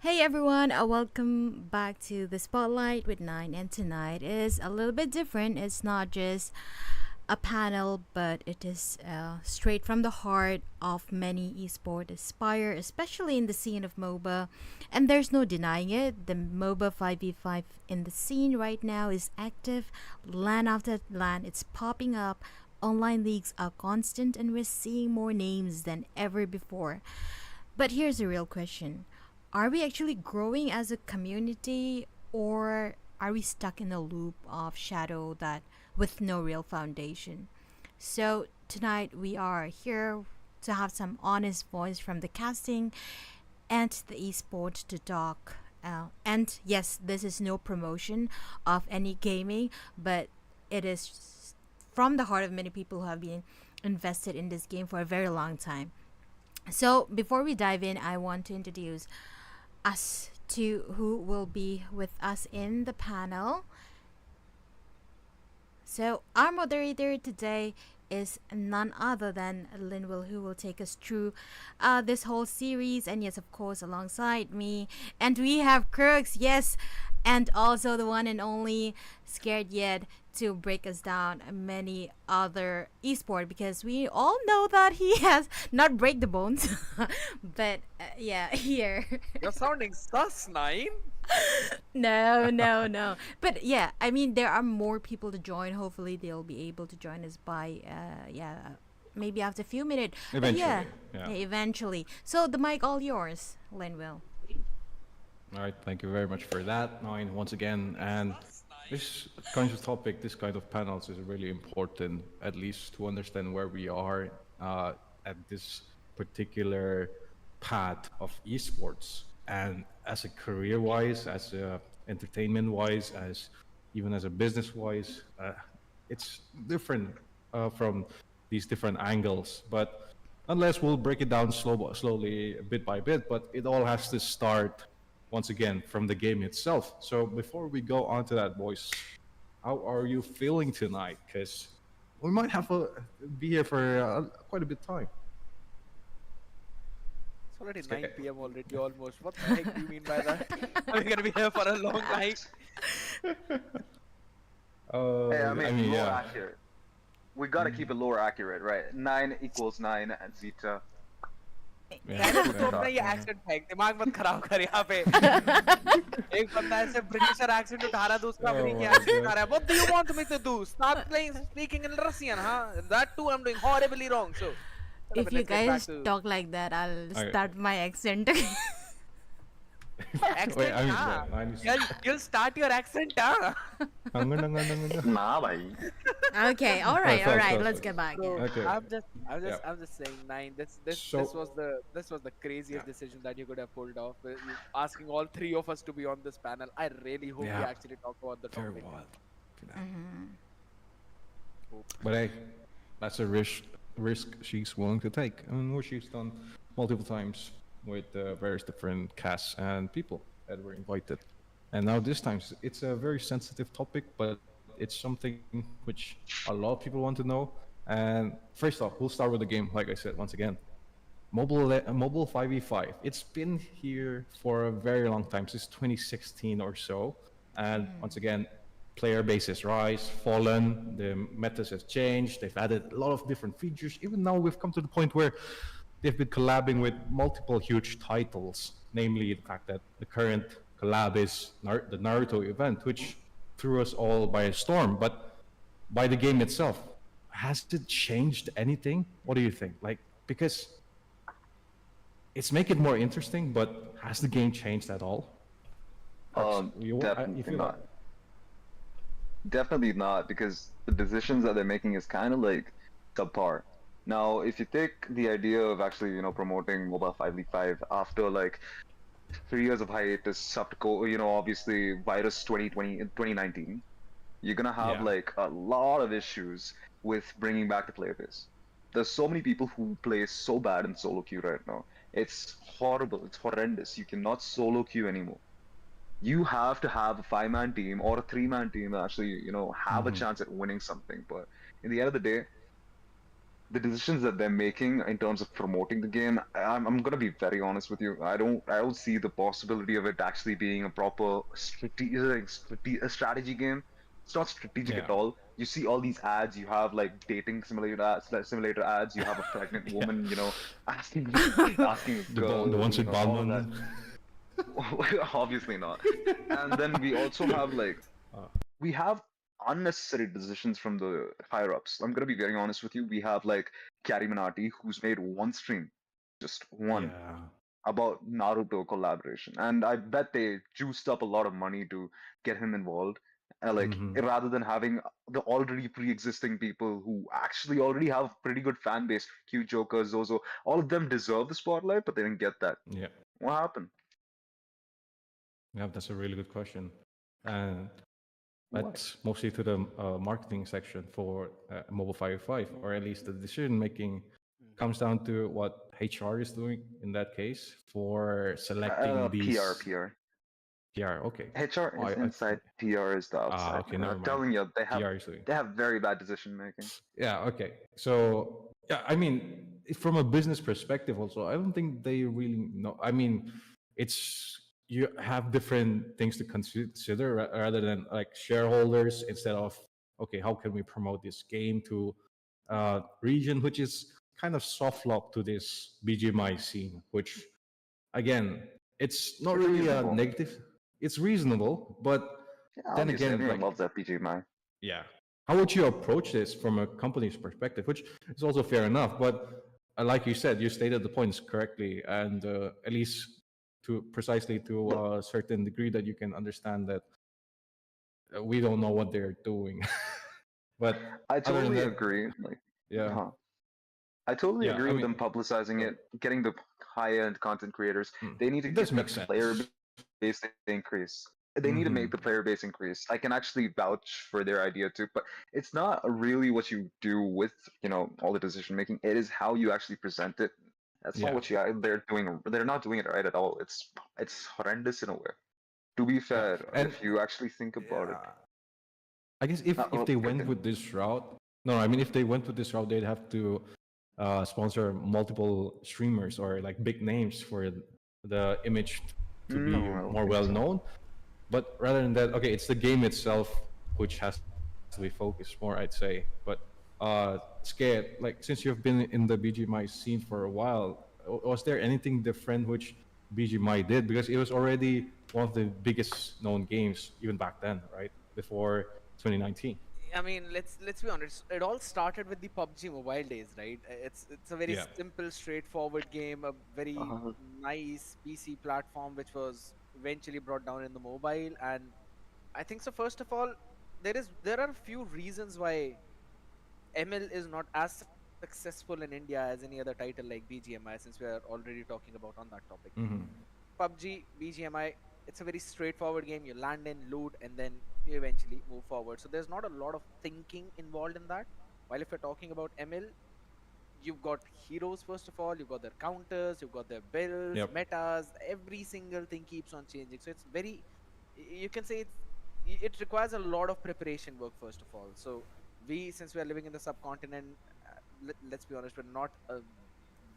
Hey everyone, welcome back to the Spotlight with Nine. And tonight is a little bit different. It's not just a panel, but it is straight from the heart of many esport aspire, especially in the scene of MOBA. And there's no denying it. The MOBA 5v5 in the scene right now is active, LAN after LAN. It's popping up. Online leagues are constant, and we're seeing more names than ever before. But here's the real question: are we actually growing as a community, or are we stuck in a loop of shadow that with no real foundation? So tonight we are here to have some honest voice from the casting and the esports to talk. And yes, this is no promotion of any gaming, but it is from the heart of many people who have been invested in this game for a very long time. So before we dive in, I want to introduce us to who will be with us in the panel. So our moderator today is none other than Linwell, who will take us through this whole series, and yes, of course, alongside me. And we have Crooks, yes, and also the one and only Scared Yet to break us down many other esport, because we all know that he has not break the bones, but yeah, here. You're sounding sus, Nine. No. But yeah, I mean, there are more people to join. Hopefully, they'll be able to join us by, maybe after a few minutes. But Eventually, yeah, yeah. eventually. So the mic all yours, Linville. All right, thank you very much for that, Nine, once again. And this kind of topic, this kind of panels is really important, at least to understand where we are at this particular path of esports. And as a career-wise, as a entertainment-wise, as even as a business-wise, it's different from these different angles. But unless we'll break it down slowly, bit by bit, but it all has to start once again from the game itself. So before we go on to that, boys, how are you feeling tonight? Because we might have to be here for quite a bit of time. It's already 9 p.m. already, almost. What the heck do you mean by that? We're gonna be here for a long time. Hey, I mean, lore yeah. accurate. We gotta keep it lore accurate, right? 9 equals 9 and zeta. मैंने तो अपना ये accent फेंक दिमाग मत खराब कर यहाँ पे एक बंदा ऐसे ब्रिटिशर accent उठा रहा है दूसरा अमेरिकी accent उठा रहा है what do you want me to do start speaking in Russian huh that too I'm doing horribly wrong so If you guys talk like that, I'll start my accent. accent Wait, I mean, हाँ I need you'll start your accent हाँ Nah, bhai. Okay, all right, let's get back. So Okay. I'm just saying, Nine. This was the craziest decision that you could have pulled off. You asking all three of us to be on this panel. I really hope we Yeah. actually talk about the Very topic. wild. But hey, that's a risk she's willing to take. I mean, what she's done multiple times with various different casts and people that were invited. And now this time, it's a very sensitive topic, but it's something which a lot of people want to know. And first off, we'll start with the game, like I said, once again. Mobile 5v5. It's been here for a very long time, since 2016 or so. And once again, player bases rise, fallen, the metas have changed, they've added a lot of different features. Even now we've come to the point where they've been collabing with multiple huge titles, namely the fact that the current collab is the Naruto event, which threw us all by a storm. But by the game itself, has it changed anything? What do you think? Like, because it's making it more interesting, but has the game changed at all? Definitely not. Definitely not, because the decisions that they're making is kind of like subpar. Now, if you take the idea of actually, promoting Mobile 5v5 after like 3 years of hiatus, after obviously virus 2019, you're gonna have Yeah. like a lot of issues with bringing back the player base. There's so many people who play so bad in solo queue right now. It's horrible. It's horrendous. You cannot solo queue anymore. You have to have a 5-man team or a 3-man team to actually, have a chance at winning something. But in the end of the day, the decisions that they're making in terms of promoting the game, I'm gonna be very honest with you. I don't see the possibility of it actually being a proper strategy game. It's not strategic Yeah. at all. You see all these ads. You have like dating simulator ads. You have a pregnant Yeah. woman, asking asking a The girl, ones with all of that. Balmain. Obviously not. And then we also have like Uh, we have unnecessary decisions from the higher ups. I'm gonna be very honest with you. We have like Carrie Minati, who's made one stream, just one, yeah. about Naruto collaboration, and I bet they juiced up a lot of money to get him involved. Like Hmm. rather than having the already pre-existing people who actually already have pretty good fan base, Q Joker, Zozo, all of them deserve the spotlight, but they didn't get that. Yeah. What happened? Yeah, that's a really good question. And What? that's mostly to the marketing section for Mobile 5, or at least the decision making comes down to what HR is doing in that case for selecting PR, these PR. PR. Okay. HR Oh, is inside, PR is the outside. okay, And never I'm mind. telling you, they have PR is doing. they have very bad decision making. Yeah, okay. So, yeah, I mean, from a business perspective, also, I don't think they really know. I mean, it's you have different things to consider rather than like shareholders instead of, okay, how can we promote this game to region, which is kind of soft lock to this BGMI scene, which again, it's not It's really a reasonable. negative. It's reasonable, but Yeah, then obviously, again, everyone like loves FPG, man. yeah. How would you approach this from a company's perspective, which is also fair enough, but like you said, you stated the points correctly, and at least to precisely to a certain degree that you can understand that we don't know what they're doing. But I other than totally that, agree. Like, yeah, huh. I totally yeah. agree I with mean, them publicizing go it, getting the high-end content creators. ahead. They need to It does get make that player sense. base increase. They need to Hmm. make the player base increase. I can actually vouch for their idea too, but it's not really what you do with, all the decision making. It is how you actually present it. That's not Yeah, what they're doing. They're not doing it right at all. It's horrendous in a way. To be yeah, fair, and if you actually think about it. yeah, I guess if they went Continue. with this route, no, I mean if they went with this route, they'd have to sponsor multiple streamers or like big names for the image to be No, I don't more think well so. known. But rather than that, okay, it's the game itself which has to be focused more, I'd say. But Scared, like since you've been in the BGMI scene for a while, was there anything different which BGMI did? Because it was already one of the biggest known games even back then, right? Before 2019. I mean, let's be honest. It all started with the PUBG Mobile days, right? It's a very Yeah. simple, straightforward game, a very Uh, nice PC platform, which was eventually brought down in the mobile. And I think so. First of all, there are a few reasons why ML is not as successful in India as any other title like BGMI, since we are already talking about on that topic. Hmm. PUBG, BGMI, it's a very straightforward game. You land in, loot, and then you eventually move forward. So there's not a lot of thinking involved in that. While if you're talking about ML, you've got heroes first of all, you've got their counters, you've got their builds, Yep. metas, every single thing keeps on changing. So it's very, you can say it requires a lot of preparation work first of all. So since we are living in the subcontinent, let's be honest, we're not a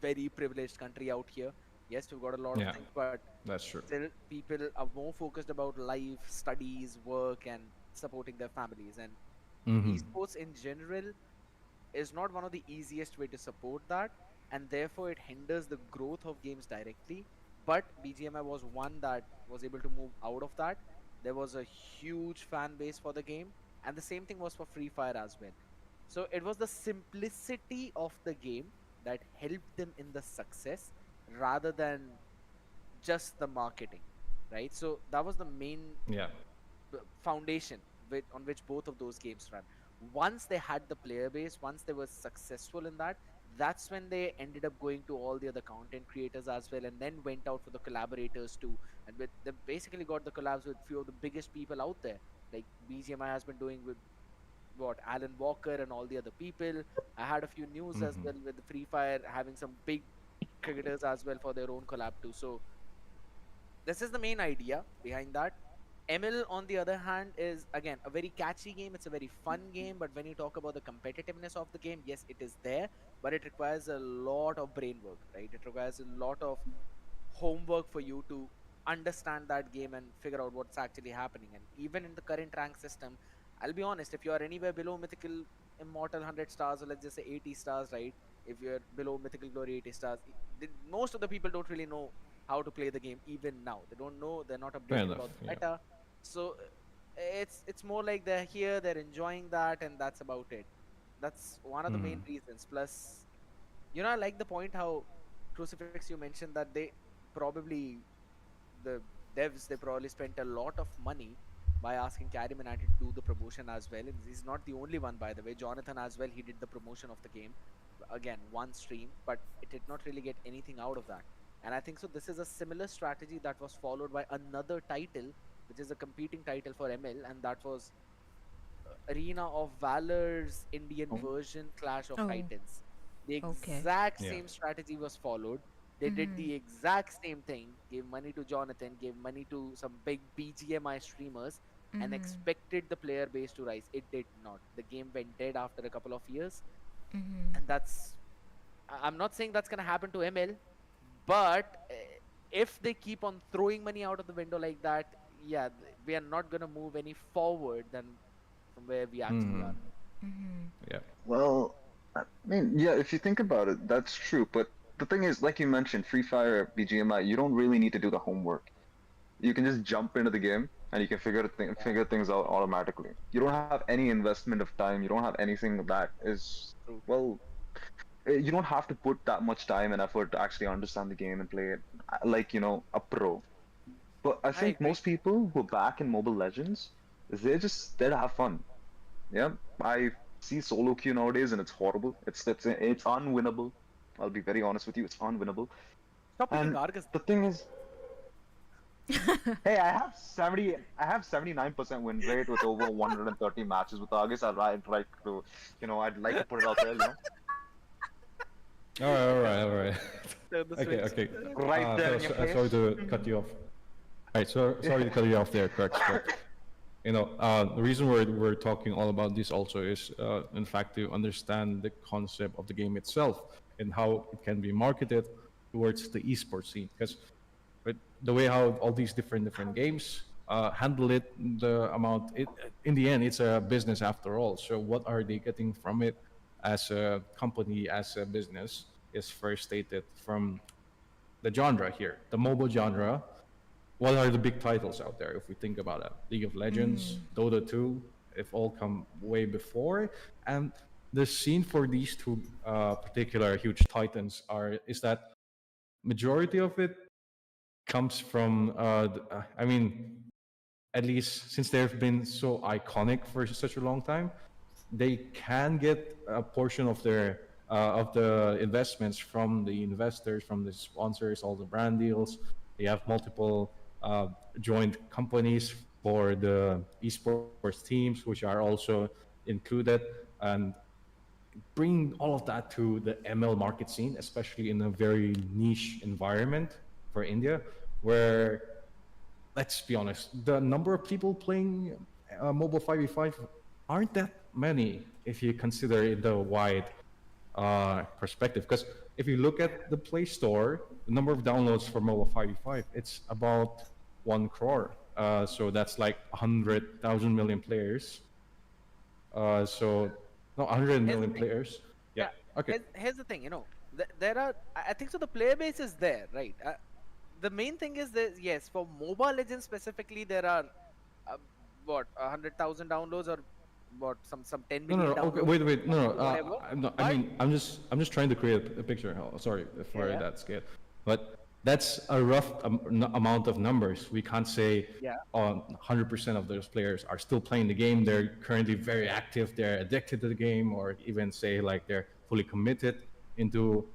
very privileged country out here. Yes, we've got a lot of Yeah, things, but that's true. still people are more focused about life, studies, work, and supporting their families. And Hmm. esports in general is not one of the easiest way to support that, and therefore it hinders the growth of games directly. But BGMI was one that was able to move out of that. There was a huge fan base for the game, and the same thing was for Free Fire as well. So it was the simplicity of the game that helped them in the success rather than just the marketing, right? So that was the main Yeah. foundation on which both of those games run. Once they had the player base, once they were successful in that, that's when they ended up going to all the other content creators as well, and then went out for the collaborators too. And they basically got the collabs with few of the biggest people out there, like BGMI has been doing with what Alan Walker and all the other people. I had a few news as Hmm. well with the Free Fire having some big cricketers as well for their own collab too. So this is the main idea behind that. ML, on the other hand, is again a very catchy game. It's a very fun game, but when you talk about the competitiveness of the game, yes, it is there. but it requires a lot of brain work, right? It requires a lot of homework for you to understand that game and figure out what's actually happening. And even in the current rank system, I'll be honest, if you are anywhere below mythical immortal 100 stars, or let's just say 80 stars, right? If you're below mythical glory 80 stars, most of the people don't really know how to play the game even now. They don't know, they're not Fair updated enough. about the Yeah. meta. So it's more like they're here, they're enjoying that, and that's about it. That's one of the main reasons. Plus, I like the point how Crucifix, you mentioned that they probably, the devs, they probably spent a lot of money by asking Carrie Minati to do the promotion as well. And he's not the only one, by the way. Jonathan as well, he did the promotion of the game. Again, one stream, but it did not really get anything out of that. And I think so this is a similar strategy that was followed by another title, which is a competing title for ML, and that was Arena of Valor's Indian version, Clash of Oh, Titans. The okay. exact Yeah. same strategy was followed. They did the exact same thing, gave money to Jonathan, gave money to some big BGMI streamers, and expected the player base to rise. It did not. The game went dead after a couple of years, and I'm not saying that's gonna happen to ML, but if they keep on throwing money out of the window like that, yeah, we are not gonna move any forward than from where we actually are. Yeah. Well, I mean, yeah, if you think about it, that's true. But the thing is, like you mentioned, Free Fire, BGMI, you don't really need to do the homework. You can just jump into the game and you can figure things out automatically. You don't have any investment of time. You don't have anything that is, True. well, you don't have to put that much time and effort to actually understand the game and play it like, a pro. But I I think agree. most people who are back in Mobile Legends, they're just there to have fun. Yeah, I see solo queue nowadays, and it's horrible. It's unwinnable. I'll be very honest with you, it's unwinnable. Stop picking And Argus. the thing is, hey, I have 79% win rate with over 130 matches with Argus. I'd like to put it out there, All right. The Okay, switch. okay. right there in your face. Sorry to cut you off. Alright, so sorry to cut you off there, Crux, but the reason we're talking all about this also is, in fact, to understand the concept of the game itself and how it can be marketed towards the esports scene. Because the way how all these different games handle it, the amount, in the end, it's a business after all. So what are they getting from it as a company, as a business, is first stated from the genre here, the mobile genre. What are the big titles out there if we think about it? League of Legends, Dota 2, if all come way before. And the scene for these two particular huge titans is that majority of it comes from, I mean, at least since they've been so iconic for such a long time, they can get a portion of their of the investments from the investors, from the sponsors, all the brand deals. They have multiple joint companies for the esports teams, which are also included, and bring all of that to the ML market scene, especially in a very niche environment for India, where, let's be honest, the number of people playing mobile 5v5 aren't that many if you consider the wide perspective. Because if you look at the Play Store, the number of downloads for mobile 5v5, it's about 1 crore. So that's like 100,000 million players. So, no, 100 million players. Yeah. Okay. Here's the thing, there are, I think so the player base is there, right? The main thing is that, yes, for Mobile Legends specifically, there are, what, 100,000 downloads, or what, some 10 No, million no, no. Okay, downloads, wait. No, no. whatever. I mean, I'm just trying to create a picture. Sorry for Yeah. that scale, but that's a rough amount of numbers. We can't say Yeah. 100% of those players are still playing the game. They're currently very active. They're addicted to the game, or even say like they're fully committed into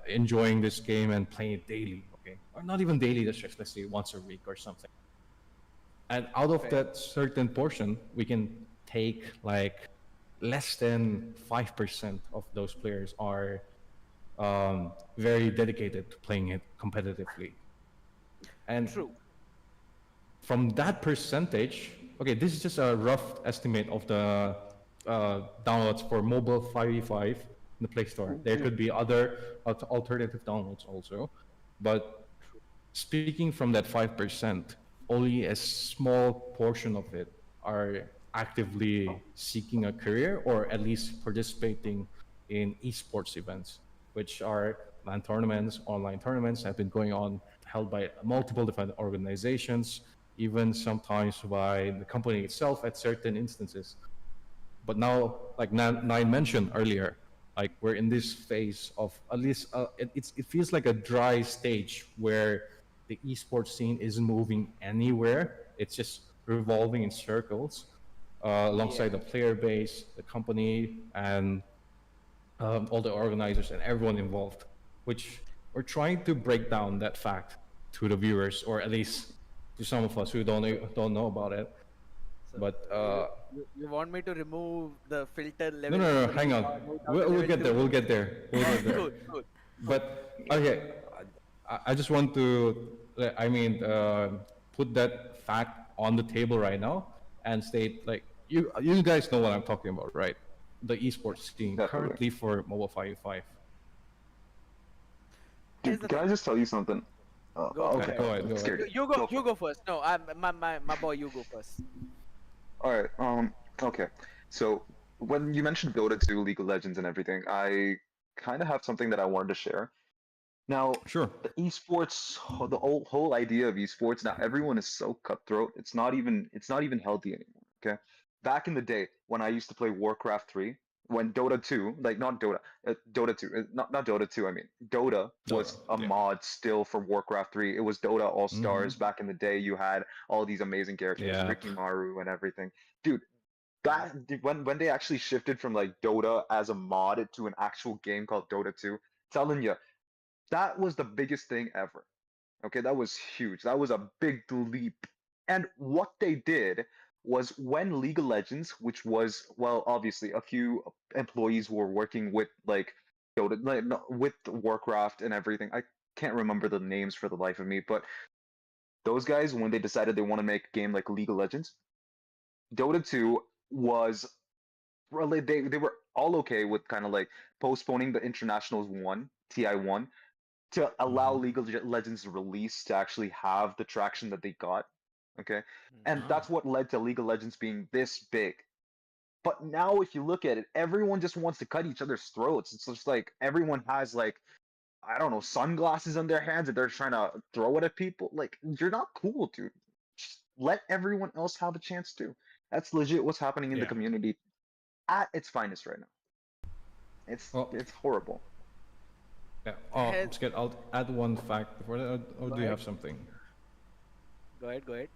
enjoying this game and playing it daily. Okay, or not even daily. Let's say once a week or something. And out of that certain portion, we can take like less than 5% of those players are very dedicated to playing it competitively. And True. from that percentage, okay, this is just a rough estimate of the downloads for mobile 5v5 in the Play Store. There could be other alternative downloads also, but speaking from that 5%, only a small portion of it are actively seeking a career or at least participating in esports events, which are LAN tournaments, online tournaments have been going on, held by multiple different organizations, even sometimes by the company itself at certain instances. But now, like Nine mentioned earlier, like we're in this phase of at least it feels like a dry stage where the esports scene isn't moving anywhere. It's just revolving in circles alongside the player base, the company, and all the organizers and everyone involved, which we're trying to break down that fact to the viewers, or at least to some of us who don't know about it. So, But you want me to remove the filter no, level? no, no, hang on. We'll get there. We'll get there. We'll get there. Cool, cool. But okay, I just want to, put that fact on the table right now and state like you guys know what I'm talking about, right? The esports scene Definitely. currently for Mobile 5. Here's the Can I thing. just tell you something? Go Okay. Go ahead, go ahead. Scared. You go. You go first. No, my boy. You go first. All right. Okay. So when you mentioned Dota 2, League of Legends, and everything, I kind of have something that I wanted to share. Now, Sure. the esports, the whole idea of esports, now everyone is so cutthroat. It's not even healthy anymore. Okay. Back in the day when I used to play Warcraft 3, when Dota 2, like not Dota, Dota 2, not Dota 2, I mean, Dota was a yeah. mod still for Warcraft 3. It was Dota All Stars. Back in the day, you had all these amazing characters, Yeah. Ricky Maru and everything. Dude, when they actually shifted from like Dota as a mod to an actual game called Dota 2, telling you that was the biggest thing ever. Okay, that was huge. That was a big leap. And what they did was when League of Legends, which was, well, obviously a few employees were working with like Dota, like, no, with Warcraft and everything. I can't remember the names for the life of me, but those guys, when they decided they want to make a game like League of Legends, Dota 2 was really they were all okay with kind of like postponing the internationals one, TI1, to allow League of Legends release to actually have the traction that they got. Okay. And that's what led to League of Legends being this big. But now if you look at it, everyone just wants to cut each other's throats. It's just like everyone has like, I don't know, sunglasses on their hands and they're trying to throw it at people. Like, you're not cool, dude. Just let everyone else have a chance too. That's legit what's happening in the Yeah. community at its finest right now. Well, It's horrible. Yeah. Has- Skid, I'll add one fact before that. Or do you ahead. have something? Go ahead. Go ahead.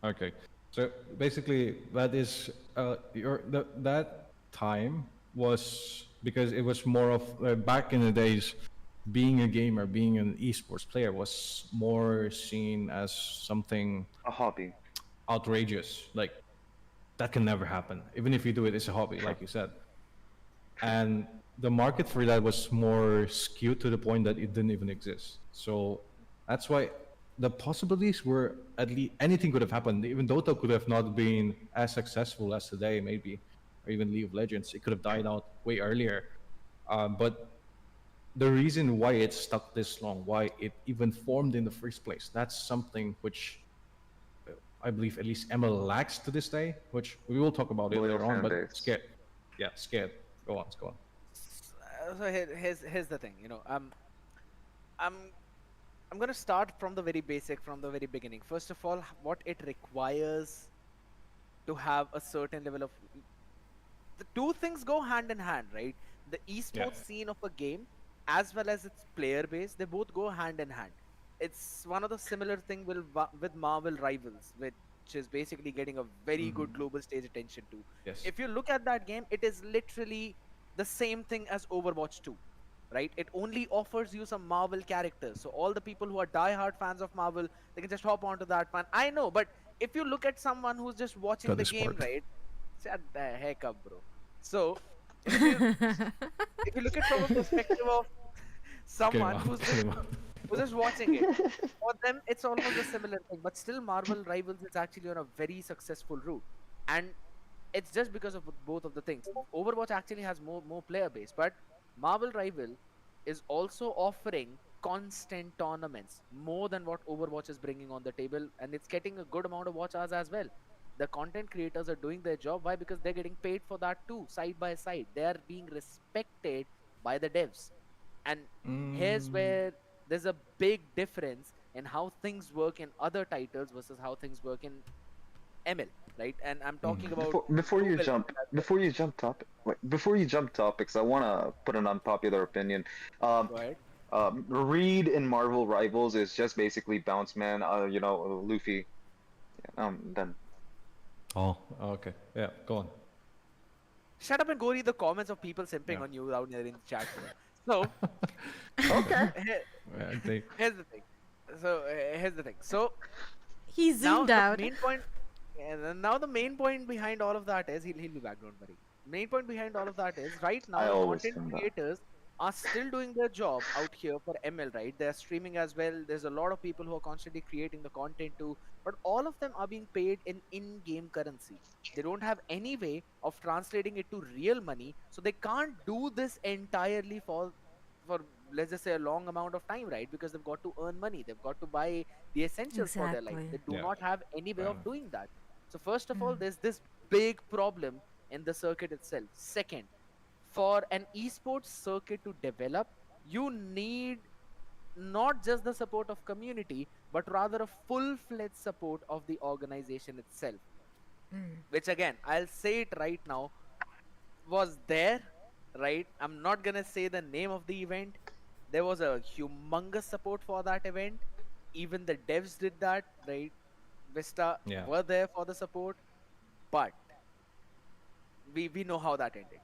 Okay. So basically, that is that time was because it was more of back in the days, being a gamer, being an esports player was more seen as something A hobby. outrageous. Like that can never happen. Even if you do it, it's a hobby, like you said. And the market for that was more skewed to the point that it didn't even exist. So that's why the possibilities were at least anything could have happened. Even Dota could have not been as successful as today, maybe, or even League of Legends. It could have died out way earlier. But the reason why it stuck this long, why it even formed in the first place, that's something which I believe at least ML lacks to this day, which we will talk about it Loyal later on. fan But base. scared, yeah, scared. Go on, go on. So here's the thing. I'm I'm gonna start from the very basic, from the very beginning. First of all, what it requires to have a certain level of. The two things go hand in hand, right? The esports scene of a game, as well as its player base, they both go hand in hand. It's one of the similar thing with Marvel Rivals, which is basically getting a very good global stage attention too. Yes. If you look at that game, it is literally the same thing as Overwatch 2, right? It only offers you some Marvel characters. So all the people who are die-hard fans of Marvel, they can just hop onto that fan. I know, but if you look at someone who's just watching Got the this game, part. right? Shut the heck up, bro. So, if you look at from a perspective of someone who's just watching it, for them it's almost a similar thing. But still, Marvel Rivals is actually on a very successful route, and it's just because of both of the things. Overwatch actually has more player base, but Marvel Rival is also offering constant tournaments more than what Overwatch is bringing on the table, and it's getting a good amount of watch hours as well. The content creators are doing their job. Why? Because they're getting paid for that too, side by side. They are being respected by the devs. And here's where there's a big difference in how things work in other titles versus how things work in ML, right? And I'm talking about Before you you will jump, as well. before you jump topic, wait, before you jump topics, I want to put an unpopular opinion. Um, Go ahead. Reed in Marvel Rivals is just basically Bounce Man, Luffy. Then Oh, okay. Yeah, go on. Shut up and go read the comments of people simping Yeah. on you down there in the chat, bro. So okay. They, here's the thing. Here's the thing. So He now zoomed the out. main point, and then now the main point behind all of that is he'll be back. Don't worry. Main point behind all of that is right now I the always content come back. creators are still doing their job out here for ML, right? They're streaming as well. There's a lot of people who are constantly creating the content too, but all of them are being paid in-game currency. They don't have any way of translating it to real money, so they can't do this entirely for let's just say a long amount of time, right? Because they've got to earn money, they've got to buy the essentials for their life. Exactly. They do yeah, not have any way fair of enough. doing that. So first of all, Mm. there's this big problem in the circuit itself. Second, for an esports circuit to develop, you need not just the support of community, but rather a full-fledged support of the organization itself. Mm. Which again, I'll say it right now, was there, right? I'm not gonna say the name of the event. There was a humongous support for that event. Even the devs did that, right? Vista Yeah, were there for the support, but we know how that ended.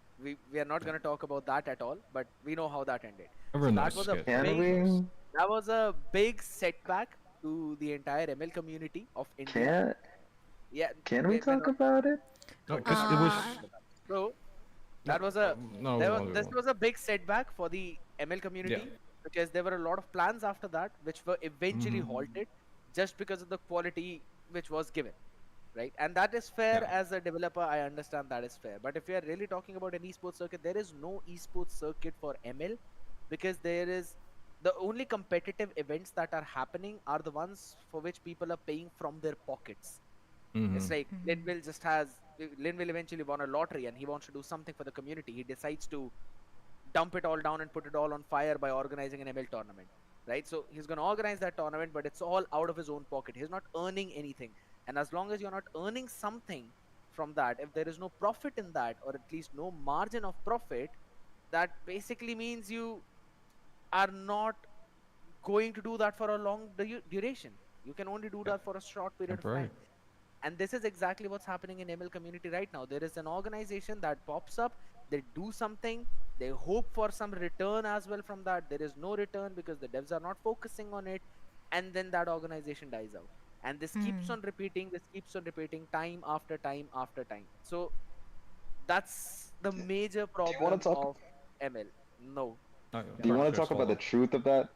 We are not yeah. gonna talk about that at all, but we know how that ended. So Everyone knows. Yeah, Can everyone knows. we? that was a big setback to the entire ML community of India. Can Yeah, can we talk about it? No, we're because not it gonna was. talk Uh, about that. So No, that was a no, we there was, won't. We this won't. was a big setback for the ML Yeah. community because there were a lot of plans after that which were eventually Hmm. halted just because of the quality which was given, right? And that is fair. Yeah. As a developer, I understand that is fair. But if we are really talking about an esports circuit, there is no esports circuit for ML because there is the only competitive events that are happening are the ones for which people are paying from their pockets. Hmm. It's like Lin will eventually won a lottery and he wants to do something for the community. He decides to dump it all down and put it all on fire by organizing an ML tournament, right? So he's going to organize that tournament, but it's all out of his own pocket. He's not earning anything. And as long as you're not earning something from that, if there is no profit in that, or at least no margin of profit, that basically means you are not going to do that for a long duration. You can only do Yeah. that for a short period of Temporary. time. And this is exactly what's happening in ML community right now. There is an organization that pops up, they do something, they hope for some return as well from that. There is no return because the devs are not focusing on it, and then that organization dies out. And this keeps Mm. on repeating, this keeps on repeating time after time after time. So that's the major Do you want problem to talk? of ML. No. No, Do you Cannot. want to first talk about the all, truth of that?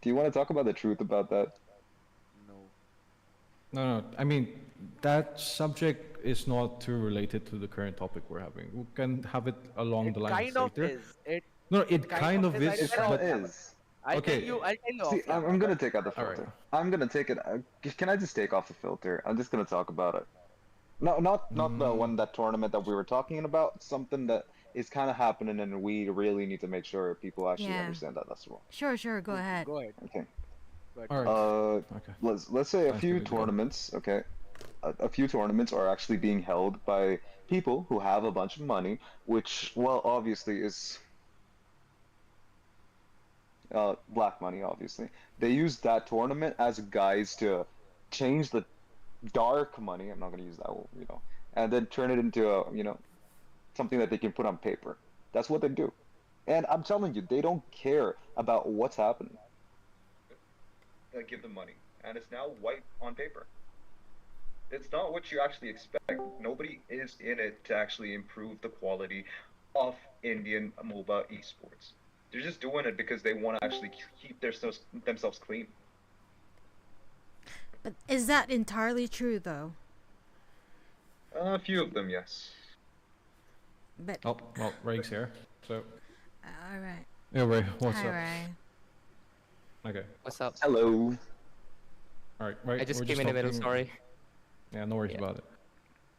Do you want to talk about the truth about that? No. no. I mean, that subject is not too related to the current topic we're having. We can have it along It the lines kind of later. is. It No, it it kind kind of of is. is, It I'll kind tell of you but off camera. is. I'll tell okay. you. I'll tell you See, off camera. I'm But gonna take out the All right. filter. I'm gonna take it. Can I just take off the filter? I'm just gonna talk about it. No, not the one that tournament that we were talking about. Something that is kind of happening, and we really need to make sure people actually Yeah. understand that that's wrong. Sure, sure. Go ahead. go ahead. Okay. Go ahead. All Please. right. Okay. Let's say a Sounds few good to go. tournaments. Okay, a few tournaments are actually being held by people who have a bunch of money, which, well, obviously is black money. Obviously, they use that tournament as a guise to change the dark money. I'm not gonna use that, and then turn it into something that they can put on paper. That's what they do. And I'm telling you, they don't care about what's happening. Give them money, and it's now white on paper. It's not what you actually expect. Nobody is in it to actually improve the quality of Indian MOBA esports. They're just doing it because they want to actually keep themselves clean. But is that entirely true, though? A few of them, yes. But Oh, well, Rake's here. So, All right. Yeah, Ray, what's Hi, up? Ray. Okay. What's up? Hello. All right, right. I just we're came in the middle, talking- sorry. Yeah, no worries Yeah. about it.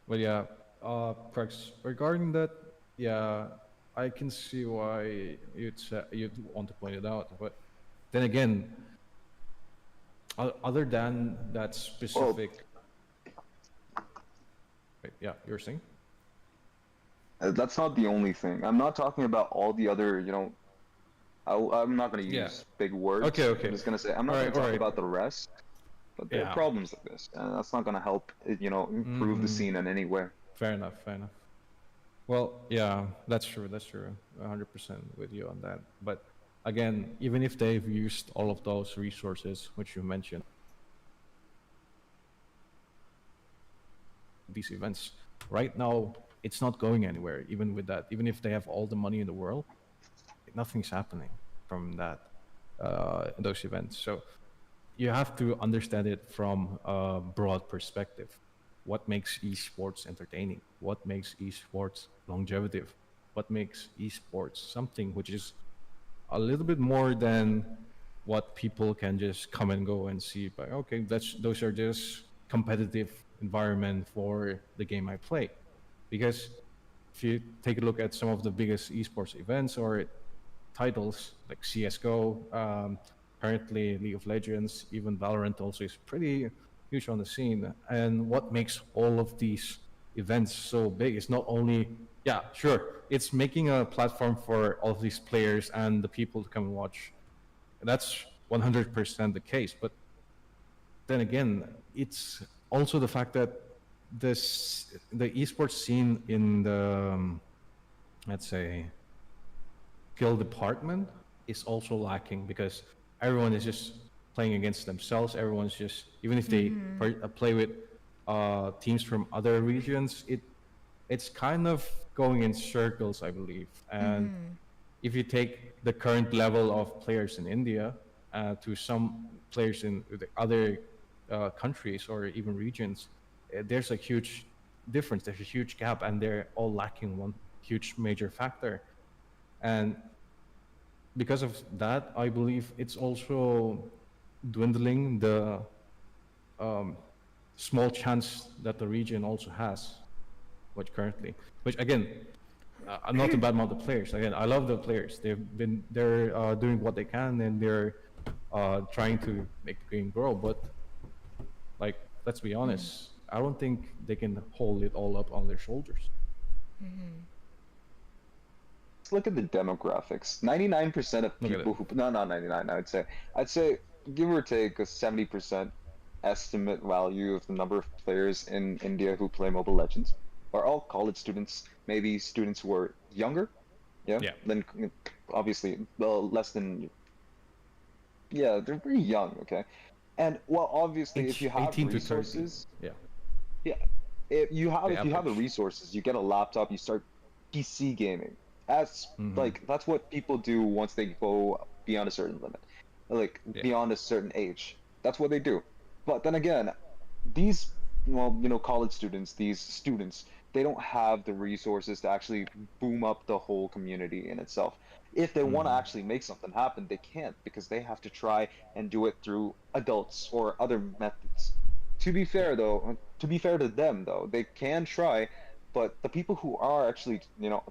But yeah, Prex, regarding that, yeah, I can see why you'd want to point it out. But then again, other than that specific, wait, yeah, you're saying? That's not the only thing. I'm not talking about all the other, I'm not going to Yeah. use big words. Okay, okay. I'm just going to say, I'm not Alright, going to talk alright. about the rest, but there Yeah. are problems like this, and that's not going to help, improve the scene in any way. Fair enough, fair enough. Well, yeah, that's true, 100% with you on that. But again, even if they've used all of those resources which you mentioned, these events, right now, it's not going anywhere, even with that. Even if they have all the money in the world, nothing's happening from that, those events. So you have to understand it from a broad perspective. What makes esports entertaining? What makes esports longevity? What makes esports something which is a little bit more than what people can just come and go and see? But okay, those are just competitive environment for the game I play. Because if you take a look at some of the biggest esports events or titles like CS:GO, currently League of Legends, even Valorant also is pretty huge on the scene. And what makes all of these events so big is not only, yeah, sure, it's making a platform for all of these players and the people to come and watch. That's 100% the case. But then again, it's also the fact that the esports scene in the, let's say, skill department is also lacking because everyone is just playing against themselves. Everyone's just, even if they play with teams from other regions, it's kind of going in circles, I believe. And if you take the current level of players in India to some players in the other countries or even regions, there's a huge difference. There's a huge gap, and they're all lacking one huge major factor. And because of that, I believe it's also dwindling the small chance that the region also has, which again, I'm not a bad mouth the players. Again, I love the players. They're doing what they can, and they're trying to make the game grow. But like, let's be honest, I don't think they can hold it all up on their shoulders. Let's look at the demographics. 99% of Look at people who, no, not 99, I'd say give or take a 70% estimate value of the number of players in India who play Mobile Legends are all college students, maybe students who are younger, yeah. Then obviously, well, less than, yeah, they're very young, okay. And well, obviously, if you have 18 to 30. resources, Yeah. yeah, if you have the average. resources, you get a laptop, you start PC gaming. That's like that's what people do once they go beyond a certain limit, like beyond a certain age. That's what they do. But then again, these college students, these students, they don't have the resources to actually boom up the whole community in itself. If they want to actually make something happen, they can't because they have to try and do it through adults or other methods. To be fair though, to be fair to them though, they can try, but the people who are actually,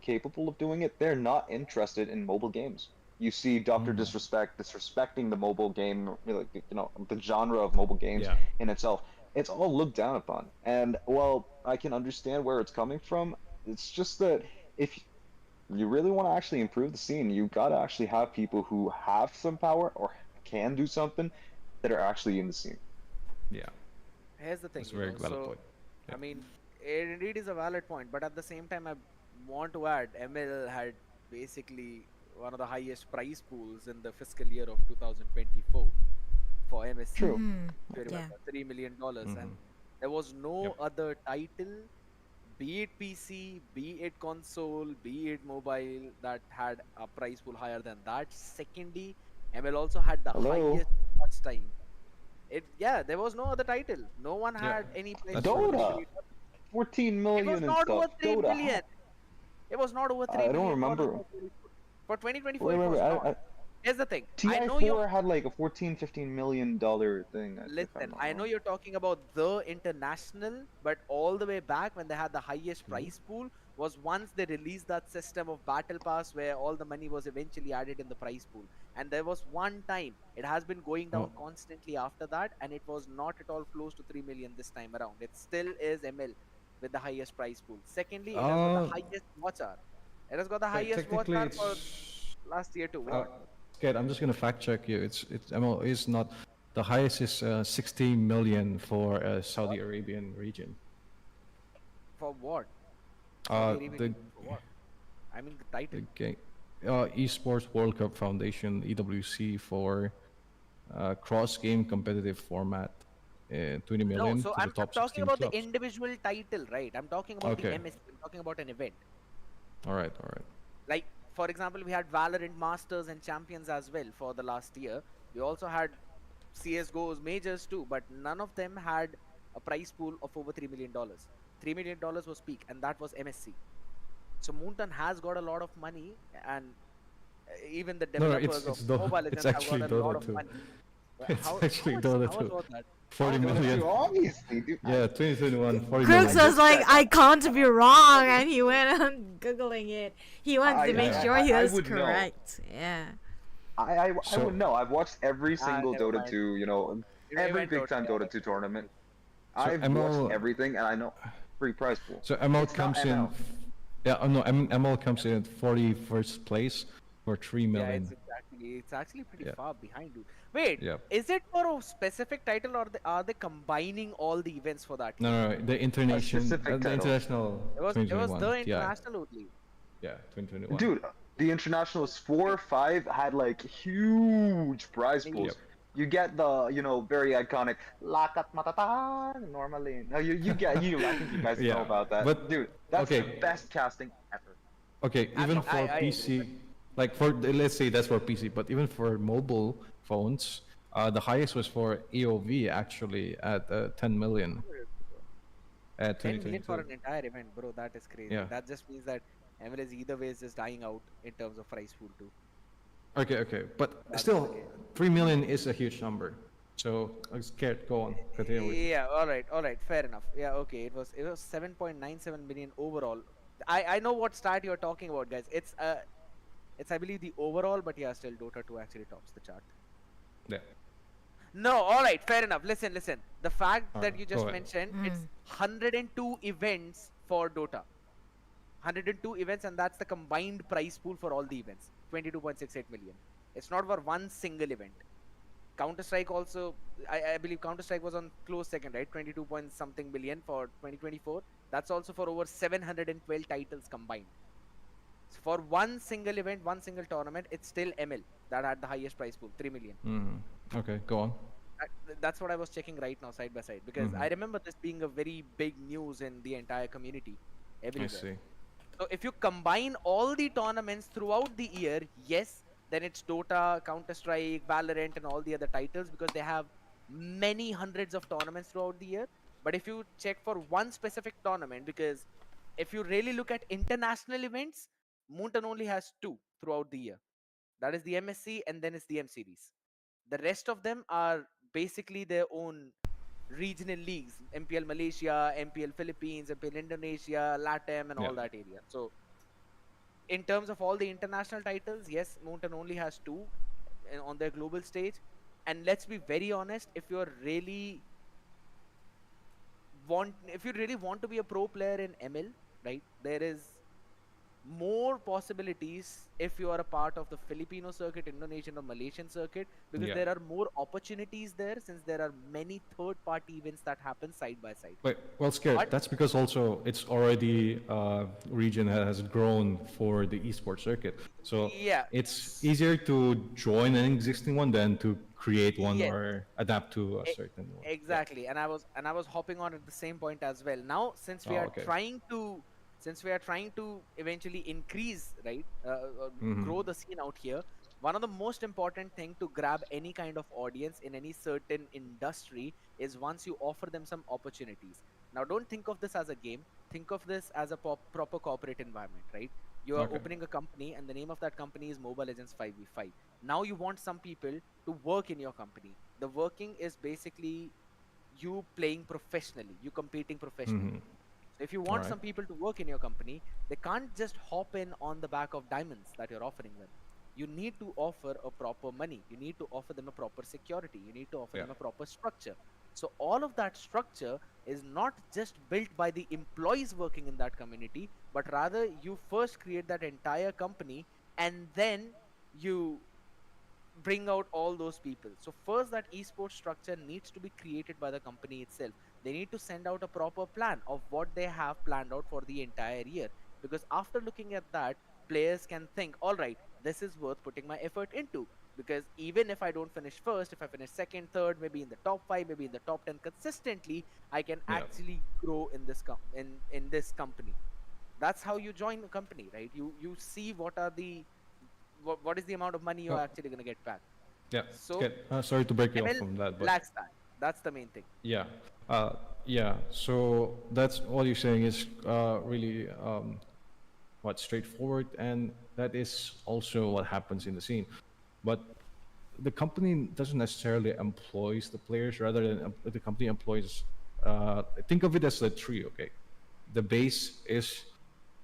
capable of doing it, they're not interested in mobile games. You see Dr. Disrespect disrespecting the mobile game, the genre of mobile games in itself. It's all looked down upon. And while I can understand where it's coming from, it's just that if you really want to actually improve the scene, you gotta actually have people who have some power or can do something that are actually in the scene. Yeah. Here's the thing, That's a very valid point. I mean, it indeed is a valid point, but at the same time, I want to add, ML had basically one of the highest prize pools in the fiscal year of 2024 for MSC. True. If you remember, $3 million, and there was no Yep. other title, be it PC, be it console, be it mobile, that had a prize pool higher than that. Secondly, ML also had the highest watch time. There was no other title. No one had any prize That's pool. true. Dota, 14 million It was and not stuff. over 3 Dota. million. It was not over 3 I million. don't remember. For 2024, Wait, it wait, was wait. not. Here's the thing. I know you're TI4 had like a 14, $15 million thing, if I'm Listen, not I know wrong. you're talking about the international, but all the way back when they had the highest prize pool was once they released that system of battle pass where all the money was eventually added in the prize pool. And there was one time it has been going Oh, down constantly after that, and it was not at all close to 3 million this time around. It still is ML with the highest prize pool. Secondly, it has got the uh, highest watch hour. It has got the wait, highest watch technically hour for it's. last year too. Uh, What? Scared, I'm just gonna fact check you. It's ML is not the highest is 16 million for Saudi Arabian region. For what? Saudi Arabian The region for what? I mean the title. game, Esports World Cup Foundation (EWC) for cross game competitive format, 20 No, million so to the I'm top talking 16 about the clubs. individual title, right? I'm talking about the Okay, MSC. I'm talking about an event. all right. Like, for example, we had Valorant Masters and Champions as well for the last year. We also had CSGO's majors too, but none of them had a prize pool of over $3 million. $3 million was peak, and that was MSC. So Moonton has got a lot of money, and even the No, no, developers of Mobile It's Legends have got actually a lot Dota of 2. money. But It's how actually much? Dota How much 2. was that? How 40 much was Dota that? million. 2, obviously, dude. Yeah, 2021, 40 Crooks million. was just like, said- I can't be wrong, and he went on googling it. He wants to make Yeah. sure he I was would know. correct. Yeah. I So would know. I've watched every Ah, single never Dota mind. 2, every Event big Dota, time yeah, Dota 2 tournament. so I've watched ML everything and I know free prize pool. so ML It's not comes in. ML. Yeah, no, ML comes in at 41st place for 3 Yeah, million. it's actually pretty Yeah, far behind, dude. Wait, yeah. is it for a specific title or are they combining all the events for that No, year? no, no, A specific the title. international It was the 2021. Yeah, international only. yeah, 2021. Dude, the internationals 4 5 had like huge prize Maybe. Yep. pools. You get the, very iconic Lakat Matata normally. No, I think you guys know Yeah, about that. but Dude, that's the okay, best casting ever. okay. I'm Even not, for I agree, but PC, like let's say that's for PC, but even for mobile phones, the highest was for AOV actually at 10 million bro, at 10 million for 2022. an entire event, bro. That is crazy. Yeah. That just means that ML is either way is just dying out in terms of price pool too. Okay, but That's the still, case. 3 million is a huge number. So I'm scared. Go on, continue with. Yeah, all right, fair enough. Yeah, okay. It was 7.97 million overall. I know what stat you're talking about, guys. It's I believe the overall, but yeah, still Dota 2 actually tops the chart. Yeah. No, all right, fair enough. Listen. The fact that you Go just ahead. mentioned, it's 102 events for Dota. 102 events, and that's the combined prize pool for all the events. 22.68 million. It's not for one single event. Counter Strike also, I believe Counter Strike was on close second, right? 22 point something million for 2024. That's also for over 712 titles combined. So for one single event, one single tournament, it's still ML that had the highest prize pool, 3 million. Okay, go on. That's what I was checking right now, side by side, because I remember this being a very big news in the entire community, I everywhere. see. So if you combine all the tournaments throughout the year, yes, then it's Dota, Counter Strike, Valorant, and all the other titles because they have many hundreds of tournaments throughout the year. But if you check for one specific tournament, because if you really look at international events, Moonton only has two throughout the year. That is the MSC and then it's the M series. The rest of them are basically their own regional leagues, MPL Malaysia, MPL Philippines, MPL Indonesia, LATAM, and Yeah. all that area. So in terms of all the international titles, yes, Mountain only has two on their global stage. And let's be very honest, if you really want to be a pro player in ML, right, there is more possibilities if you are a part of the Filipino circuit, Indonesian or Malaysian circuit, because Yeah. there are more opportunities there since there are many third party events that happen side by side. Wait, well, scared. But That's because also it's already region has grown for the esports circuit, so yeah, it's easier to join an existing one than to create one yes, or adapt to a e- certain one. Yeah. exactly. And I was hopping on at the same point as well. Now, since we Oh, are okay. trying to eventually increase, right, grow the scene out here, one of the most important thing to grab any kind of audience in any certain industry is once you offer them some opportunities. Now, don't think of this as a game. Think of this as a proper corporate environment, right? You are Okay. opening a company, and the name of that company is Mobile Legends 5v5. Now you want some people to work in your company. The working is basically you playing professionally, you competing professionally. Mm-hmm. So if you All want right. some people to work in your company, they can't just hop in on the back of diamonds that you're offering them. You need to offer a proper money. You need to offer them a proper security. You need to offer Yeah. them a proper structure. So all of that structure is not just built by the employees working in that community, but rather you first create that entire company, and then you bring out all those people. So first, that esports structure needs to be created by the company itself. They need to send out a proper plan of what they have planned out for the entire year, because after looking at that, players can think, all right, this is worth putting my effort into, because even if I don't finish first, if I finish second, third, maybe in the top 5, maybe in the top 10 consistently, I can Yeah. actually grow in this in this company. That's how you join a company, right? You see what are the what is the amount of money you're Oh, actually going to get back. yeah. So Okay. Sorry to break you off ML from that, but lacks that. That's the main thing. yeah. Uh, yeah. So that's what you're saying is really what straightforward, and that is also what happens in the scene. But the company doesn't necessarily employs the players, rather than the company employs. Think of it as a tree. Okay, the base is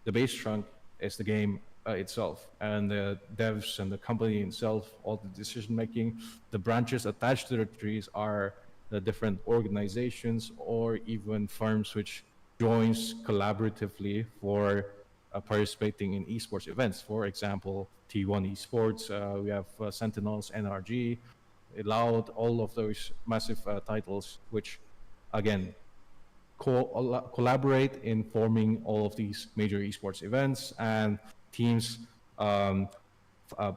the base trunk is the game itself, and the devs and the company itself, all the decision making. The branches attached to the trees are the different organizations or even firms which joins collaboratively for participating in esports events. For example, T1 Esports, we have Sentinels, NRG, Loud, all of those massive titles, which again collaborate in forming all of these major esports events, and teams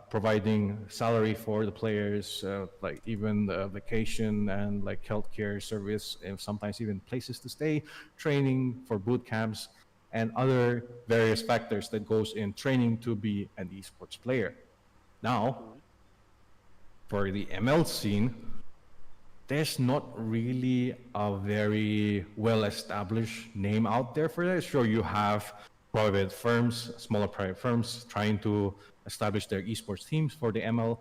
providing salary for the players, like even the vacation and like healthcare service, and sometimes even places to stay, training for boot camps, and other various factors that goes in training to be an esports player. Now, Cool. for the ML scene, there's not really a very well established name out there for that. Sure, you have private firms, smaller private firms trying to establish their esports teams for the ML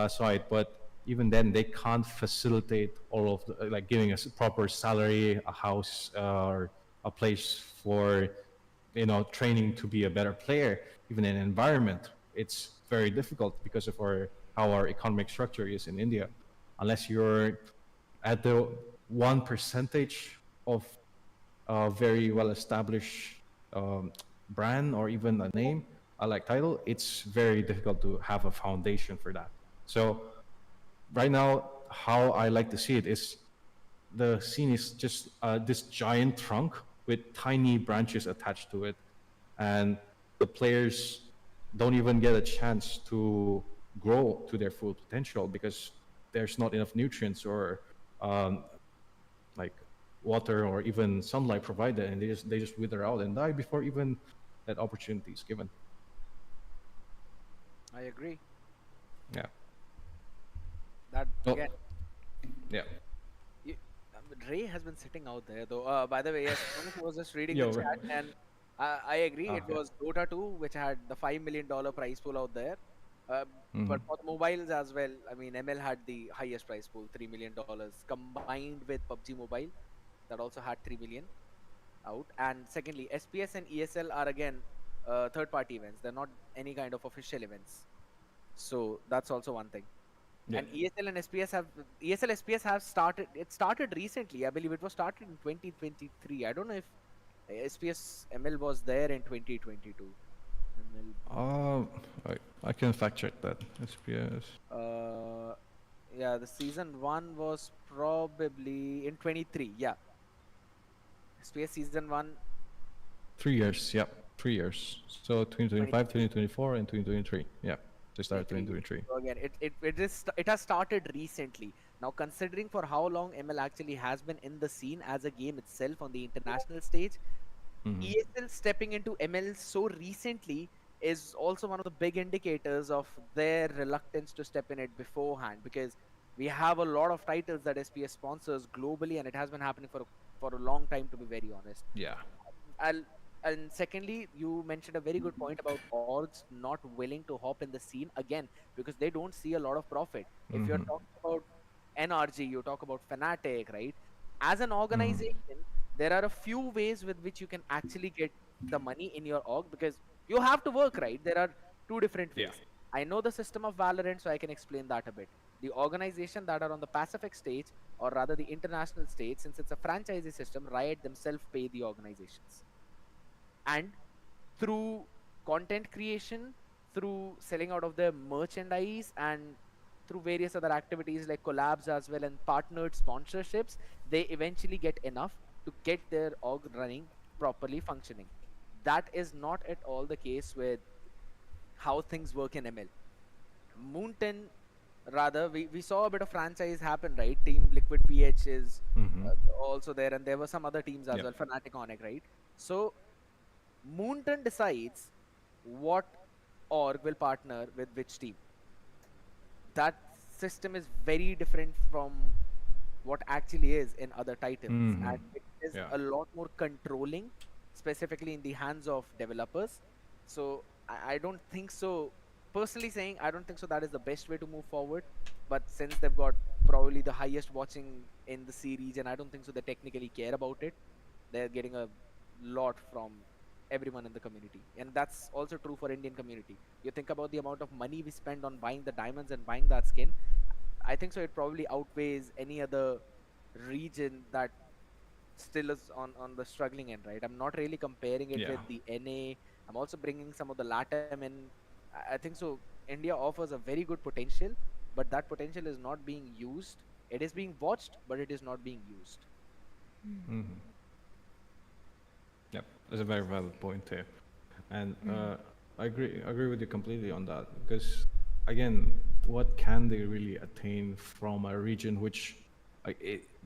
side, but even then, they can't facilitate all of the, like giving us a proper salary, a house, or a place for training to be a better player, even in an environment. It's very difficult because of how our economic structure is in India. Unless you're at the one percentage of a very well established brand or even a name, like title, it's very difficult to have a foundation for that. So right now, how I like to see it is the scene is just this giant trunk with tiny branches attached to it, and the players don't even get a chance to grow to their full potential because there's not enough nutrients or um, like water or even sunlight provided, and they just wither out and die before even that opportunity is given. I agree. Yeah. That Oh, again, yeah. you, Ray has been sitting out there though. By the way, yes, Manoj was just reading the Yo. chat, and I agree. It Okay. was Dota 2 which had the $5 million prize pool out there. Uh, Hmm. but for the mobiles as well, I mean, ML had the highest prize pool, $3 million, combined with PUBG Mobile, that also had 3 million out. And secondly, SPS and ESL are again third-party events. They're not any kind of official events. So that's also one thing. Yeah. And ESL SPS have started. It started recently. I believe it was started in 2023. I don't know if SPS ML was there in 2022. ML. Uh, I can fact check that. SPS. Uh, yeah, the season one was probably in 23. Yeah, SPS season one 3 years. Yeah. 3 years. So 2025, 23. 2024, and 2023. Yeah. They started 23. 2023. So again, it has started recently. Now, considering for how long ML actually has been in the scene as a game itself on the international stage, Hmm. ESL stepping into ML so recently is also one of the big indicators of their reluctance to step in it beforehand, because we have a lot of titles that SPS sponsors globally, and it has been happening for a long time, to be very honest. Yeah. I'll And secondly, you mentioned a very good point about orgs not willing to hop in the scene again because they don't see a lot of profit. If you're Mm-hmm. talking about NRG, you talk about Fnatic, right? As an Mm-hmm. organization, there are a few ways with which you can actually get the money in your org because you have to work, right? There are two different Yeah. ways. I know the system of Valorant, so I can explain that a bit. The organization that are on the Pacific stage, or rather the international stage, since it's a franchisee system, Riot themselves pay the organizations. And through content creation, through selling out of their merchandise, and through various other activities like collabs as well and partnered sponsorships, they eventually get enough to get their org running properly functioning. That is not at all the case with how things work in ML. Moonton, rather, we saw a bit of franchise happen, right? Team Liquid PH is Mm-hmm. also there, and there were some other teams as Yep. well, Fnatic on it, right? So Moonton decides what org will partner with which team. That system is very different from what actually is in other titles, Mm-hmm. and it is Yeah. a lot more controlling, specifically in the hands of developers. So I don't think so. Personally saying, I don't think so. That is the best way to move forward. But since they've got probably the highest watching in the series, and I don't think so they technically care about it, they're getting a lot from everyone in the community, and that's also true for Indian community. You think about the amount of money we spend on buying the diamonds and buying that skin. I think so it probably outweighs any other region that still is on the struggling end, right? I'm not really comparing it Yeah. with the NA. I'm also bringing some of the LATAM in. I think so India offers a very good potential, but that potential is not being used. It is being watched, but it is not being used. Mm-hmm. Yep. That's a very valid point here, and I agree with you completely on that because again, what can they really attain from a region which,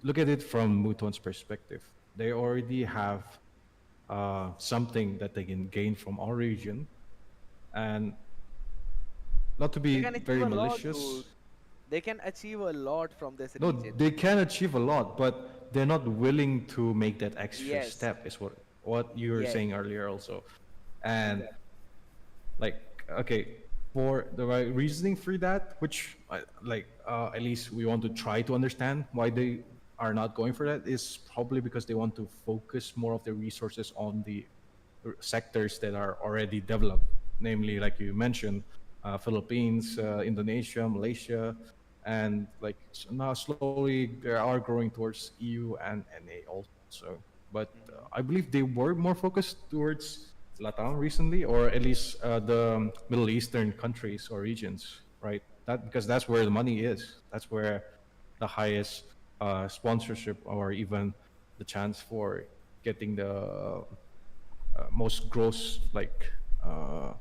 look at it from Muton's perspective, they already have something that they can gain from our region, and not to They be can achieve very a lot, dude. malicious. They can achieve a lot from this No, region. they can achieve a lot, but they're not willing to make that extra Yes, step. Is what you were yes, saying earlier also, and exactly. like okay, for the right reasoning for that, which at least we want to try to understand why they are not going for that, is probably because they want to focus more of their resources on the sectors that are already developed, namely, like you mentioned, Philippines, Indonesia, Malaysia, and like now slowly they are growing towards EU and NA also. But Hmm. I believe they were more focused towards Latam recently, or at least the Middle Eastern countries or regions, right? That because that's where the money is. That's where the highest sponsorship or even the chance for getting the most gross uh,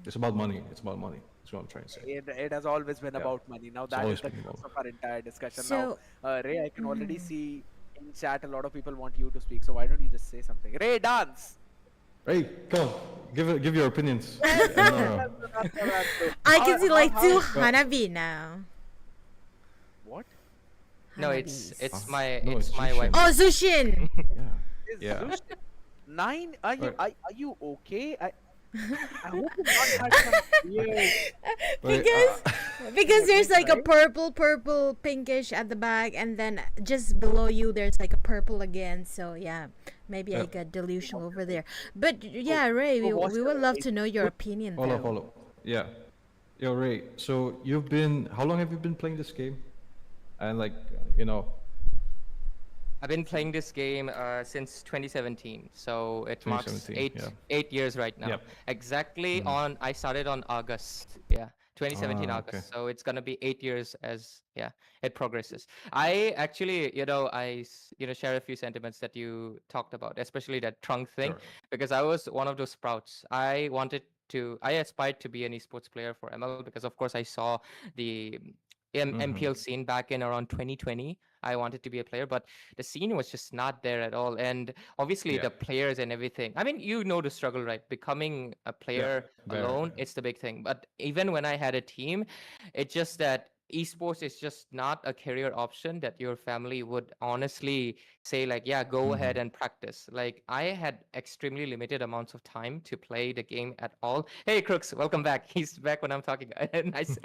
it's about money. It's about money. That's what I'm trying to say. It has always been Yeah, about money. Now it's that is always the been crux about. of our entire discussion. Now, So, Ray, I can already see in chat a lot of people want you to speak. So why don't you just say something? Ray, dance. Hey, come on, give your opinions. No, Answer that, bro. I can see like two no. Hanabi now. What No, it's Hanabis. it's my No, it's it's my Zushin. wife. Oh, Zushin! Yeah, is yeah. Zush? Nine? Are you Right. okay? I hope you not had some weird. Right. Because there's like a Right? purple, pinkish at the back, and then just below you there's like a purple again. So yeah, maybe I Yeah. got delusion over there. But Go, yeah, Ray, go wash we your would love face. to know your opinion Follow, though. follow. Yeah. Yo, Ray. So you've been. How long have you been playing this game? And I've been playing this game since 2017, so it marks 2017. eight Yeah. 8 years right now. Yep. Exactly Mhm. I started on August, yeah, 2017 Ah, okay. August. So it's gonna be 8 years as yeah it progresses. I actually share a few sentiments that you talked about, especially that trunk thing, Sure. because I was one of those sprouts. I aspired to be an esports player for ML because of course I saw the Mm-hmm. MPL scene back in around 2020. I wanted to be a player, but the scene was just not there at all. And obviously, Yeah. the players and everything. I mean, you know the struggle, right? Becoming a Yeah. player Very. alone, it's the big thing. But even when I had a team, it's just that esports is just not a career option that your family would honestly say like, yeah, go ahead and practice. Like I had extremely limited amounts of time to play the game at all. Hey Crooks, welcome back. He's back when I'm talking. Nice.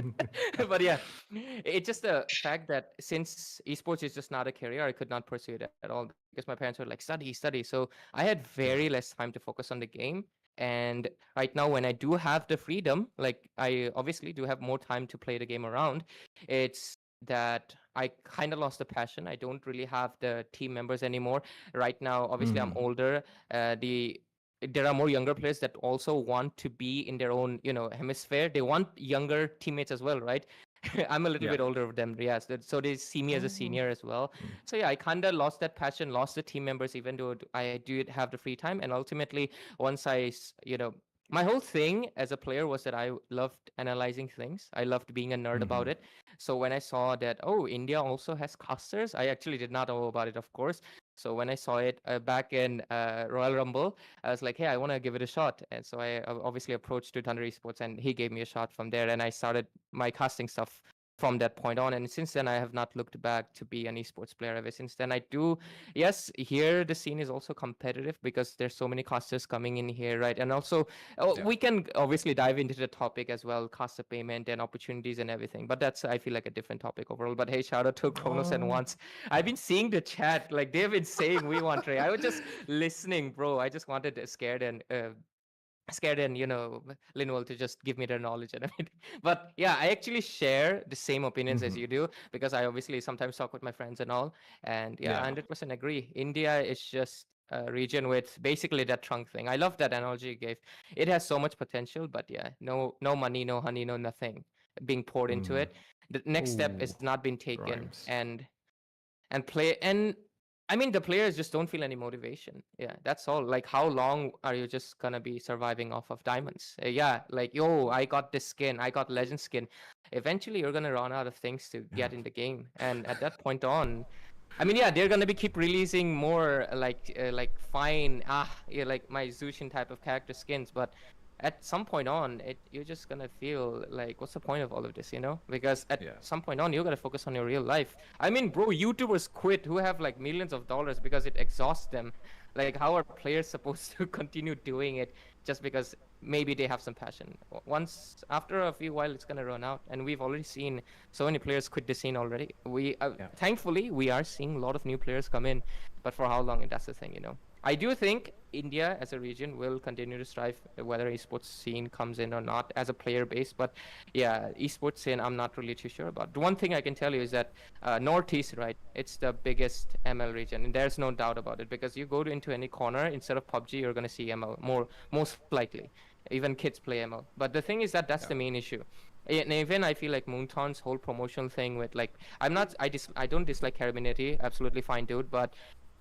But yeah, it's just the fact that since esports is just not a career, I could not pursue it at all because my parents were like, study. So I had very Yeah. less time to focus on the game. And right now, when I do have the freedom, like I obviously do have more time to play the game around, it's that I kind of lost the passion. I don't really have the team members anymore. Right now, obviously, I'm older. There are more younger players that also want to be in their own, hemisphere. They want younger teammates as well, right? I'm a little Yeah. bit older of them, yes. So they see me as a senior as well. So yeah, I kind of lost that passion, lost the team members, even though I do have the free time. And ultimately, once my whole thing as a player was that I loved analyzing things. I loved being a nerd about it. So when I saw that, oh, India also has casters, I actually did not know about it, of course. So when I saw it back in Royal Rumble, I was like, hey, I want to give it a shot. And so I obviously approached to Thunder Esports, and he gave me a shot from there. And I started my casting stuff from that point on. And since then, I have not looked back to be an esports player ever since then. I do, yes, here the scene is also competitive because there's so many casters coming in here, right? And also, Yeah. we can obviously dive into the topic as well, caster payment and opportunities and everything. But that's, I feel like, a different topic overall. But hey, shout out to Kronos and Once. I've been seeing the chat, like they've been saying we want Trey. I was just listening, bro. I just wanted scared and Linwell to just give me their knowledge and everything. But yeah, I actually share the same opinions as you do because I obviously sometimes talk with my friends and all. And yeah, Yeah. 100% agree. India is just a region with basically that trunk thing. I love that analogy you gave. It has so much potential, but yeah, no money, no honey, no nothing being poured into it. The next step is not being taken, Rhymes. and play. And I mean, the players just don't feel any motivation. Yeah, that's all. Like, how long are you just gonna be surviving off of diamonds? Yeah, like, yo, I got this skin, I got legend skin. Eventually, you're gonna run out of things to get in the game, and at that point on, I mean, yeah, they're gonna be keep releasing more like fine, yeah, like my Zushin type of character skins, but at some point on, you're just gonna feel like, what's the point of all of this, Because at Yeah. some point on, you gotta focus on your real life. I mean, bro, YouTubers quit who have like millions of dollars because it exhausts them. Like, how are players supposed to continue doing it just because maybe they have some passion? Once after a few while, it's gonna run out, and we've already seen so many players quit the scene already. Thankfully, we are seeing a lot of new players come in, but for how long? And that's the thing. I do think India as a region will continue to strive, whether esports scene comes in or not as a player base. But yeah, esports scene, I'm not really too sure about. The one thing I can tell you is that Northeast, right? It's the biggest ML region, and there's no doubt about it because you go into any corner, instead of PUBG, you're gonna see ML most likely. Even kids play ML. But the thing is that that's the main issue. And even I feel like Moonton's whole promotional thing with like, I don't dislike Carabinity, absolutely fine dude, but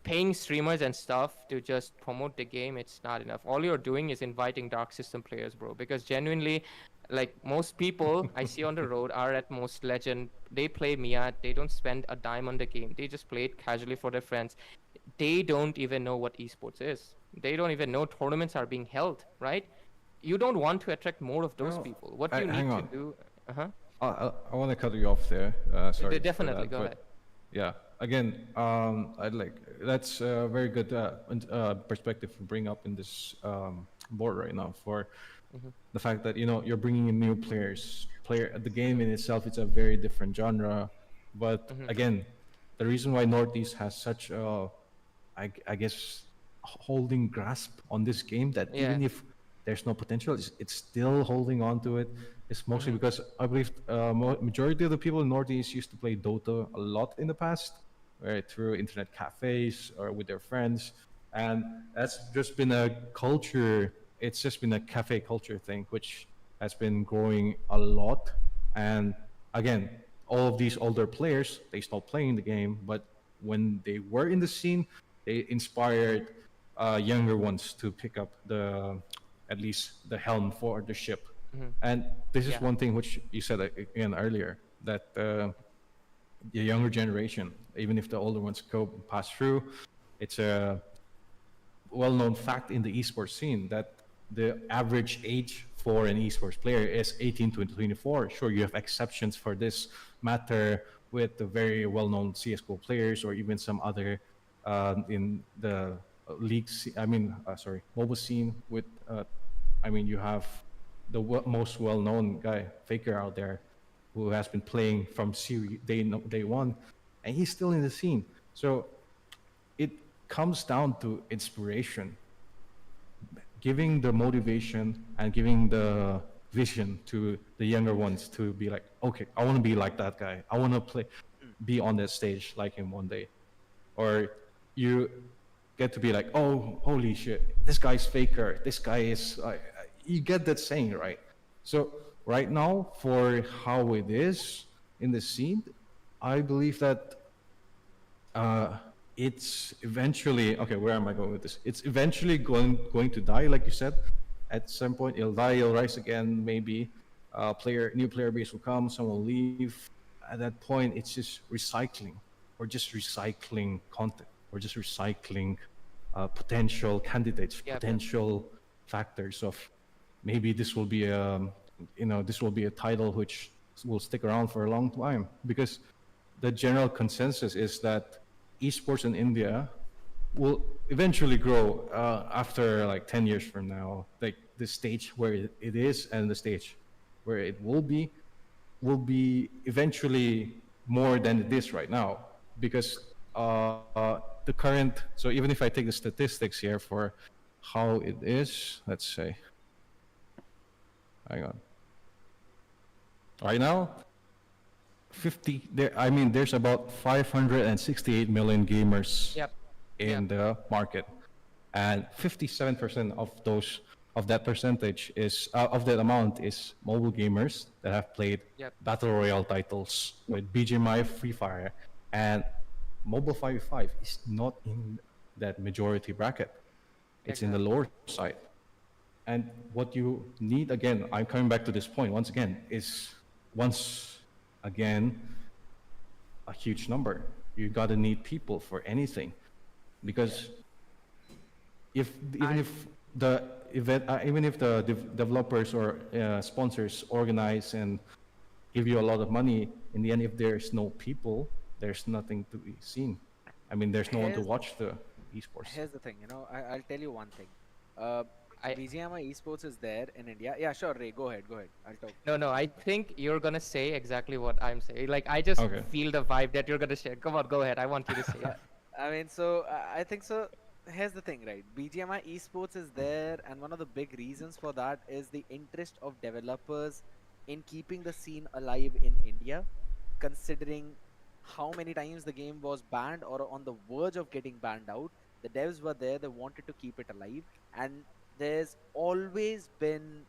paying streamers and stuff to just promote the game, it's not enough. All you're doing is inviting dark system players, bro, because genuinely, like, most people I see on the road are at most legend. They play Mia, they don't spend a dime on the game, they just play it casually for their friends. They don't even know what esports is. They don't even know tournaments are being held, right? You don't want to attract more of those people. What you need hang to on. do. I want to cut you off there. Sorry. Definitely, for that, go but ahead. Yeah. Again, I'd like that's a very good perspective to bring up in this board right now for the fact that you're bringing in new players. The game in itself, it's a very different genre, but again, the reason why Northeast has such a, I guess, holding grasp on this game that even if there's no potential, it's still holding on to it. It's mostly because I believe majority of the people in Northeast used to play Dota a lot in the past, right, through internet cafes or with their friends, and that's just been a culture. It's just been a cafe culture thing, which has been growing a lot. And again, all of these older players, they stopped playing the game, but when they were in the scene, they inspired younger ones to pick up at least the helm for the ship. And this is one thing which you said again earlier, that the younger generation, even if the older ones pass through, it's a well-known fact in the esports scene that the average age for an esports player is 18 to 24. Sure, you have exceptions for this matter with the very well-known CS:GO players or even some other in the mobile scene with you have the most well-known guy, Faker, out there, who has been playing from day one, and he's still in the scene. So it comes down to inspiration, giving the motivation and giving the vision to the younger ones to be like, okay, I want to be like that guy. I want to be on that stage like him one day. Or you get to be like, oh, holy shit, this guy's Faker. This guy is. You get that saying, right? So right now, for how it is in the scene, I believe that it's eventually okay. Where am I going with this? It's eventually going to die, like you said. At some point, it'll die. It'll rise again. Maybe new player base will come. Some will leave. At that point, it's just recycling, or just recycling content, or just recycling potential candidates, potential factors of maybe this will be a title which will stick around for a long time, because the general consensus is that esports in India will eventually grow after like 10 years from now. Like the stage where it is and the stage where it will be eventually more than it is right now, because the current. So even if I take the statistics here for how it is, let's say, hang on. Right now, there's about 568 million gamers in the market, and 57% of that percentage of that amount is mobile gamers that have played battle royale titles with BGMI, Free Fire, and mobile 5v5 is not in that majority bracket. It's in the lower side. And what you need, again, I'm coming back to this point once again, is a huge number. You gotta need people for anything, because even if the developers or sponsors organize and give you a lot of money, in the end, if there's no people, there's nothing to be seen. I mean, there's no one to watch the esports. Here's the thing, I'll tell you one thing. BGMI Esports is there in India. Yeah, sure, Ray, go ahead. I'll talk. No, I think you're gonna say exactly what I'm saying. Like, I just feel the vibe that you're gonna share. Come on, go ahead. I want you to say it. I mean, so I think so. Here's the thing, right? BGMI Esports is there, and one of the big reasons for that is the interest of developers in keeping the scene alive in India, considering how many times the game was banned or on the verge of getting banned out. The devs were there, they wanted to keep it alive, and there's always been,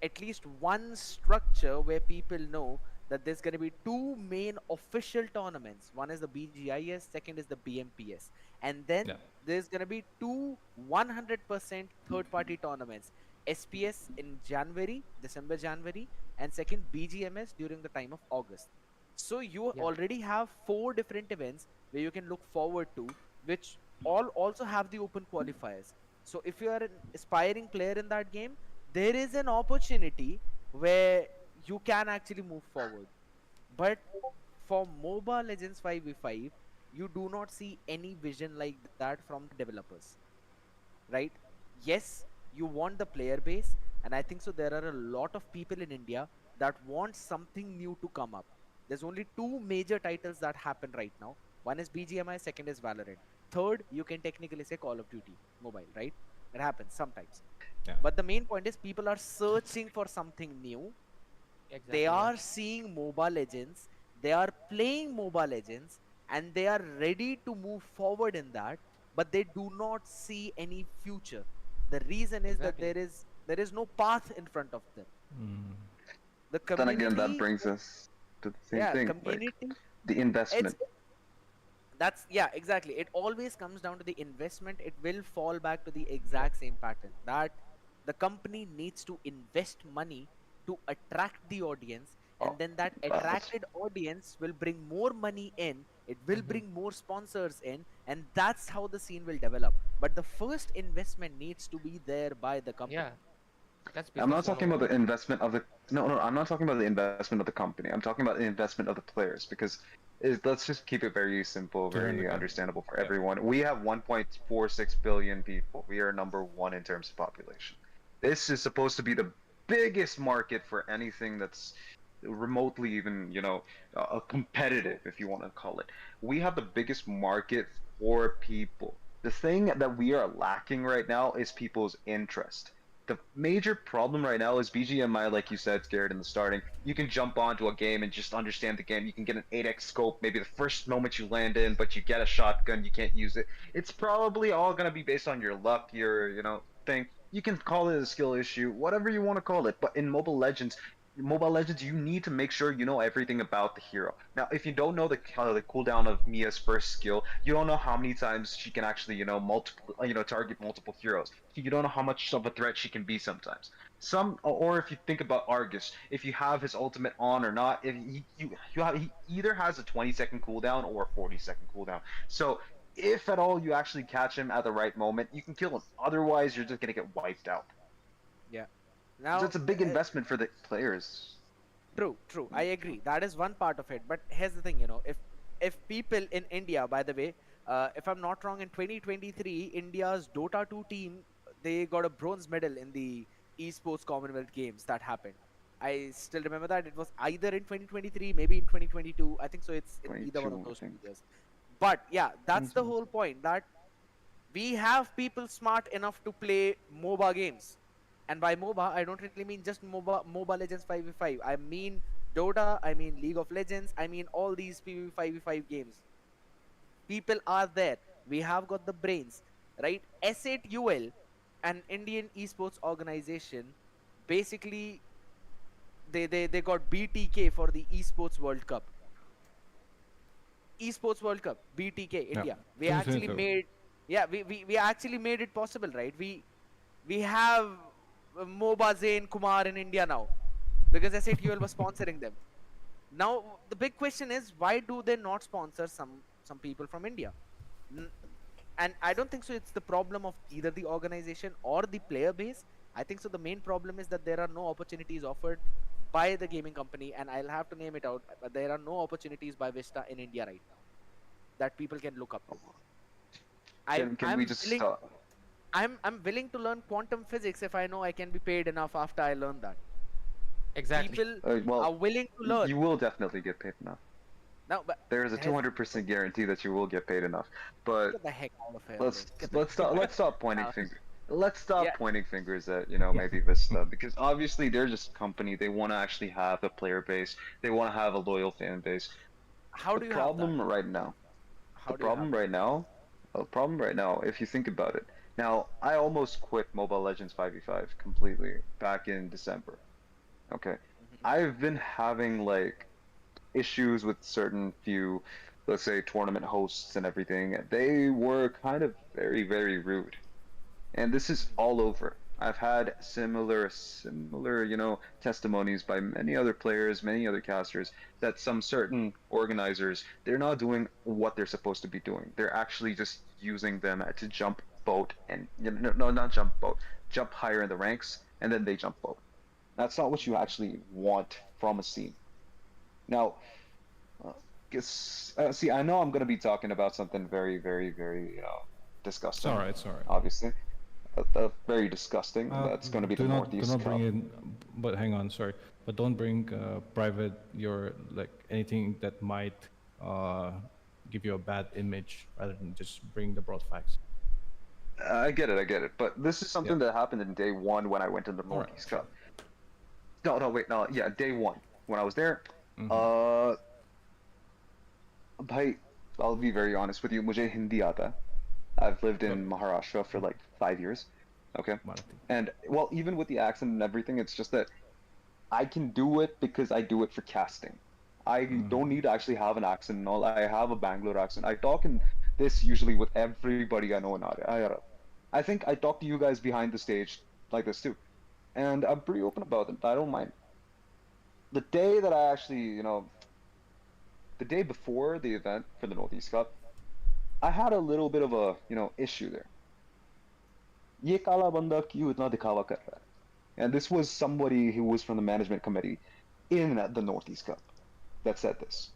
at least one structure where people know that there's going to be two main official tournaments. One is the BGIS, second is the BMPS. And then there's going to be two 100% third-party tournaments. SPS in December, January, and second BGMS during the time of August. So you already have 4 different events where you can look forward to, which all also have the open qualifiers. So if you are an aspiring player in that game, there is an opportunity where you can actually move forward. But for Mobile Legends 5v5, you do not see any vision like that from the developers, right? Yes, you want the player base, and I think so there are a lot of people in India that want something new to come up. There's only 2 major titles that happen right now. One is BGMI, second is Valorant. Third, you can technically say Call of Duty Mobile, right? It happens sometimes. Yeah. But the main point is people are searching for something new. Exactly. They are seeing Mobile Legends, they are playing Mobile Legends, and they are ready to move forward in that, but they do not see any future. The reason is that there is no path in front of them. The community, then again, that brings us to the same thing. Community, like the investment. Exactly. It always comes down to the investment. It will fall back to the exact same pattern, that the company needs to invest money to attract the audience, and then that attracted audience will bring more money in, it will bring more sponsors in, and that's how the scene will develop. But the first investment needs to be there by the company. That's I'm not business talking about 101. the investment of the no, I'm not talking about the investment of the company. I'm talking about the investment of the players because let's just keep it very simple, Clear on the very game. understandable for Yeah. everyone. We have 1.46 billion people. We are number one in terms of population. This is supposed to be the biggest market for anything that's remotely even, competitive, if you want to call it. We have the biggest market for people. The thing that we are lacking right now is people's interest. The major problem right now is BGMI, like you said, Garrett, in the starting. You can jump onto a game and just understand the game. You can get an 8x scope, maybe the first moment you land in, but you get a shotgun, you can't use it. It's probably all going to be based on your luck, your, thing. You can call it a skill issue, whatever you want to call it. But in Mobile Legends, you need to make sure you know everything about the hero. Now, if you don't know the cooldown of Mia's first skill, you don't know how many times she can actually, target multiple heroes. You don't know how much of a threat she can be sometimes. Or if you think about Argus, if you have his ultimate on or not, if he either has a 20-second cooldown or a 40-second cooldown. So if at all you actually catch him at the right moment, you can kill him. Otherwise, you're just gonna get wiped out. Yeah. So Now, it's a big investment for the players. true, true. I agree. That is one part of it. But here's the thing, if people in India, by the way, if I'm not wrong, in 2023, India's Dota 2 team, they got a bronze medal in the Esports Commonwealth Games that happened. I still remember that it was either in 2023, maybe in 2022. I think so. It's in either one of 22, I those think. 2 years. But yeah, that's the 22. whole point. That we have people smart enough to play MOBA games. And by MOBA, I don't really mean just MOBA Legends 5v5. I mean Dota, I mean League of Legends, I mean all these PvP5v5 games. People are there. We have got the brains, right? S8UL, an Indian esports organization, basically they got BTK for the Esports World Cup. Esports World Cup, BTK, Yeah. India. We actually 2022. made, yeah, we actually made it possible, right? We have MOBA Zain Kumar in India now because SATUL was sponsoring them. Now the big question is, why do they not sponsor some people from India? N- And I don't think so. It's the problem of either the organization or the player base. I think so. The main problem is that there are no opportunities offered by the gaming company, and I'll have to name it out. But there are no opportunities by Vista in India right now that people can look up to. Can we I'm just willing stop? I'm willing to learn quantum physics if I know I can be paid enough after I learn that. Exactly. People are Well, willing to learn. you will definitely get paid enough. Now, but There is a has 200% guarantee that you will get paid enough. But get the heck out of here, let's bro. Get the let's heck stop let's stop pointing out. fingers. Let's Yeah, stop pointing fingers at yeah. maybe Vista because obviously they're just a company. They want to actually have a player base. They want to have a loyal fan base. How The do you have that? problem right now, the How do you have problem that? right now, the problem right now, if you think about it. Now, I almost quit Mobile Legends 5v5 completely back in December. Okay. Mhm. I've been having like issues with certain few, let's say, tournament hosts and everything. They were kind of very, very rude. And this is Mhm. all over. I've had similar, testimonies by many other players, many other casters, that some certain organizers, they're not doing what they're supposed to be doing. They're actually just using them to jump boat and, no, not jump boat, jump higher in the ranks, and then they jump boat. That's not what you Mhm. actually want from a scene. Now, uh, see, I know I'm going to be talking about something very, very, very It's disgusting, alright. It's alright. obviously. Very disgusting. That's going to be the Do Northeast not bring Cup. in. But hang on, sorry. But don't bring private your like anything that might uh, give you a bad image, rather than just bring the broad facts. I get it. But this is Yeah. something that happened in day one when I went to the All right. Northeast Sure. Cup. No, no, wait, no, yeah, day one when I was there. Mm-hmm. Uh, bhai, I'll be very honest with you. मुझे हिंदी आता है. I've lived But in Maharashtra for like 5 years. Okay. Marathi. And well, even with the accent and everything, it's just that I can do it because I do it for casting. I don't Mm-hmm. need to actually have an accent and all. I have a Bangalore accent. I talk in this usually with everybody I know in Ayara. I think I talk to you guys behind the stage like this too. And I'm pretty open about it. I don't mind. The day that I actually, the day before the event for the Northeast Cup, I had a little bit of a, issue there. ये काला बंदा क्यों इतना दिखावा कर रहा है? And this was somebody who was from the management committee in the Northeast Cup that said this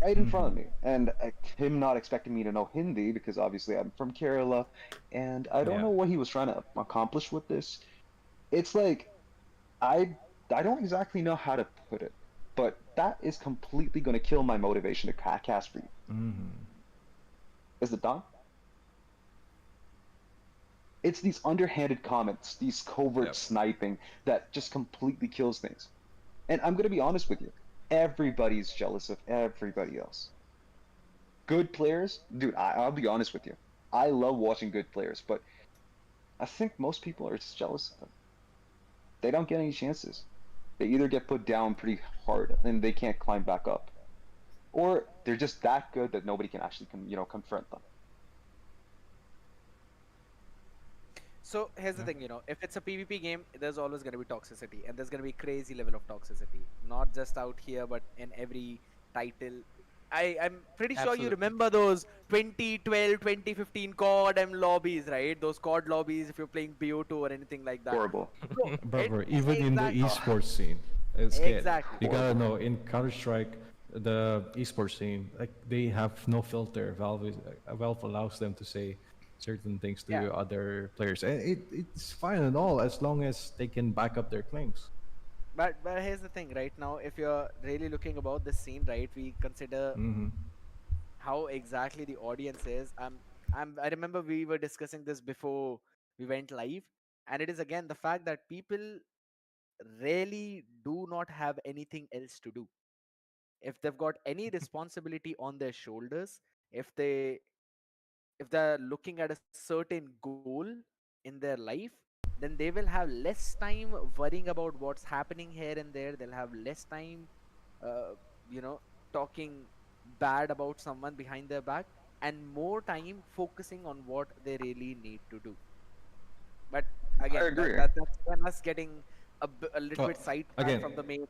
right in front of me. And him not expecting me to know Hindi because obviously I'm from Kerala, and I don't Yeah. know what he was trying to accomplish with this. It's like I I don't exactly know how to put it, but that is completely going to kill my motivation to cast for you. Is it done? It's these underhanded comments, these covert Yep. sniping that just completely kills things. And I'm going to be honest with you. Everybody's jealous of everybody else. Good players, dude, I'll be honest with you. I love watching good players, but I think most people are just jealous of them. They don't get any chances. They either get put down pretty hard and they can't climb back up, or they're just that good that nobody can actually, confront them. So here's the thing, if it's a PvP game, there's always going to be toxicity, and there's going to be crazy level of toxicity, not just out here, but in every title. I'm pretty sure you Absolutely. remember those 2012, 2015 COD M lobbies, right? Those COD lobbies, if you're playing BO2 or anything like that. Horrible. Bro, Brother, even in the exactly. esports scene, it's good. Exactly. You gotta know in Counter Strike, the esports scene, like they have no filter. Valve allows them to say certain things to Yeah. other players, and it's fine and all as long as they can back up their claims. But here's the thing, right now, if you're really looking about this scene, right, we consider how exactly the audience is. I remember we were discussing this before we went live, and it is again the fact that people really do not have anything else to do. If they've got any responsibility on their shoulders, if they if they're looking at a certain goal in their life, then they will have less time worrying about what's happening here and there. They'll have less time uh, you know talking bad about someone behind their back, and more time focusing on what they really need to do. But I again, agree. that's again us getting a little bit sidetracked Again, from the main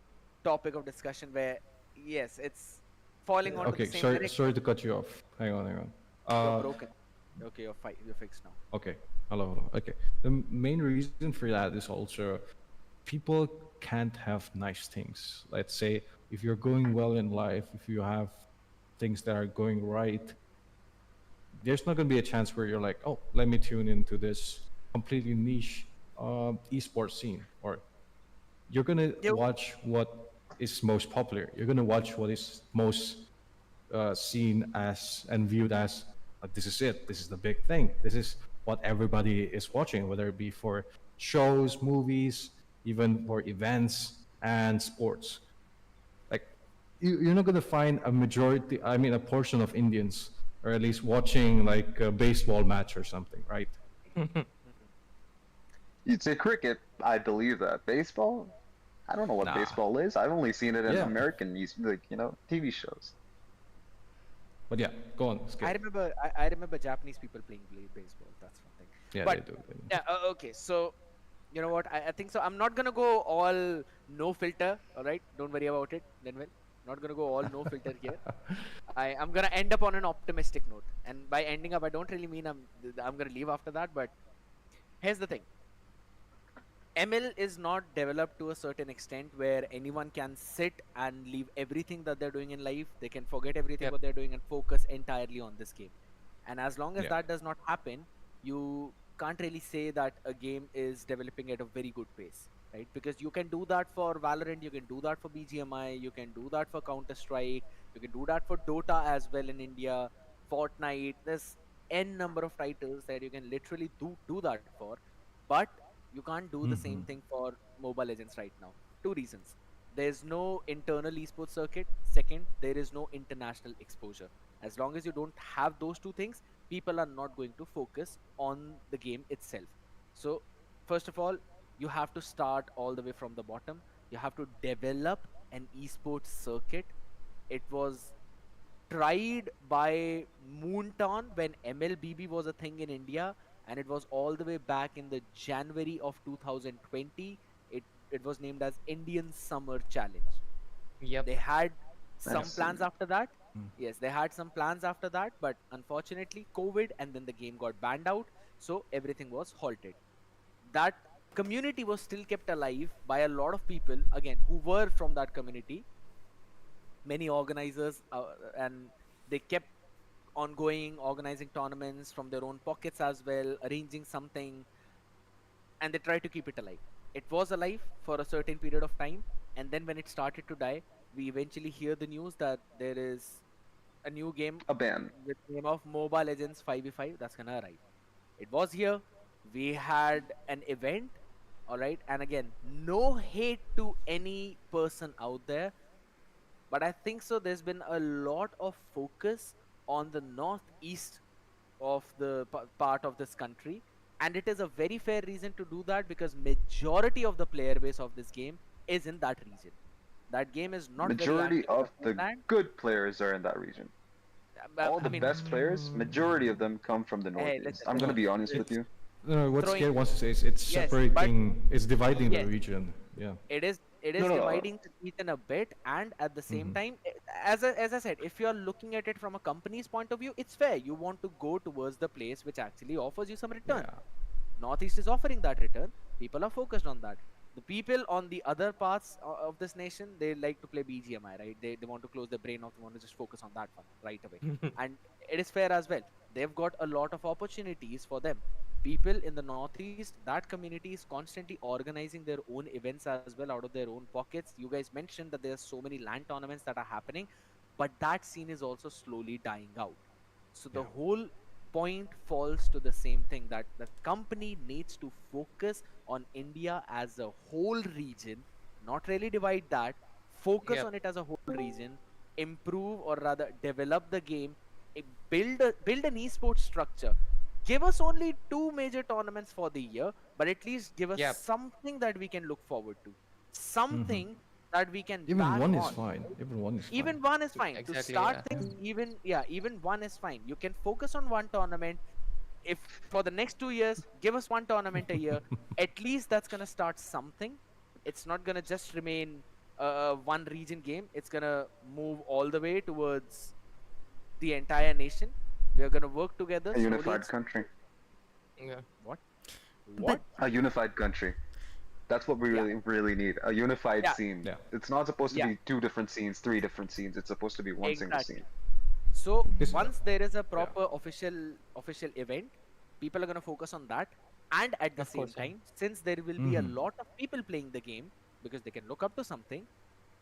topic of discussion, where yes, it's falling onto the okay, same sorry direction. to cut you off. Hang on. You're Uh, broken. Okay, you're fixed now. okay, hello. Okay, the main reason for that is also people can't have nice things. Let's say if you're going well in life, if you have things that are going right, there's not going to be a chance where you're like, oh, let me tune into this completely niche esports scene, or you're going to You watch what is most popular. You're going to watch what is most seen as and viewed as this is it. This is the big thing. This is what everybody is watching, whether it be for shows, movies, even for events and sports. Like you're not going to find a majority, I mean, a portion of Indians, or at least watching like a baseball match or something, right? You'd say cricket, I believe that. Baseball? I don't know what Nah. baseball is. I've only seen it in Yeah. American, TV shows. But yeah, go on. Skip. I remember Japanese people playing baseball. That's one thing. Yeah, But they do. yeah, okay. So you know what? I think so. I'm not gonna go all no filter. All right, don't worry about it. Then well, not gonna go all no filter here. I'm gonna end up on an optimistic note, and by ending up, I don't really mean I'm gonna leave after that. But here's the thing. ML is not developed to a certain extent where anyone can sit and leave everything that they're doing in life. They can forget everything Yep. what they're doing and focus entirely on this game. And as long as Yeah. that does not happen, you can't really say that a game is developing at a very good pace, right? Because you can do that for Valorant, you can do that for BGMI, you can do that for Counter Strike, you can do that for Dota as well in India, Fortnite. There's n number of titles that you can literally do that for, but you can't do the same thing for Mobile Legends right now. Two reasons. There's no internal esports circuit. Second, there is no international exposure. As long as you don't have those two things, people are not going to focus on the game itself. So, first of all, you have to start all the way from the bottom. You have to develop an esports circuit. It was tried by Moonton when MLBB was a thing in India, and it was all the way back in the January of 2020. It was named as Indian Summer Challenge. Yep. They had some Nice. plans after that. Yes, they had some plans after that, but unfortunately, COVID, and then the game got banned out, so everything was halted. That community was still kept alive by a lot of people, again, who were from that community, many organizers, and they kept on going, organizing tournaments from their own pockets as well, arranging something, and they tried to keep it alive. It was alive for a certain period of time, and then when it started to die, we eventually hear the news that there is a new game A ban. with the name of Mobile Legends 5v5 that's gonna arrive. It was here. We had an event, all right, and again, no hate to any person out there, but I think so. There's been a lot of focus on the northeast of the part of this country, and it is a very fair reason to do that because majority of the player base of this game is in that region. That game is not very Majority active of in the Finland. good players are in that region. All the best players, majority of them come from the northeast. listen, I'm gonna be honest with you. No, what Throwing- Scare wants to say is it's Yes, but- separating, it's dividing Yes. the region. Yeah. It is No, no. dividing the region a bit, and at the same time, as I said, if you're looking at it from a company's point of view, it's fair. You want to go towards the place which actually offers you some return. Yeah. Northeast is offering that return. People are focused on that. The people on the other parts of this nation, they like to play BGMI, right? They want to close their brain off, they want to just focus on that one right away. And it is fair as well. They've got a lot of opportunities for them. People in the northeast, that community is constantly organizing their own events as well out of their own pockets. You guys mentioned that there are so many LAN tournaments that are happening, but that scene is also slowly dying out. So the Yeah. whole point falls to the same thing, that the company needs to focus on India as a whole region, not really divide that, focus Yep. on it as a whole region, improve or rather develop the game, build an esports structure. Give us only 2 major tournaments for the year, but at least give us Yep. something that we can look forward to, something that we can Even back one is on. fine. Even one is fine. Even one is fine. To Exactly, start yeah. things, even one is fine. You can focus on one tournament. If for the next 2 years, give us one tournament a year. At least that's gonna start something. It's not gonna just remain one region game. It's gonna move all the way towards the entire nation. We are gonna work together. A slowly unified and country. Yeah. What? But A unified country. That's what we Yeah. really need. A unified Yeah. scene. Yeah. It's not supposed to Yeah. be 2 different scenes, 3 different scenes. It's supposed to be one single Exactly. scene. So This- once there is a proper official event, people are gonna focus on that, and at the Of same course, yeah. time, since there will be a Mhm. lot of people playing the game because they can look up to something,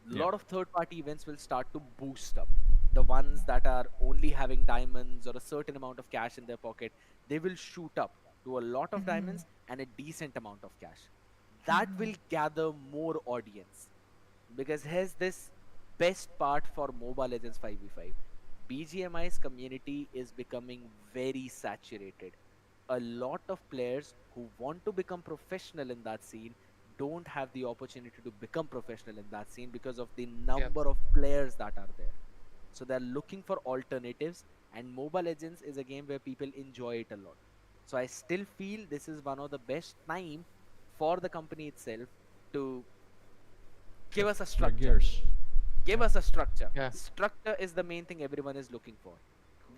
a Yeah. lot of third-party events will start to boost up. The ones that are only having diamonds or a certain amount of cash in their pocket, they will shoot up to a lot of diamonds and a decent amount of cash. That will gather more audience. Because here's this best part for Mobile Legends 5v5. BGMI's community is becoming very saturated. A lot of players who want to become professional in that scene don't have the opportunity to become professional in that scene because of the number of players that are there. So they're looking for alternatives, and Mobile Legends is a game where people enjoy it a lot. So I still feel this is one of the best time for the company itself to give us a Your structure. gears. Give us a structure. Yeah. Structure is the main thing everyone is looking for.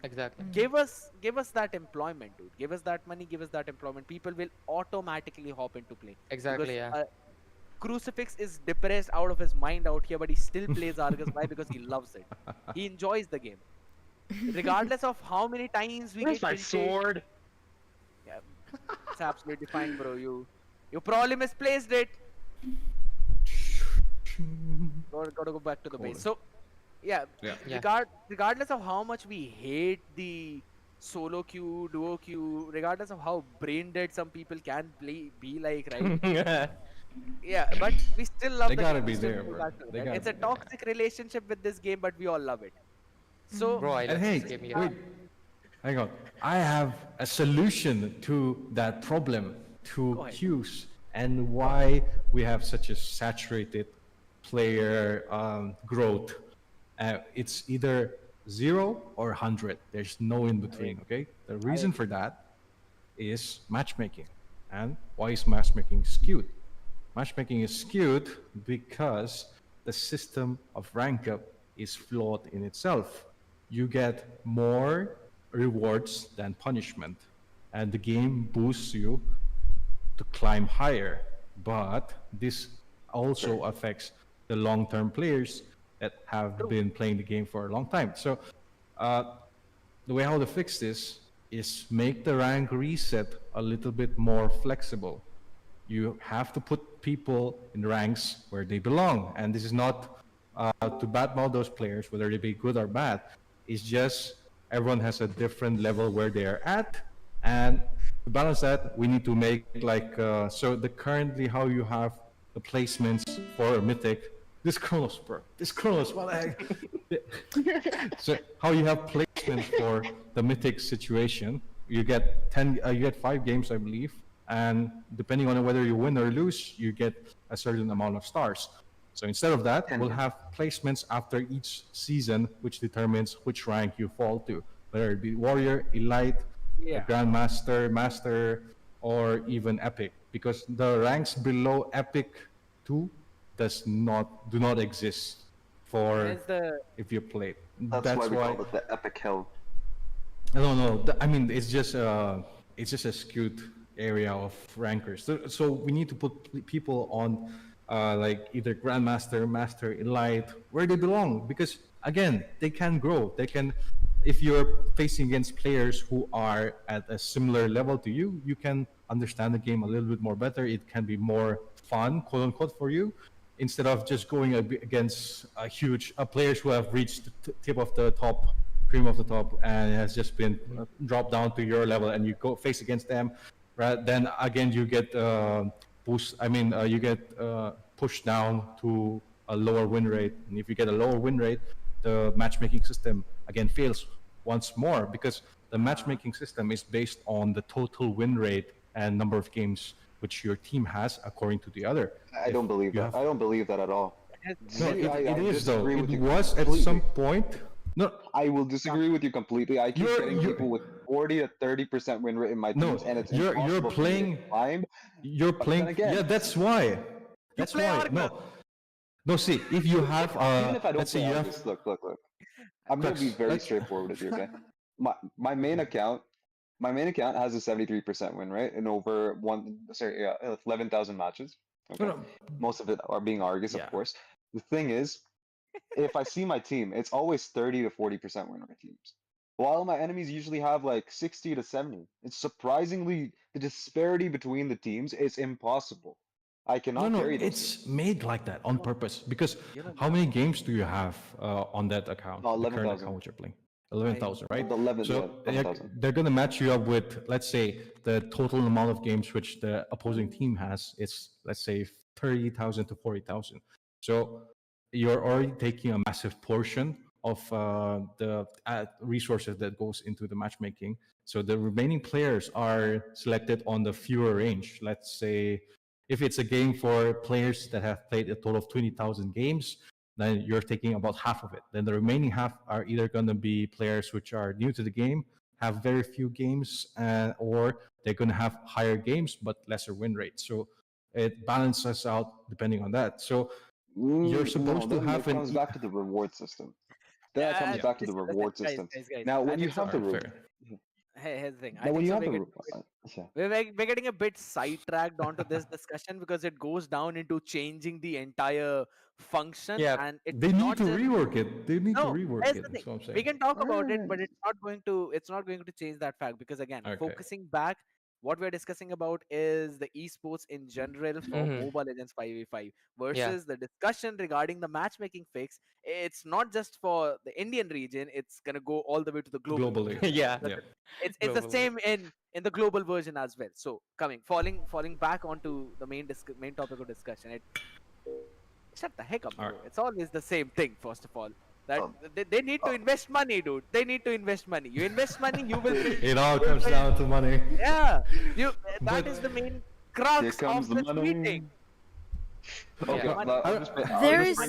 Exactly. Give us that employment, dude. Give us that money, give us that employment. People will automatically hop into play. Exactly, Because, yeah. Crucifix is depressed out of his mind out here, but he still plays Argus. Why? Because he loves it. He enjoys the game. Regardless of how many times we Where's get my tilted- sword? Yeah, it's absolutely fine, bro. You probably misplaced it. Gotta go back to the base. So, yeah, Yeah. Yeah. regardless of how much we hate the solo queue, duo queue, regardless of how brain dead some people can be like, right? Yeah, but we still love They the gotta game. We be still there, go bro. back to They it. gotta It's a be there. toxic relationship with this game, but we all love it. So, Bro, I And love hey, this game. wait, hang on. I have a solution to that problem, to Go ahead. queues, and why we have such a saturated player growth. It's either 0 or 100. There's no in between, okay? The reason for that is matchmaking. And why is matchmaking skewed? Matchmaking is skewed because the system of rank up is flawed in itself. You get more rewards than punishment, and the game boosts you to climb higher. But this also affects the long-term players that have been playing the game for a long time. So the way how to fix this is make the rank reset a little bit more flexible. You have to put people in ranks where they belong, and this is not to badmouth those players, whether they be good or bad. It's just everyone has a different level where they are at, and to balance that, we need to make like so the currently how you have the placements for a mythic. This Chronos, bro. This Chronos, what the heck? So how you have placements for the mythic situation? You get 10. You get 5 games, I believe, and depending on whether you win or lose, you get a certain amount of stars. So instead of that, we'll have placements after each season, which determines which rank you fall to, whether it be Warrior, Elite, Grandmaster, Master, or even Epic. Because the ranks below Epic 2 do not exist for if you play. That's why we call it the Epic Hell. I don't know. I mean, it's just a skewed area of rankers. So we need to put people on like either Grandmaster, Master, Elite, where they belong. Because again, they can grow. They can, if you're facing against players who are at a similar level to you, you can understand the game a little bit more better. It can be more fun, quote unquote, for you, instead of just going against players who have reached the tip of the top, cream of the top, and has just been dropped down to your level, and you go face against them. Right? Then again, you get pushed down to a lower win rate, and if you get a lower win rate, the matchmaking system again fails once more, because the matchmaking system is based on the total win rate and number of games which your team has according to the other. I don't believe that. I don't believe that at all. No, it is though. It was at some point. No, I will disagree with you completely. I keep getting people with 40 to 30% win rate in my teams, and it's you're playing. You're playing. Again, yeah, that's why. That's why. No. See, if you have even if I don't play Argus, look. I'm gonna be very straightforward with you. Okay, my main account has a 73% win rate in over 11,000 matches. Okay, most of it are being Argus, of course. The thing is, if I see my team, it's always 30 to 40% win rate teams, while my enemies usually have like 60 to 70. It's surprisingly, the disparity between the teams is impossible. I cannot carry those it's teams. made like that on purpose, because how many games do you have on that account? 11,000. Account you're playing. 11,000, right? 11, so 11,000. they're going to match you up with, let's say, the total amount of games which the opposing team has. It's, let's say, 30,000 to 40,000. So you're already taking a massive portion of the resources that goes into the matchmaking. So the remaining players are selected on the fewer range. Let's say if it's a game for players that have played a total of 20,000 games, then you're taking about half of it. Then the remaining half are either going to be players which are new to the game, have very few games, or they're going to have higher games but lesser win rate. So it balances out depending on that. So you're supposed to have it comes back to the reward system. That comes back to the reward system. Now, when you have the reward, here's the thing. now when you have the we're getting a bit sidetracked onto this discussion because it goes down into changing the entire function. Yeah, and it's they need not to just- rework it. They need to No, rework here's it. the That's what I'm thing. saying. We can talk about it, but it's not going to change that fact, because again, Okay. focusing back, what we're discussing about is the esports in general for Mobile Legends 5v5 versus the discussion regarding the matchmaking fix. It's not just for the Indian region, it's gonna go all the way to the global. Globally. Yeah. It's the Globally. same in the global version as well. So falling back onto the main topic of discussion. Shut the heck up, bro. Alright. It's always the same thing. First of all, that they need to invest money, dude. They need to invest money. You invest money, you will. It all comes down to money. Yeah, that is the main crux comes of the this money. meeting. Okay, I'll just bring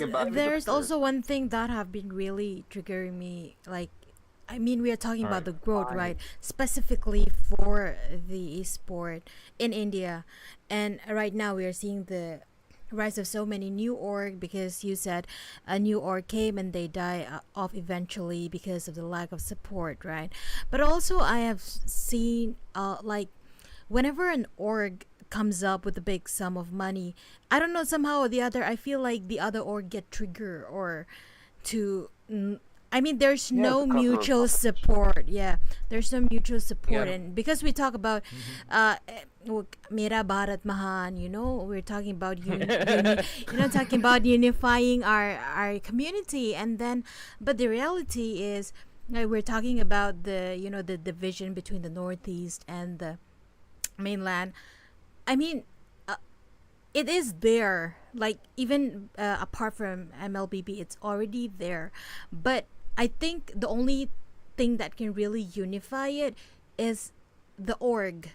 it back to the There's picture. also one thing that have been really triggering me. Like, I mean, we are talking about the growth, right? Specifically for the esport in India, and right now we are seeing the rise of so many new org, because you said a new org came and they die off eventually because of the lack of support, right? But also I have seen like whenever an org comes up with a big sum of money, I don't know, somehow or the other, I feel like the other org get triggered or to. I mean, there's Yeah, it's no a cutthroat mutual competition. support. Yeah, there's no mutual support, Yeah. and because we talk about, Mera Bharat Mahan, we're talking about talking about unifying our community, and then, but the reality is, we're talking about the division between the Northeast and the mainland. I mean, it is there. Like, even apart from MLBB, it's already there. But I think the only thing that can really unify it is the org.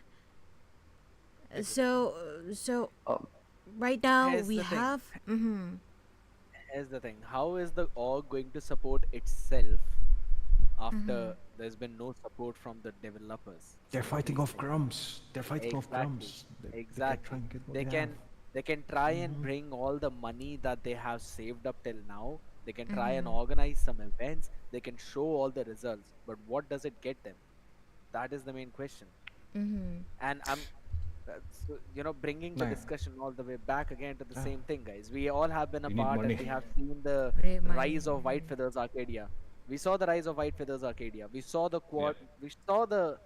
So Um, right now Here's we the thing. have. Here's the thing. How is the org going to support itself after there's been no support from the developers They're for fighting these off things? crumbs. They're fighting off Exactly. crumbs. They can try Exactly. and get what They they have. can they can try and bring all the money that they have saved up till now. They can try and organize some events. They can show all the results. But what does it get them? That is the main question. And bringing the Nah, discussion all the way back again to the ah, same thing, guys. We all have been a we need part, and money. we have seen the Great money. rise of White Feathers Arcadia. We saw the rise of White Feathers Arcadia. We saw the Yeah. we saw the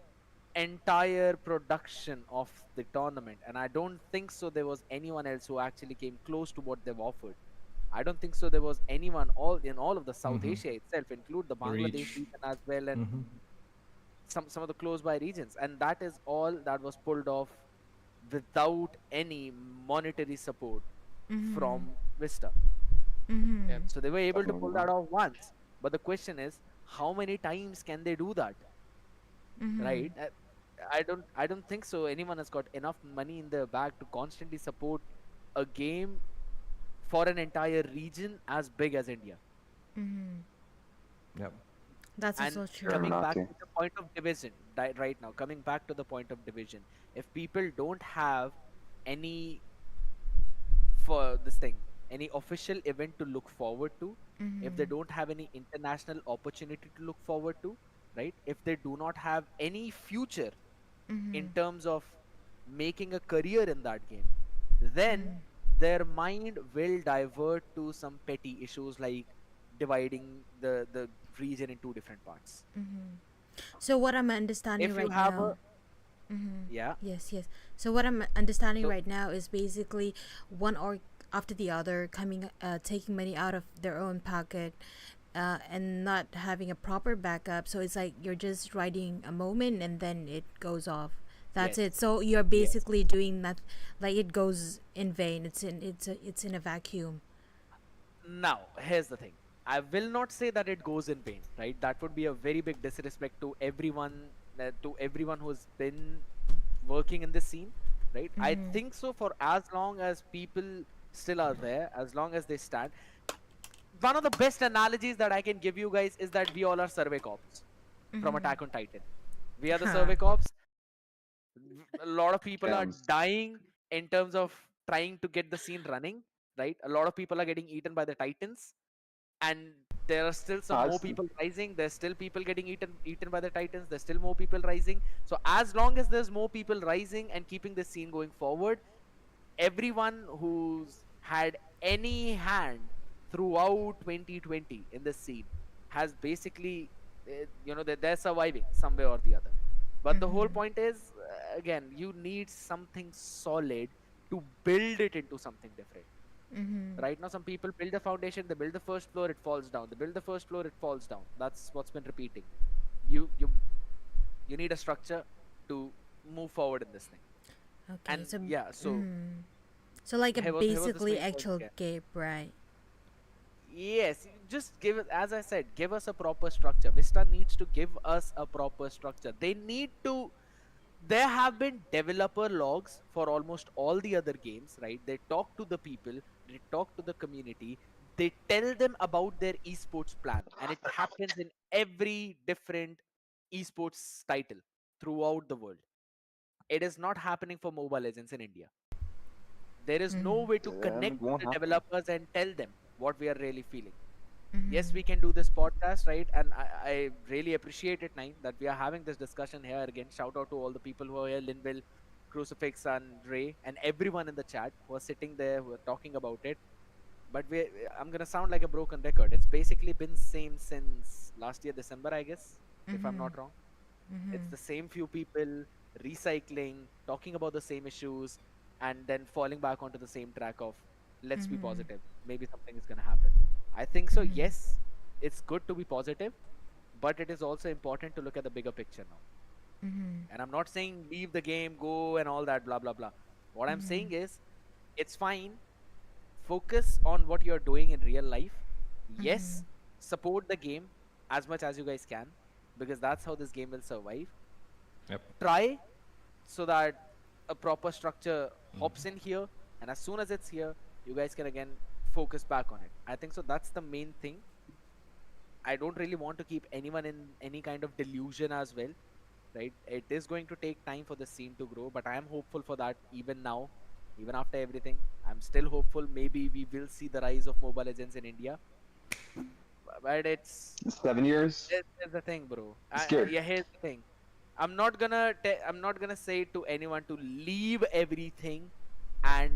entire production of the tournament, and I don't think so there was anyone else who actually came close to what they've offered. I don't think so there was anyone all of the South Asia itself, include the The Bangladesh reach. region as well, and Mm-hmm. some of the close by regions, and that is all that was pulled off without any monetary support from Vista. Yeah. So they were able to definitely pull not. that off once, but the question is, how many times can they do that? Right? I don't think so anyone has got enough money in their bag to constantly support a game for an entire region as big as India. Yep. That's And also true. coming back Terminati. to the point of division, right now, coming back to the point of division, if people don't have any for this thing, any official event to look forward to, if they don't have any international opportunity to look forward to, right? If they do not have any future in terms of making a career in that game, then their mind will divert to some petty issues like dividing the region in two different parts. So what I'm understanding If you right have now. a yeah, Yes, yes. So what I'm understanding so right now is basically one org after the other coming, taking money out of their own pocket, and not having a proper backup. So it's like you're just riding a moment and then it goes off. That's yes, it. So you're yes. basically doing that, like it goes in vain. It's in a vacuum. Now, here's the thing. I will not say that it goes in vain, right? That would be a very big disrespect to everyone who's been working in this scene, right? I think so for as long as people still are there, as long as they stand. One of the best analogies that I can give you guys is that we all are survey cops from Attack on Titan. We are the Huh. survey cops. A lot of people are Scams. dying in terms of trying to get the scene running, right? A lot of people are getting eaten by the Titans, and there are still some more As people rising. There's still people getting eaten by the Titans. There's still more people rising. So as long as there's more people rising and keeping the scene going forward, everyone who's had any hand throughout 2020 in the scene has basically, they're surviving some way or the other. But the whole point is, again, you need something solid to build it into something different. Right now, some people build a foundation, they build the first floor, it falls down. They build the first floor, it falls down. That's what's been repeating. You need a structure to move forward in this thing. Okay. And So yeah, so so like a here was this basically main point actual again. game, right? Yes, just give it, as I said, give us a proper structure. Vista needs to give us a proper structure. They need to. There have been developer logs for almost all the other games, right? They talk to the people, they talk to the community, they tell them about their esports plan, and it happens in every different esports title throughout the world. It is not happening for Mobile Legends in India. There is no way to and connect it with won't the happen. developers and tell them what we are really feeling. Yes, we can do this podcast, right? And I really appreciate it, Nine, that we are having this discussion here again. Shout out to all the people who are here, Linville, Crucifix and Ray and everyone in the chat who are sitting there who are talking about it. But I'm gonna sound like a broken record. It's basically been same since last year December, I guess, if I'm not wrong. It's the same few people recycling, talking about the same issues, and then falling back onto the same track of let's be positive. Maybe something is gonna happen. I think so. Yes, it's good to be positive, but it is also important to look at the bigger picture now. And I'm not saying leave the game, go and all that, blah blah blah. What I'm saying is, it's fine. Focus on what you're doing in real life. Yes, support the game as much as you guys can, because that's how this game will survive. Yep. Try so that a proper structure hops in here, and as soon as it's here, you guys can again focus back on it. I think so. That's the main thing. I don't really want to keep anyone in any kind of delusion as well, right? It is going to take time for the scene to grow, but I am hopeful for that even now, even after everything. I'm still hopeful. Maybe we will see the rise of Mobile Legends in India. But it's 7 years. Here's the thing, bro. Scared. Yeah, here's the thing. I'm not gonna say to anyone to leave everything and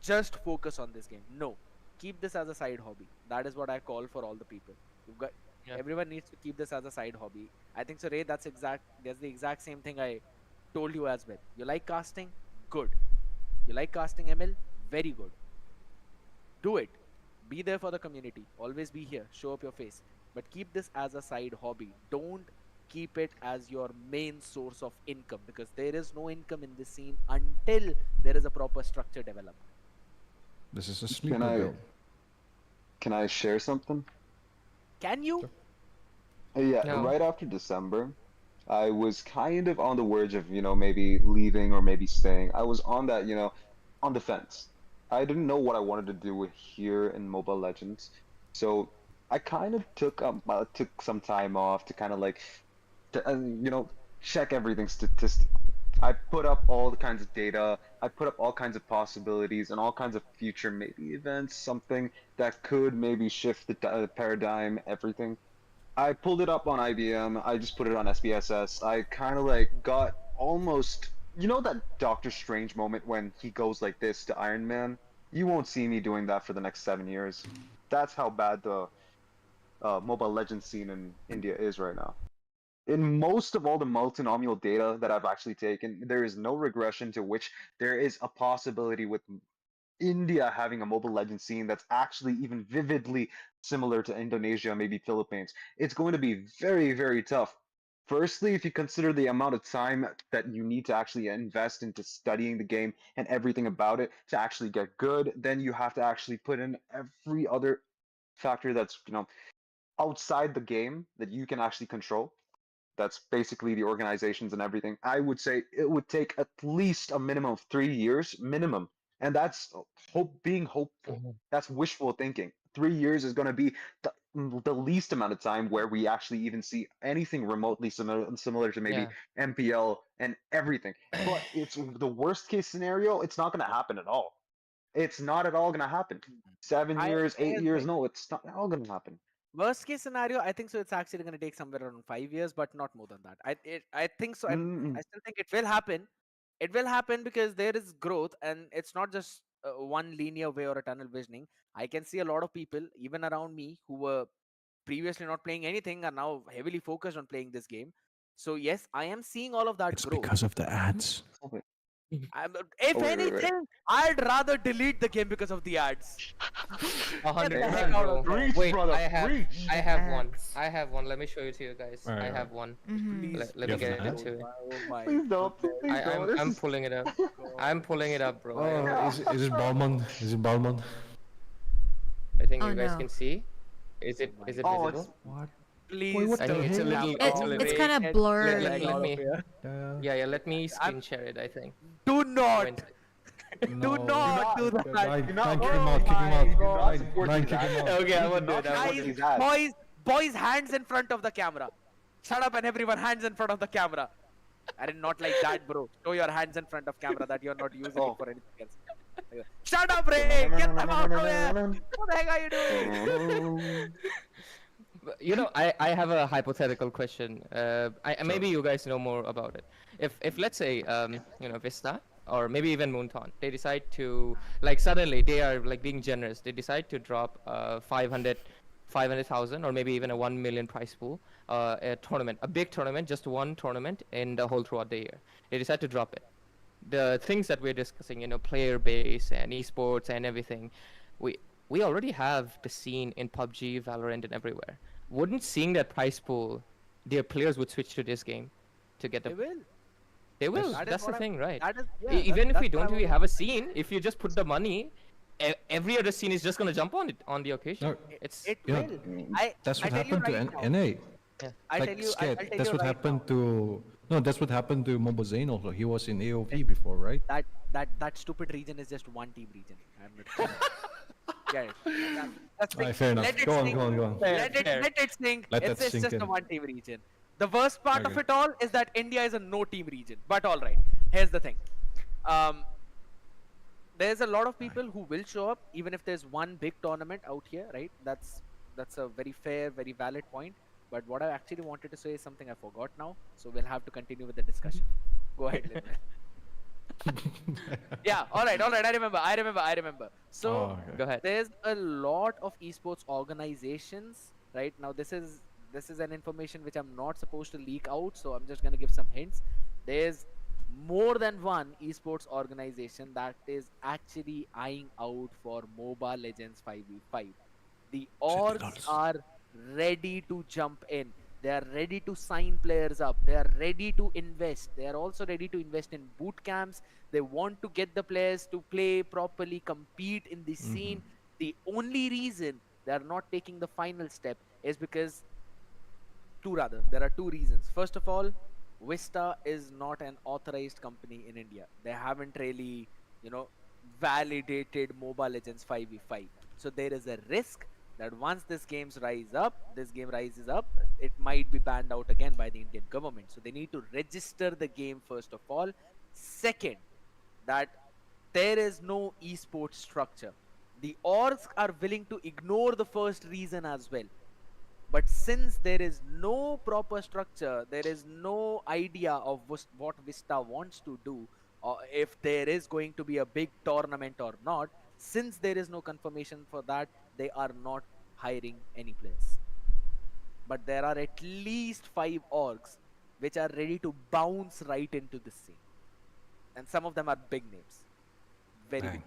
just focus on this game. No, keep this as a side hobby. That is what I call for all the people. You've got everyone needs to keep this as a side hobby. I think so, Ray. That's the exact same thing I told you as well. You like casting? Good. You like casting ML? Very good. Do it. Be there for the community. Always be here. Show up your face. But keep this as a side hobby. Don't keep it as your main source of income, because there is no income in this scene until there is a proper structure developed. This is a sleeper bill. Can I share something? Can you? Yeah, No. right after December, I was kind of on the verge of, maybe leaving or maybe staying. I was on that, on the fence. I didn't know what I wanted to do here in Mobile Legends. So I kind of took some time off to kind of check everything statistically. I put up all the kinds of data. I put up all kinds of possibilities and all kinds of future maybe events, something that could maybe shift the paradigm, everything. I pulled it up on IBM. I just put it on SPSS. I kind of got almost, that Doctor Strange moment when he goes like this to Iron Man? You won't see me doing that for the next 7 years. That's how bad the Mobile Legends scene in India is right now. In most of all the multinomial data that I've actually taken, there is no regression to which there is a possibility with India having a Mobile Legends scene that's actually even vividly similar to Indonesia, maybe Philippines. It's going to be very, very tough. Firstly, if you consider the amount of time that you need to actually invest into studying the game and everything about it to actually get good, then you have to actually put in every other factor that's, outside the game that you can actually control. That's basically the organizations and everything. I would say it would take at least a minimum of 3 years, minimum. And that's being hopeful. That's wishful thinking. 3 years is going to be the least amount of time where we actually even see anything remotely similar to maybe MPL and everything. But it's the worst case scenario. It's not going to happen at all. It's not at all going to happen. 7 years, 8 years. No, it's not at all going to happen. Worst case scenario, I think so. It's actually going to take somewhere around 5 years, but not more than that. I think so. And I still think it will happen. It will happen because there is growth, and it's not just one linear way or a tunnel visioning. I can see a lot of people, even around me, who were previously not playing anything, are now heavily focused on playing this game. So yes, I am seeing all of that It's growth. because of the ads. If anything, I'd rather delete the game because of the ads. 100%, bro. Reach, Wait, brother, I have one. Ads. I have one. Let me show it to you guys. I Alright, have one. Please, Let me You have get an ad? into it. Oh my Please don't. goodness. Please don't. I'm pulling it up. I'm pulling it up, bro. Oh, is it Balmond? Is it Balmond? I think Oh, you guys no. can see. Is it Oh, visible? What? Please. I think it's a little. It's kind of blurry. Let me. Yeah. Yeah. Let me screen share it. I think. Do not. When- Do not do that. Nine, Do not- kick him out, kick him Do not out. support Nine, these kick him ads. out. Okay, I won't do it. I won't do it. Guys, boys, hands in front of the camera. Shut up and everyone, hands in front of the camera. I did not like that, bro. Show your hands in front of camera that you're not using it for anything else. Shut up, Ray! Get them out of here! What the heck are you doing? You know, I have a hypothetical question. Maybe you guys know more about it. If let's say Vista or maybe even Moonton, they decide to like suddenly they are like being generous. They decide to drop 500,000 or maybe even a 1 million prize pool, a tournament, a big tournament, just one tournament in the whole throughout the year. They decide to drop it. The things that we're discussing, player base and esports and everything, we we already have the scene in PUBG, Valorant, and everywhere. Wouldn't seeing that prize pool, their players would switch to this game to get They the. will. They will. That is That's the what thing, right? That is Even if that's we what I don't was really have a scene, if you just put the money, every other scene is just gonna jump on it on the occasion. No, It's It Yeah. will. that's I what tell you happened to right now. NA. yeah. I Like tell you. Scared. I'll tell That's you what right happened now. to. No, that's what happened to Mobile Zane also. He was in AOV before, right? That stupid region is just one team region. I'm not. Yeah. That's Alright, fair enough. Let it Go on, sink. go on, go on. Let it sink. Let that It's sink just in. a one team region. The worst part of Okay. it all is that India is a no team region. But all right. Here's the thing. Um, there's a lot of people who will show up even if there's one big tournament out here, right? That's a very fair, very valid point. But what I actually wanted to say is something I forgot now, so we'll have to continue with the discussion. Go ahead, Linda. Yeah, all right. I remember. So Oh, okay. Go ahead. there's a lot of esports organizations right now. This is an information which I'm not supposed to leak out, so I'm just gonna give some hints. There's more than one esports organization that is actually eyeing out for Mobile Legends 5v5. The orgs are ready to jump in. They are ready to sign players up. They are ready to invest. They are also ready to invest in boot camps. They want to get the players to play properly, compete in the scene. The only reason they are not taking the final step is because there are two reasons. First of all, Vista is not an authorized company in India. They haven't really, you know, validated Mobile Legends 5v5. So there is a risk that once this game rises up, it might be banned out again by the Indian government. So they need to register the game first of all. Second, that there is no esports structure. The orgs are willing to ignore the first reason as well. But since there is no proper structure, there is no idea of what Vista wants to do, or if there is going to be a big tournament or not, since there is no confirmation for that, they are not hiring any players. But there are at least 5 orgs which are ready to bounce right into the scene. And some of them are big names. Very Dang. big names.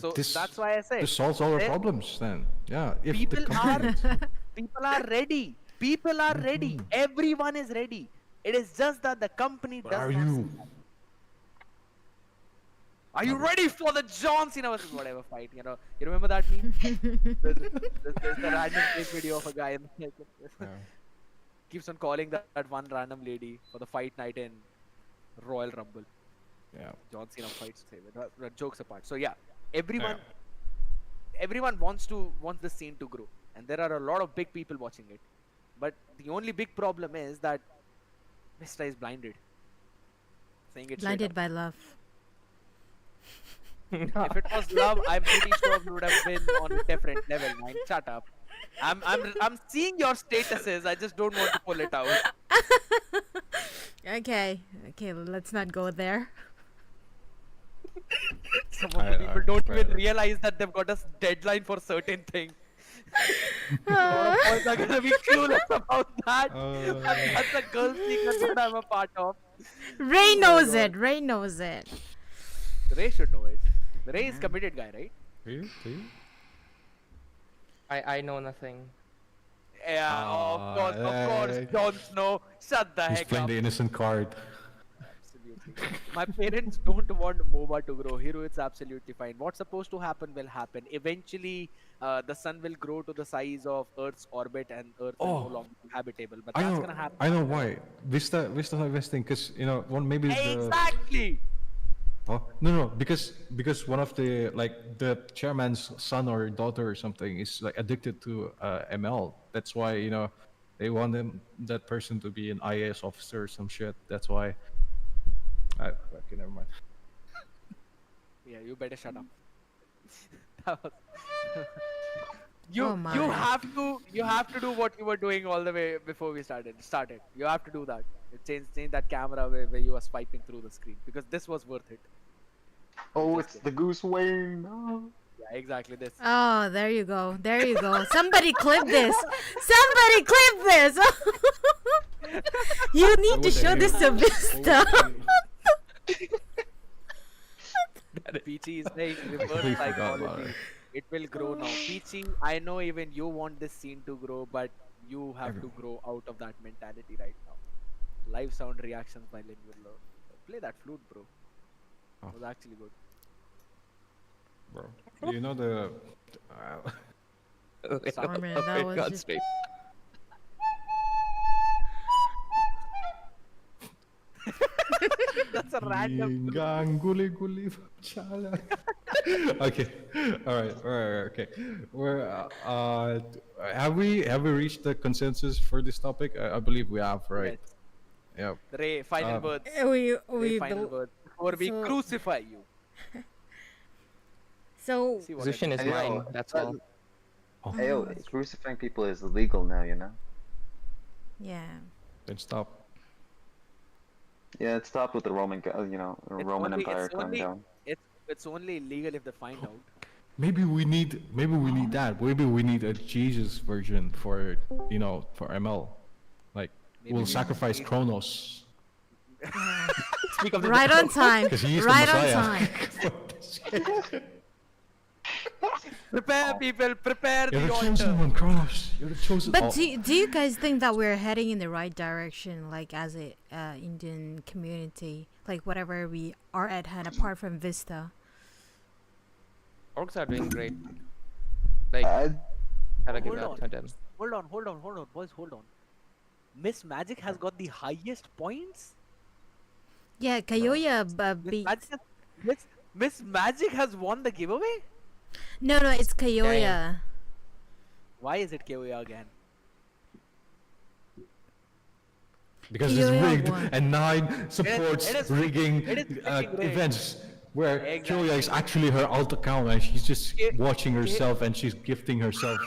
So This- that's why I say This solves all our there- problems then. Yeah. If the people are company- people are ready. People are ready. Everyone is ready. It is just that the company But does are not you? see that. Are you ready for the John Cena versus whatever fight? You remember that meme? there's the random fake video of a guy Yeah. keeps on calling that one random lady for the fight night in Royal Rumble. Yeah. John Cena fights. But jokes apart. So yeah, everyone wants the scene to grow, and there are a lot of big people watching it. But the only big problem is that Vista is blinded. Saying it straight Blinded up. by love. If it was love, I'm pretty sure we would have been on a different level, man. Shut up. I'm seeing your statuses. I just don't want to pull it out. Okay, let's not go there. Some of the people Alright, don't fair even enough. realize that they've got a deadline for certain things. A lot of boys are gonna be clueless about that. That's a girl secret that I'm a part of. Ray Oh my knows God. it. Ray knows it. Ray should know it. Ray is committed guy, right? Do you? Do you? I know nothing. Yeah, of course, yeah. Jon Snow. Shut the He's heck playing up. the innocent card. Absolutely. My parents don't want MOBA to grow. Hero, it's absolutely fine. What's supposed to happen will happen. Eventually, the sun will grow to the size of Earth's orbit, and Earth will no Oh. longer be habitable. But I that's know. gonna happen. I know why. Vista not investing because maybe the. Exactly. Oh, no, because one of the the chairman's son or daughter or something is like addicted to ML. That's why they want that person to be an IAS officer or some shit. That's why. Okay, never mind. Yeah, you better shut up. That was- Oh my. you have to do what you were doing all the way before we started. You have to do that. Change that camera where you are swiping through the screen, because this was worth it. Oh, Just it's kidding. the goose wing. No. Yeah, exactly this. Oh, there you go. There you go. Somebody clip this. Somebody clip this. You need to What the show this to hell? Vista. Peachy is saying reverse Completely forgot about psychology. it. It will grow now. Peachy, I know even you want this scene to grow, but you have to Everyone. grow out of that mentality right now. Live sound reactions by Linwood. Play that flute, bro. Oh. It was actually good. Bro, you know the. Sorry, man, that was God, just- straight. That's a random. Guli guli chala. Okay, all right, okay. Have we reached the consensus for this topic? I believe we have, right? Yes. Yeah. Ray, final Um, words. We Ray, final bel- words before we so- crucify you. so See what I Position is did? Hey, yo, mine. That's all. Hey, yo, crucifying people is illegal now, you know? yeah. Then stop. Yeah, it stopped with the Roman, Roman only- Empire it's coming only- down. It's only illegal if they find out. Maybe we need that. Maybe we need a Jesus version for for ML. Like Maybe we'll we sacrifice need- Kronos Speak of the Right on time. because he's Right the on Messiah. time. Prepare, people, prepare You're the the altar. chosen one, Kronos. You're the chosen. But do you guys think that we're heading in the right direction, like as a Indian community, like whatever we are at hand, apart from Vista? Orcs are doing great. Like, I, gotta give Hold that on. to them. Hold on, boys, hold on. Miss Magic has got the highest points. Yeah, Kayoya Miss beat. Magic Miss Magic has won the giveaway. No, it's Kayoya. Why is it KOA again? Because You it's have rigged, one. and 9 supports it is rigging freaking rigged. events where Exactly. Julia is actually her alt account and she's just It- watching herself and she's gifting herself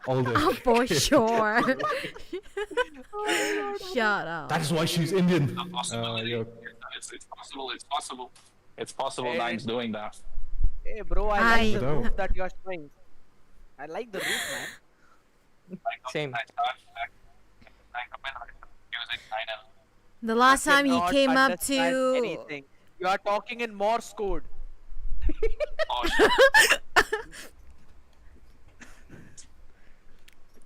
all the. Oh, for sure. Shut up. That is why she's Indian. Possibility. Yo, It's possible. It's possible. It's possible. Hey. Nine's doing that. Hey, bro, I I- like the No. roof that you're showing. I like the roof, man. Same. Using 9L. The last time he Cannot came up understand to. anything. You are talking in Morse code. Oh, shit.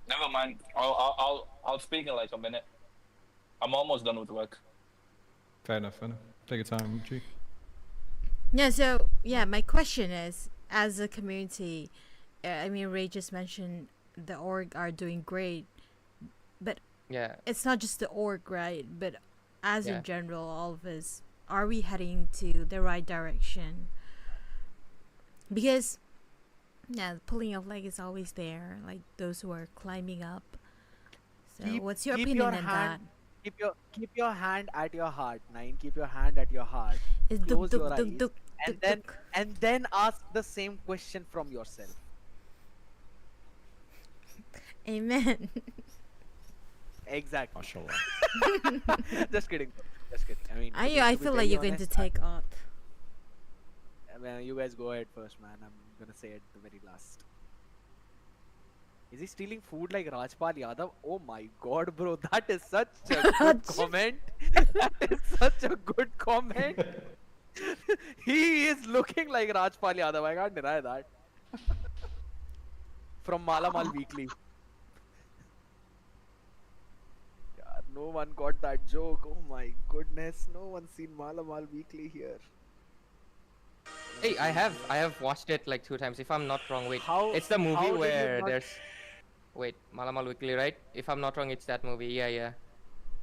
Never mind. I'll speak in like a minute. I'm almost done with work. fair enough. Take your time, G. Yeah, so, yeah, my question is, as a community, I mean, Ray just mentioned the org are doing great, but Yeah. it's not just the org, right? But as Yeah. in general, all of us, are we heading to the right direction? Because, yeah, the pulling of leg is always there, like those who are climbing up. So, what's your keep opinion your on hand- that? Keep your hand at your heart, Nine. Keep your hand at your heart. Is Close duk, your duk, eyes, duk, and duk, duk. then ask the same question from yourself. Amen. Exactly. Mashallah. Just kidding. Bro. Just kidding. I mean, I to be feel like very you're going to honest, take out. you guys go ahead first, man. I'm gonna say it the very last. Is he stealing food like Rajpal Yadav? Oh my god, bro. That is such a good comment. That is such a good comment. He is looking like Rajpal Yadav. I can't deny that. From Mala Mal Weekly. Yeah, no one got that joke. Oh my goodness. No one's seen Mala Mal Weekly here. Hey, I have watched it like 2 times. If I'm not wrong, wait. How- It's the how movie did you where not- there's. Wait, Malamal Weekly, right? If I'm not wrong, it's that movie. Yeah. Dead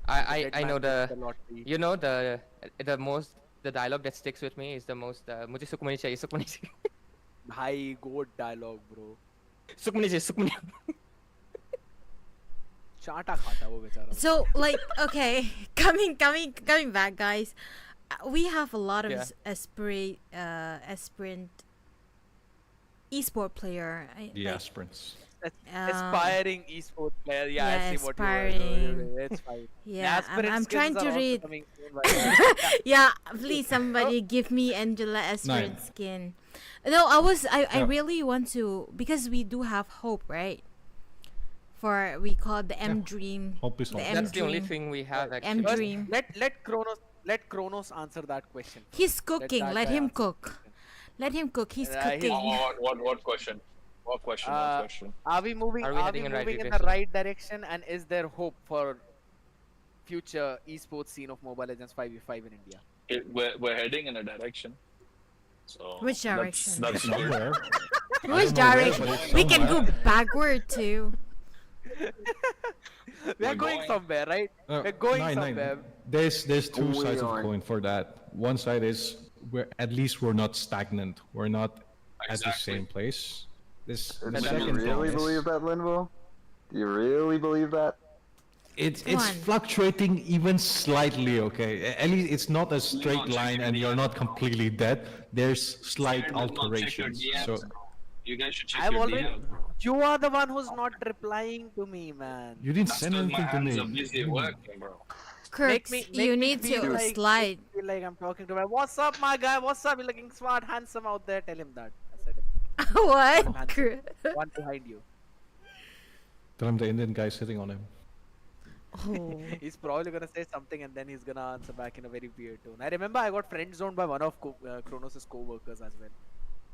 I man know wins the. lottery. You know the dialogue that sticks with me is the most. मुझे सुख मिलनी चाहिए, सुख मिलनी चाहिए. High goat dialogue, bro. सुख मिलनी चाहिए, सुख मिलनी. चाटा खाता वो बेचारा. So, like, okay, coming back, guys. We have a lot of Yeah. aspirant esport player. The like, aspirants. Um, Aspiring esports player. Yeah, I yeah, see what you were. aspiring. It's fine. The Yeah, aspirant I'm skins trying are to also read. coming soon, but yeah. Yeah, please Oh, somebody give me Angela Nine. aspirant skin. No, I Yeah. really want to because we do have hope, right? For we call the Yeah. M Dream, Hope is the all. M That's the only Dream, thing we right. have M actually. First, Dream. let Kronos answer that question first. He's Let cooking. that Let guy him answer the cook. question. Let him cook. He's He's cooking. What question? What question? What uh, question? are we moving? Are we Are heading we in right moving in the direction? right direction? And is there hope for future esports scene of Mobile Legends 5v5 in India? We're heading in a direction, so Which that's direction? It's that's good. somewhere. I Which don't know where, direction? but it's We can somewhere. go backward too. We are We're going going. somewhere, right? We're going Nine, nine. somewhere. There's two We sides of aren't. coin for that. One side is we're at least we're not stagnant. We're not at the Exactly. same place. This the Do That's you true. second thing really is believe that, Linville? Do you really believe that? it's One. fluctuating even slightly. Okay, at least it's not a straight Linval, check line your and you're DMs, not bro. completely dead. There's slight Scared Linval, check your alterations. So DMs, bro. You guys should check I've your already. DMs, bro. You are the one who's not replying to me, man. you didn't That's send because my anything to hands me. are busy working, bro. Crooks, you need to Dude. slide. Feel like I'm talking to my. What's up, my guy? What's up? You're looking smart, handsome out there. Tell him that. I said it. Call him What? handsome. One behind you. Tell him the Indian guy sitting on him. Oh. He's probably gonna say something and then he's gonna answer back in a very weird tone. I remember I got friend zoned by one of Kronos' co-workers as well.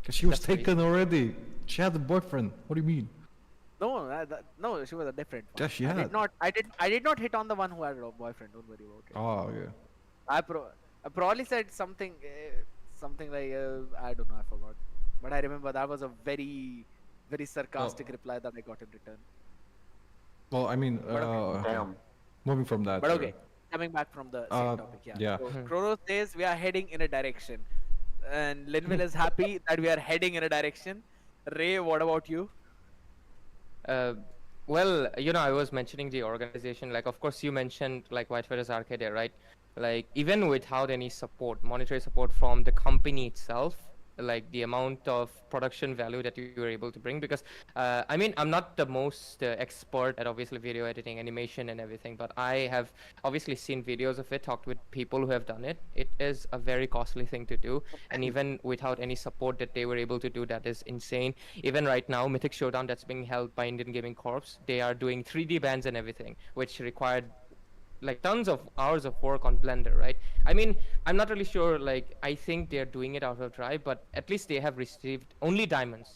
Cause she was That's taken already. She had a boyfriend. What do you mean? No, no, she was a different one. Yeah, she I had. did not. I did not hit on the one who had a boyfriend. Don't worry about it. Oh yeah. I probably said something, something like I don't know. I forgot. But I remember that was a very sarcastic reply that I got in return. Well, I mean, Damn. moving from that. But okay, coming back from the same topic, yeah. yeah. So Kronos says we are heading in a direction, and Linville is happy that we are heading in a direction. Ray, what about you? Uh, well, you know, I was mentioning the organization. Like, of course, you mentioned like Whitefeather's Arcade, right? Like, even without any support, monetary support from the company itself, like the amount of production value that you were able to bring. Because, I mean, I'm not the most expert at obviously video editing, animation, and everything, but I have obviously seen videos of it, talked with people who have done it. It is a very costly thing to do, and even without any support that they were able to do, that is insane. Even right now, Mythic Showdown that's being held by Indian Gaming Corps, they are doing 3D bands and everything, which required like tons of hours of work on Blender, right? I mean, I'm not really sure. Like, I think they're doing it out of drive, but at least they have received only diamonds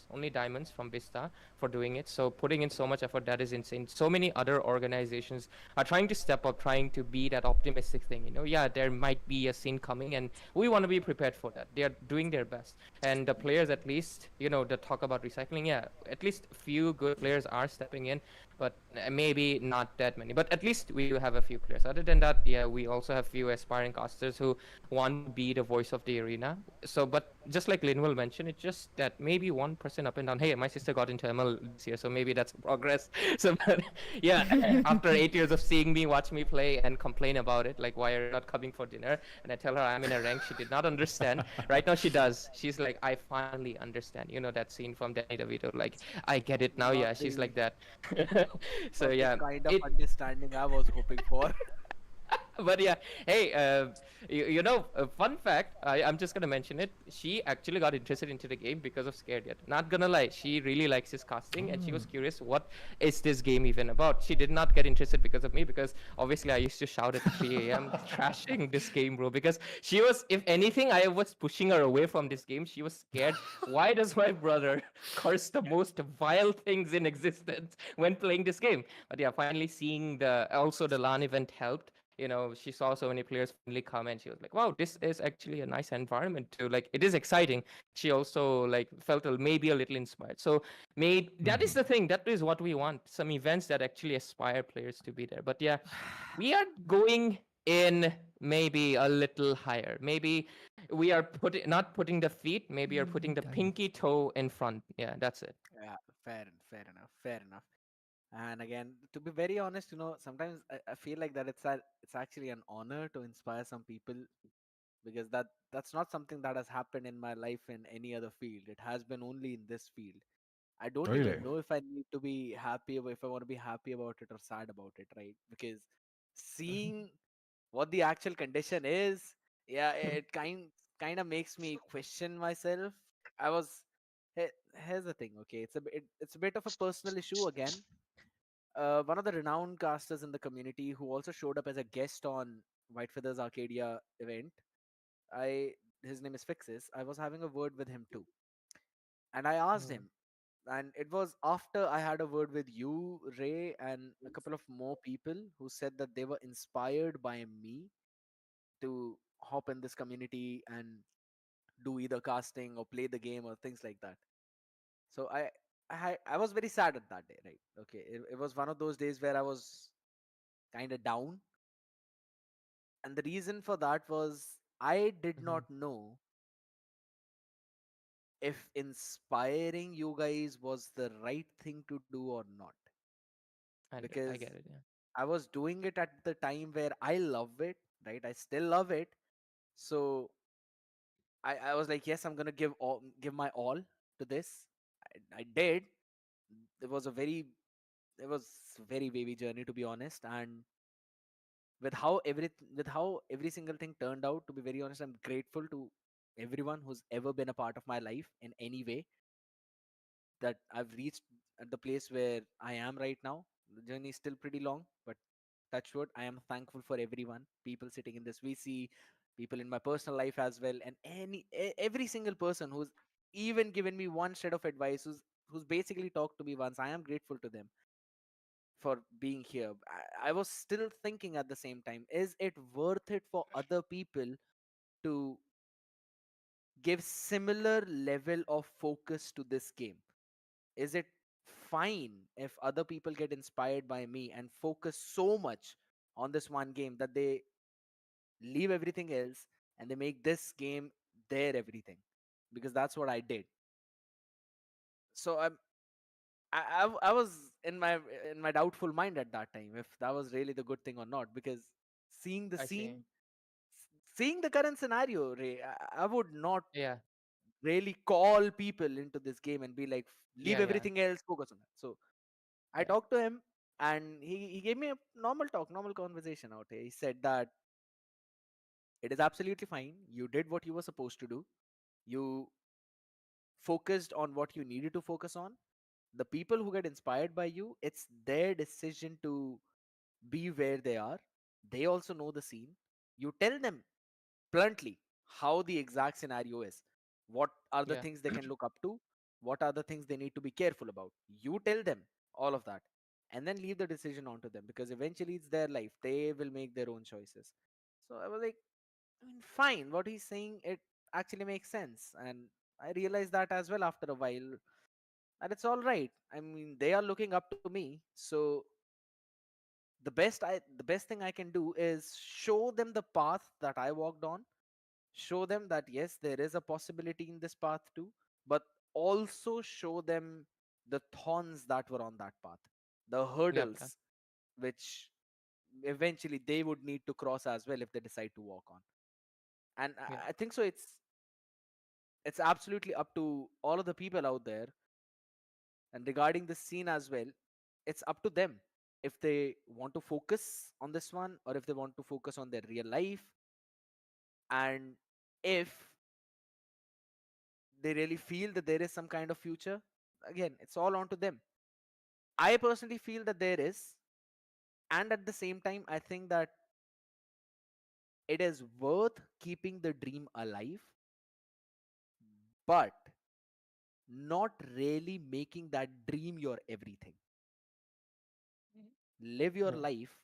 from Vista for doing it. So putting in so much effort, that is insane. So many other organizations are trying to step up, trying to be that optimistic thing. You know, yeah, there might be a scene coming, and we want to be prepared for that. They are doing their best, and the players, at least, you know, the talk about recycling. Yeah, at least few good players are stepping in, but maybe not that many. But at least we do have a few players. Other than that, yeah, we also have few aspiring casters who want to be the voice of the arena. So, but just like Linwell mentioned, it's just that maybe 1% up and down. Hey, my sister got into ML this year, so maybe that's progress. So, but yeah, after 8 years of seeing me watch me play and complain about it, like, why are you not coming for dinner? And I tell her I'm in a rank, she did not understand. Right now she does. She's like, I finally understand. You know that scene from Danny DeVito, like, I get it now. Not Yeah, she's the, like that. So not the yeah, kind of it, understanding I was hoping for. but yeah, hey, you know, a fun fact, I'm just gonna mention it. She actually got interested into the game because of Scared Yet. Not gonna lie, she really likes his casting, and she was curious, what is this game even about? She did not get interested because of me, because obviously I used to shout at 3 a.m. trashing this game, bro. Because she was, if anything, I was pushing her away from this game. She was scared. Why does my brother curse the most vile things in existence when playing this game? But yeah, finally seeing the LAN event helped. You know, she saw so many players finally come, and she was like, wow, this is actually a nice environment too. Like, it is exciting. She also like felt maybe a little inspired. So made that is the thing. That is what we want. Some events that actually aspire players to be there. But yeah, we are going in maybe a little higher. Maybe we are not putting the feet, maybe you're putting the pinky toe in front. Yeah, that's it. Yeah, fair enough, fair enough. And again, to be very honest, sometimes I feel like that it's actually an honor to inspire some people, because that's not something that has happened in my life in any other field. It has been only in this field. I don't Really? even know if I need to be happy if I want to be happy about it or sad about it, right? Because seeing what the actual condition is, yeah, it kind of makes me question myself. I was here's the thing, okay? It's a bit of a personal issue again. One of the renowned casters in the community who also showed up as a guest on White Feathers Arcadia event. I His name is Fixes. I was having a word with him too, and I asked Mm. him, and it was after I had a word with you, Ray, and a couple of more people who said that they were inspired by me to hop in this community and do either casting or play the game or things like that. So I was very sad at that day, right? Okay, it was one of those days where I was kind of down, and the reason for that was I did Mm-hmm. not know if inspiring you guys was the right thing to do or not, And I because get it. Yeah. I was doing it at the time where I love it, right? I still love it. So I was like, yes, I'm gonna give my all to this. I did. It was a very it was very wavy journey, to be honest. And with how every single thing turned out, to be very honest, I'm grateful to everyone who's ever been a part of my life in any way, that I've reached at the place where I am right now. The journey is still pretty long, but touch wood, I am thankful for everyone, people sitting in this VC, people in my personal life as well, and every single person who's even given me one shred of advice, who's basically talked to me once. I am grateful to them for being here. I was still thinking at the same time, is it worth it for other people to give similar level of focus to this game? Is it fine if other people get inspired by me and focus so much on this one game that they leave everything else and they make this game their everything? Because that's what I did. So I was in my doubtful mind at that time if that was really the good thing or not, because seeing the I see. scene, seeing the current scenario, Ray, I would not Yeah. really call people into this game and be like, leave Yeah. Yeah. everything else, focus on that. So I Yeah. talked to him, and he gave me a normal talk, normal conversation out here. He said that it is absolutely fine. You did what you were supposed to do. You focused on what you needed to focus on. The people who get inspired by you, it's their decision to be where they are. They also know the scene. You tell them bluntly how the exact scenario is. What are the Yeah. things they can look up to? What are the things they need to be careful about? You tell them all of that, and then leave the decision onto them, because eventually it's their life. They will make their own choices. So I was like, I mean, fine. What he's saying, it actually makes sense. And I realized that as well after a while. And it's all right. I mean, they are looking up to me. So the best thing I can do is show them the path that I walked on, show them that yes, there is a possibility in this path too, but also show them the thorns that were on that path, the Yep. Yep. hurdles which eventually they would need to cross as well if they decide to walk on. And Yeah. I think so it's absolutely up to all of the people out there, and regarding this scene as well, it's up to them if they want to focus on this one or if they want to focus on their real life, and if they really feel that there is some kind of future. Again, it's all on to them. I personally feel that there is, and at the same time I think that it is worth keeping the dream alive, but not really making that dream your everything. Live your Mm. life,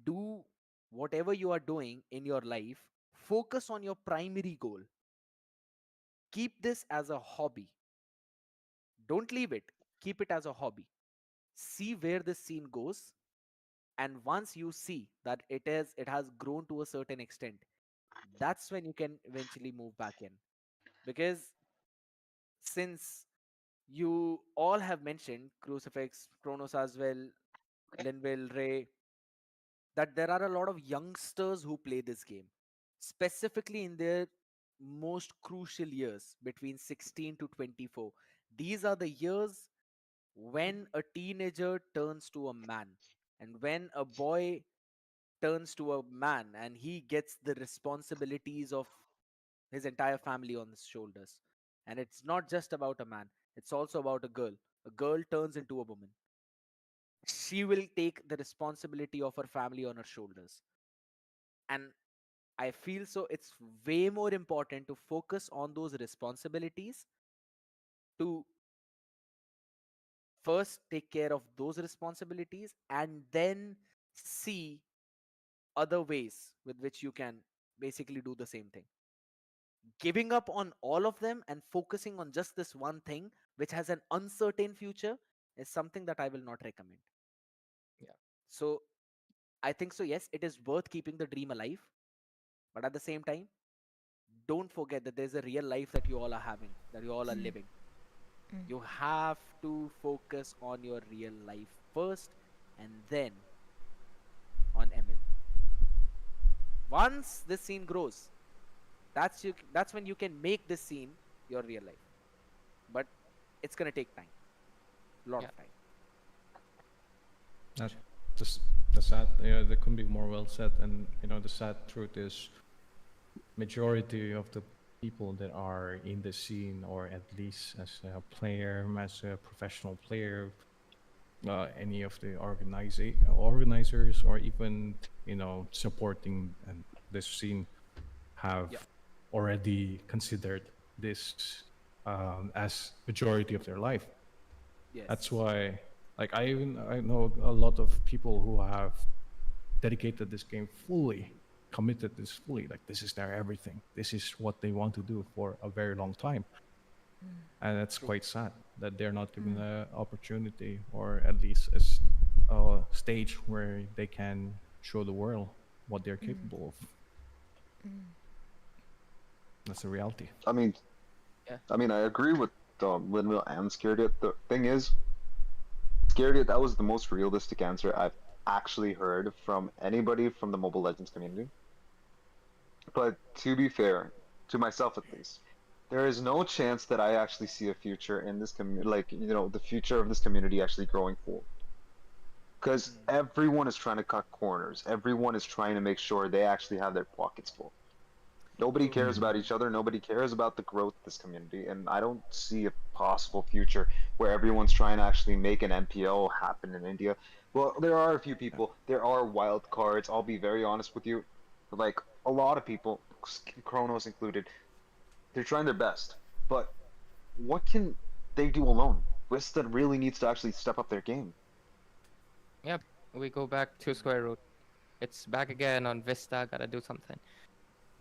do whatever you are doing in your life, focus on your primary goal. Keep this as a hobby. Don't leave it. Keep it as a hobby. See where this scene goes, and once you see that it has grown to a certain extent, that's when you can eventually move back in. Because since you all have mentioned Crucifix, Kronos as well, Linville, Ray, that there are a lot of youngsters who play this game, specifically in their most crucial years between 16 to 24. These are the years when a teenager turns to a man, and when a boy turns to a man and he gets the responsibilities of his entire family on his shoulders. And it's not just about a man, it's also about a girl. A girl turns into a woman. She will take the responsibility of her family on her shoulders. And I feel so it's way more important to focus on those responsibilities, to first take care of those responsibilities and then see other ways with which you can basically do the same thing. Giving up on all of them and focusing on just this one thing which has an uncertain future is something that I will not recommend. Yeah. So I think so, yes, it is worth keeping the dream alive, but at the same time, don't forget that there's a real life that you all are having, that you all are living. You have to focus on your real life first and then on ML. Once this scene grows, that's when you can make this scene your real life. But it's gonna take time, lot Yeah. of time. That's just the sad. Yeah, that couldn't be more well said. And the sad truth is, majority of the people that are in the scene, or at least as a player, as a professional player, any of the organizers, or even supporting this scene, have Yeah. already considered this as majority of their life. Yes. That's why, like, I know a lot of people who have dedicated this game fully, committed this fully. Like, this is their everything. This is what they want to do for a very long time. And it's quite sad that they're not given the opportunity, or at least a stage where they can show the world what they're capable of. That's the reality. I mean, Yeah. I agree with Windmill and Scared. The thing is, Scared, that was the most realistic answer I've actually heard from anybody from the Mobile Legends community. But to be fair, to myself at least, there is no chance that I actually see a future in this community, like, the future of this community actually growing forward. Because everyone is trying to cut corners. Everyone is trying to make sure they actually have their pockets full. Nobody cares about each other. Nobody cares about the growth of this community. And I don't see a possible future where everyone's trying to actually make an MPO happen in India. Well, there are a few people. There are wild cards. I'll be very honest with you. Like, a lot of people, Kronos included, they're trying their best. But what can they do alone? Vista really needs to actually step up their game. Yep. We go back to square root. It's back again on Vista. Gotta do something.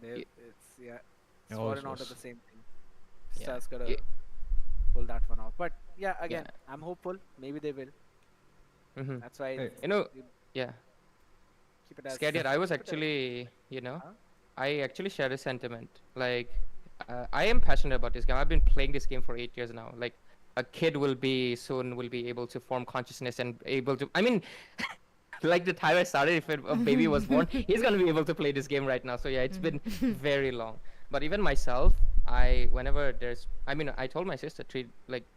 It's It it's always fallen out of was. the same thing. Yeah. Star's gotta Yeah. pull that one off. But yeah, again, I'm hopeful. Maybe they will. Mm-hmm. That's why Hey. Yeah. keep it as Scared. I was keep it as- actually, Huh? I actually share a sentiment. Like, I am passionate about this game. I've been playing this game for 8 years now. Like, a kid will be able to form consciousness and able to. I mean, like the time I started, if a baby was born, he's gonna be able to play this game right now. So yeah, it's been very long. But even myself, whenever I told my sister,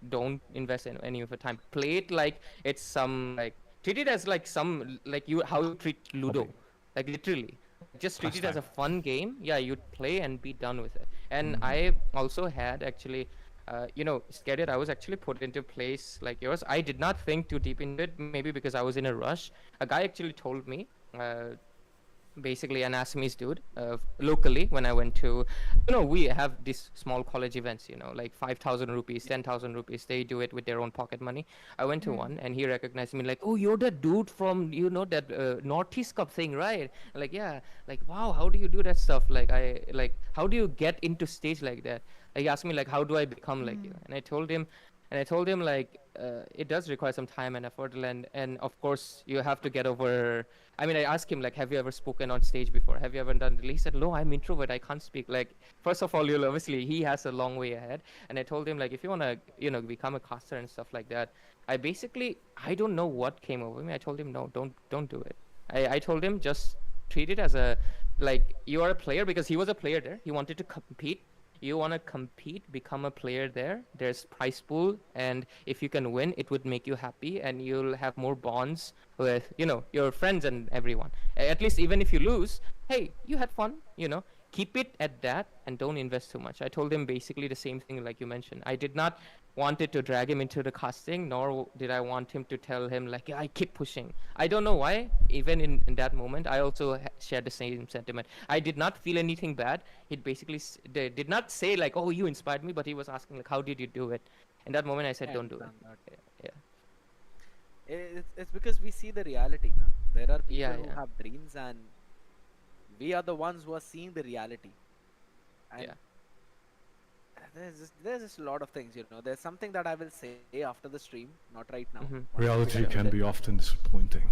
don't invest in any of your time. Play it like it's treat it as like how you treat Ludo, Hobby. like literally. Just treat it as a Pastime. fun game. Yeah, you'd play and be done with it. And I also had actually, Scared, I was actually put into place like yours. I did not think too deep into it, maybe because I was in a rush. A guy actually told me, basically an Assamese dude, locally, when I went to, we have these small college events, like 5,000 rupees, 10,000 rupees. They do it with their own pocket money. I went to one and he recognized me like, oh, you're the dude from, that Northeast Cup thing, right? Like, yeah, like, wow, how do you do that stuff? Like, how do you get into stage like that? He asked me like, how do I become like you? And I told him, like, it does require some time and effort, and of course you have to get over. I mean, I asked him like, have you ever spoken on stage before? Have you ever done? He said, no, I'm introvert. I can't speak. Like, first of all, he has a long way ahead. And I told him like, if you wanna, become a caster and stuff like that, I don't know what came over me. I told him, no, don't do it. I told him, just treat it as a, like, you are a player, because he was a player there. He wanted to compete. you want to compete, become a player there. There's prize pool, and if you can win, it would make you happy, and you'll have more bonds with your friends and everyone. At least even if you lose, hey, you had fun. Keep it at that and don't invest too much. I told him basically the same thing like you mentioned. I did not wanted to drag him into the casting, nor did I want him to tell him like, yeah, I keep pushing. I don't know why. Even in that moment, I also shared the same sentiment. I did not feel anything bad. He basically did not say like, oh, you inspired me, but he was asking like, how did you do it? In that moment, I said, I don't do understand it. that. Yeah, It's because we see the reality now. There are people yeah, who yeah, have dreams, and we are the ones who are seeing the reality. And yeah. there's just a lot of things. There's something that I will say after the stream, not right now. Mm-hmm. Once we Reality conclude can it. be often disappointing.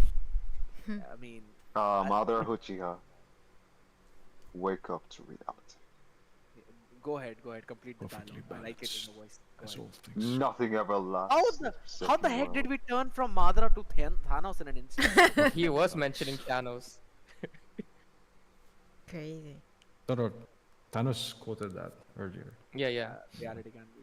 I mean, Mother Uchiha, wake up to reality. go ahead, complete the Perfectly dialogue. I like it in balanced, your voice. Go as ahead. all things. Nothing ever lasts. How the how the Second heck did world. we turn from Madara to Thanos in an instant? He was mentioning Thanos. Crazy. Thanos Thanos quoted that earlier. Yeah, yeah. Reality can be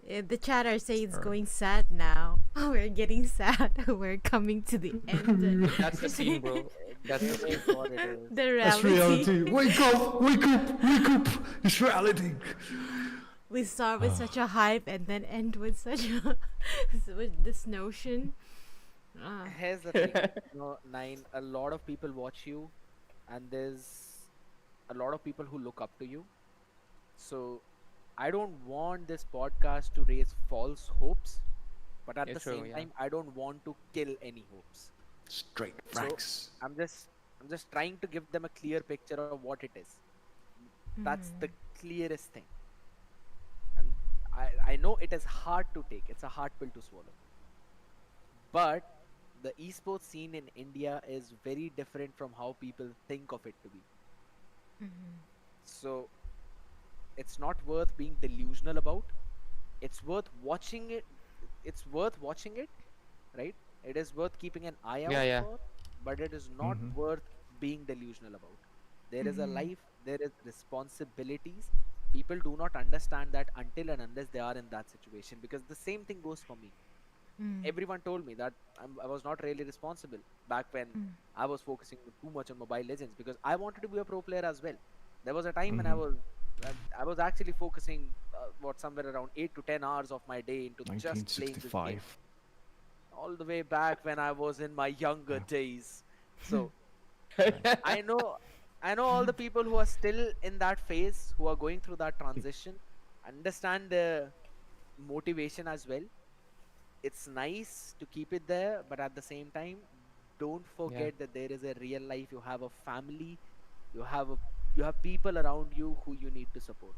this. The chatter say it's Sure. going sad now. We're getting sad. We're coming to the end. That's the scene, bro. That's the scene. It is what it is. The That's reality. reality. Wake up! Wake up! Wake up! It's reality. We start with such a hype and then end with such a with this notion. Here's the thing, Nine. A lot of people watch you, and there's a lot of people who look up to you. So, I don't want this podcast to raise false hopes, but at Yeah, the true, same yeah. time, I don't want to kill any hopes. Straight So, facts. I'm just trying to give them a clear picture of what it is. That's the clearest thing. And I know it is hard to take. It's a hard pill to swallow. But the esports scene in India is very different from how people think of it to be. So it's not worth being delusional about. It's worth watching it. It's worth watching it, right? It is worth keeping an eye out Yeah, yeah. for, but it is not Mhm. worth being delusional about. There is a life, there is responsibilities. People do not understand that until and unless they are in that situation, because the same thing goes for me. Everyone told me that I was not really responsible back when I was focusing too much on Mobile Legends, because I wanted to be a pro player as well. There was a time when I was actually focusing somewhere around 8 to 10 hours of my day into just playing this game. 1965. All the way back when I was in my younger days. So I know all the people who are still in that phase, who are going through that transition, understand the motivation as well. It's nice to keep it there, but at the same time, don't forget that there is a real life. You have a family, you have you have people around you who you need to support.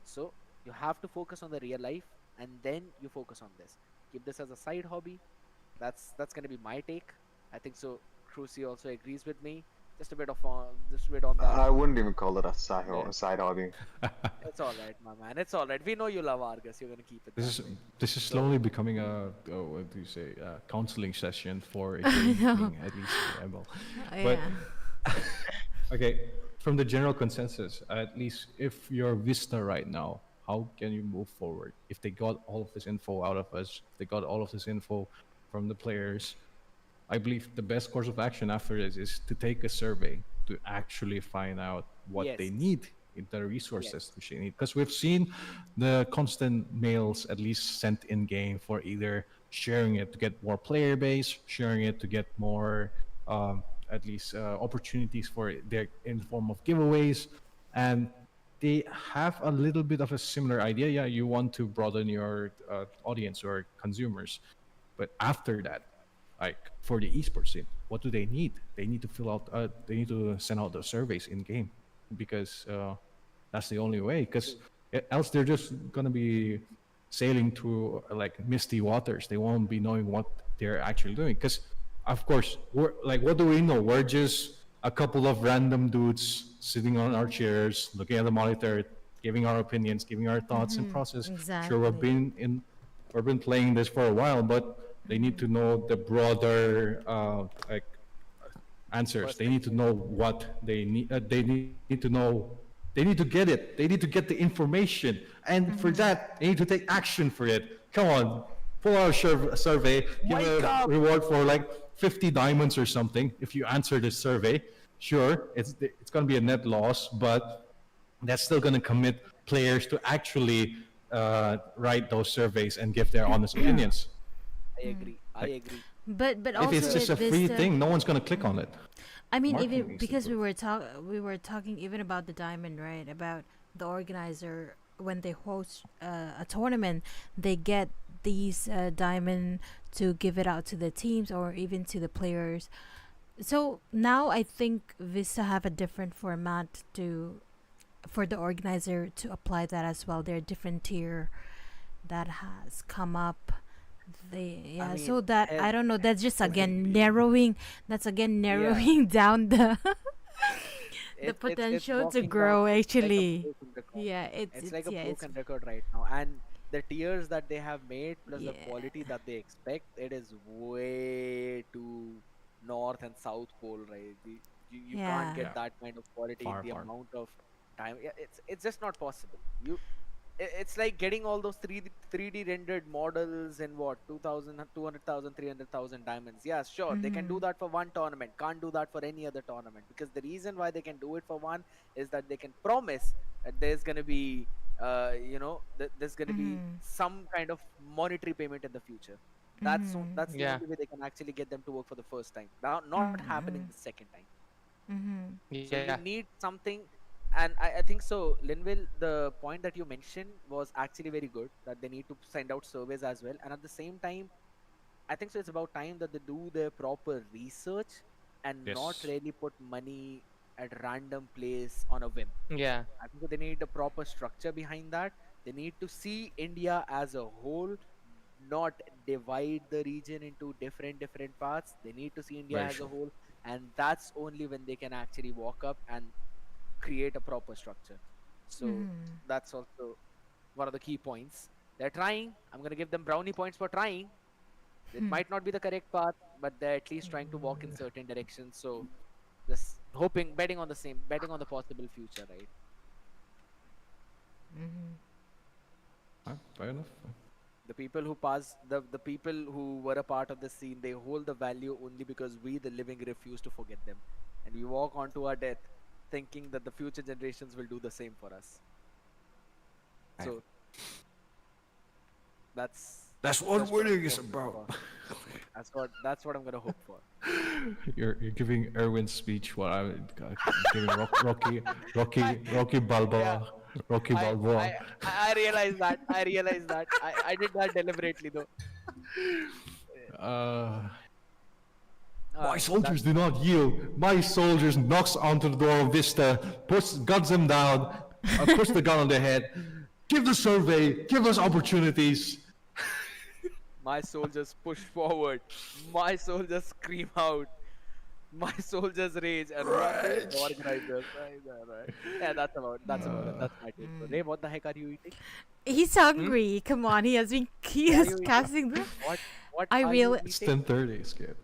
So you have to focus on the real life, and then you focus on this. Keep this as a side hobby. That's gonna be my take. I think so. Cruci also agrees with me. Just a bit on that. I wouldn't even call it a side hobby. It's all right, my man. It's all right. We know you love Argus. You're gonna keep it. This that is way. this is slowly becoming a what do you say counseling session for a gaming, at least for ML. But okay, from the general consensus, at least if you're Vista right now, how can you move forward? If they got all of this info out of us, if they got all of this info from the players, I believe the best course of action after this is to take a survey to actually find out what they Yes. need, the resources which they need. Because we've seen the constant mails at least sent in game for either sharing it to get more player base, sharing it to get more at least opportunities for their in form of giveaways, and they have a little bit of a similar idea. Yeah, you want to broaden your audience or consumers, but after that, like for the esports scene, what do they need? They need to fill out. They need to send out the surveys in game, because that's the only way. Because else they're just gonna be sailing through like misty waters. They won't be knowing what they're actually doing. Because of course, we're like, what do we know? We're just a couple of random dudes sitting on our chairs, looking at the monitor, giving our opinions, giving our thoughts and process. Sure, Exactly. we've been playing this for a while, but they need to know the broader like answers. They need to know what they need. They need to know They need to get it. They need to get the information, and for that, they need to take action for it. Come on, pull out a survey, give a reward for like 50 diamonds or something if you answer this survey. Sure, it's going to be a net loss, but that's still going to commit players to actually write those surveys and give their honest opinions. I agree. I Like, agree. But If also it's just a with free this, thing, no one's going to click on it. I mean, Marketing even needs to because improve. we were talking even about the diamond, right? About the organizer when they host a tournament, they get these diamond to give it out to the teams or even to the players. So now I think Vista have a different format to for the organizer to apply that as well. There are different tier that has come up. I So mean, that I don't know. That's just again be. narrowing. That's again narrowing down the it's potential to walking grow. down. It's like a Actually, broken record. yeah, It's like a it's broken record right now, and the tiers that they have made plus the yeah, quality that they expect, it is way too north and south pole, right? You can't yeah. get Yeah, that kind of quality in far, the far. amount of time. Yeah, it's just not possible. It's like getting all those 3D rendered models in what 2000 200,000 300,000 diamonds. Yeah, sure, they can do Mm-hmm. that for one tournament, can't do that for any other tournament, because the reason why they can do it for one is that they can promise that there's going to be there's going to be Mm-hmm. some kind of monetary payment in the future. Mm-hmm. That's the Yeah. only way they can actually get them to work for the first time, now not happening Mm-hmm. the second time. Mm-hmm. So you Yeah. need something, and I think so. Linville, the point that you mentioned was actually very good. That they need to send out surveys as well, and at the same time, I think so. It's about time that they do their proper research and not Yes. really put money at random place on a whim. Yeah. I think that they need a proper structure behind that. They need to see India as a whole, not divide the region into different parts. They need to see India Very as a true. whole, and that's only when they can actually walk up and create a proper structure. So Mm-hmm. that's also one of the key points. They're trying. I'm gonna give them brownie points for trying. It might not be the correct path, but they're at least trying to walk in certain directions. So just hoping, betting on the possible future, right? Mm-hmm. Fair enough. The people who pass, the people who were a part of the scene, they hold the value only because we, the living, refuse to forget them, and we walk onto our death, thinking that the future generations will do the same for us. Right. So that's That's what just winning I'm is hoping about. for. That's what I'm gonna hope for. You're giving Erwin's speech what I'm giving Rocky Balboa. Rocky I, Balboa. I realize that. I did that deliberately though. Uh, Uh, my soldiers do not yield. My soldiers knocks onto the door of Vista, guns them down, puts the gun on their head. Give the survey. Give us opportunities. my soldiers push forward. My soldiers scream out. My soldiers rage and the organizers. Right. Yeah, that's about it. That's my take. So, Ray, what the heck are you eating? He's hungry. Come on, he What are is you eating? casting the. What I are really- you It's eating? 10:30, Skip.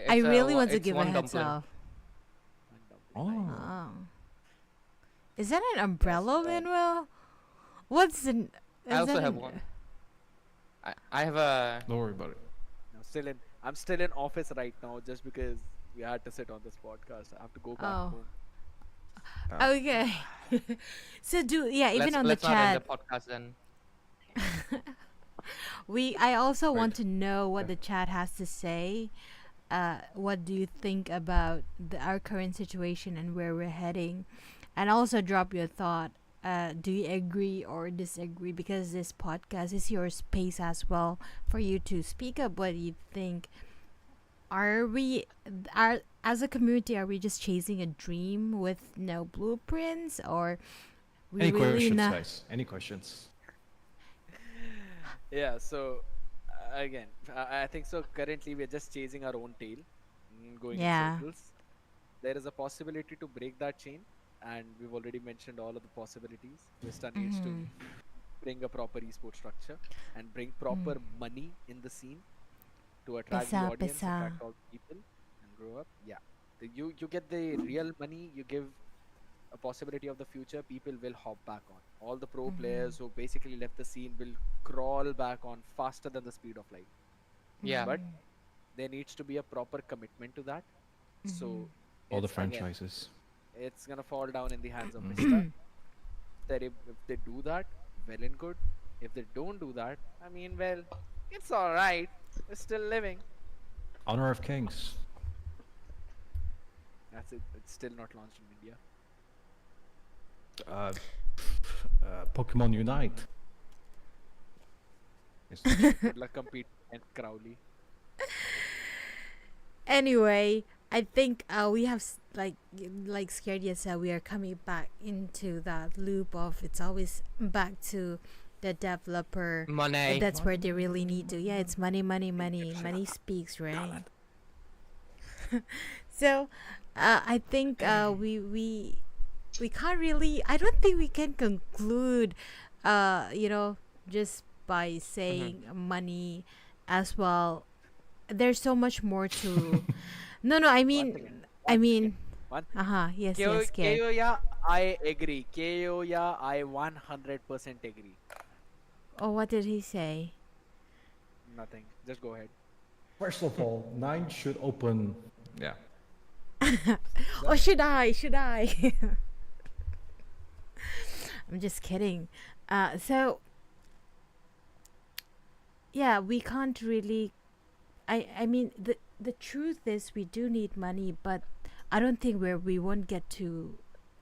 I It's really want to it's give a one heads dumpling. off. Oh. Oh. Is that an umbrella, uh, Manuel? What's an? I is also that have an- one. I have a. Don't worry about it. I'm still in office right now just because we had to sit on this podcast. I have to go back Oh. home. Okay. So even on the let's not end chat, the podcast then. I also want Right. to know what the chat has to say. What do you think about our current situation and where we're heading? And also drop your thought. Do you agree or disagree? Because this podcast is your space as well for you to speak up what you think. Are as a community, are we just chasing a dream with no blueprints, or we Any really questions, not? guys? Any questions? Yeah, so again, I think so. Currently, we're just chasing our own tail, going Yeah. in circles. There is a possibility to break that chain, and we've already mentioned all of the possibilities. Vista needs to bring a proper esport structure and bring proper money in the scene to attract the Pesa, audience, pesa. attract all the people, and grow up. Yeah, you get the real money. You give a possibility of the future, people will hop back on. All the pro players who basically left the scene will crawl back on faster than the speed of light. Yeah. But there needs to be a proper commitment to that. So All the it's again, franchises. it's gonna fall down in the hands of Vista. That if they do that, well and good. If they don't do that, I mean, well, it's all right. We're still living. Honor of Kings. That's it. It's still not launched in India. Pokemon Unite. Yes. Good luck competing and Crowley. Anyway, I think we have like Scared said, we are coming back into that loop of it's always back to the developer. Money. That's where they really need to. Yeah, it's money, money, money. Money speaks, right? So, I think we can't really. I don't think we can conclude, just by saying money as well. There's so much more to. No, I mean. One Yes, KO, yes, Scared. KO, yeah, I agree. KO, yeah, I 100% agree. Oh, what did he say? Nothing. Just go ahead. First of all, 9 should open. Yeah. Oh, should I? I'm just kidding. So yeah, we can't really. I mean, the truth is we do need money, but I don't think we won't get to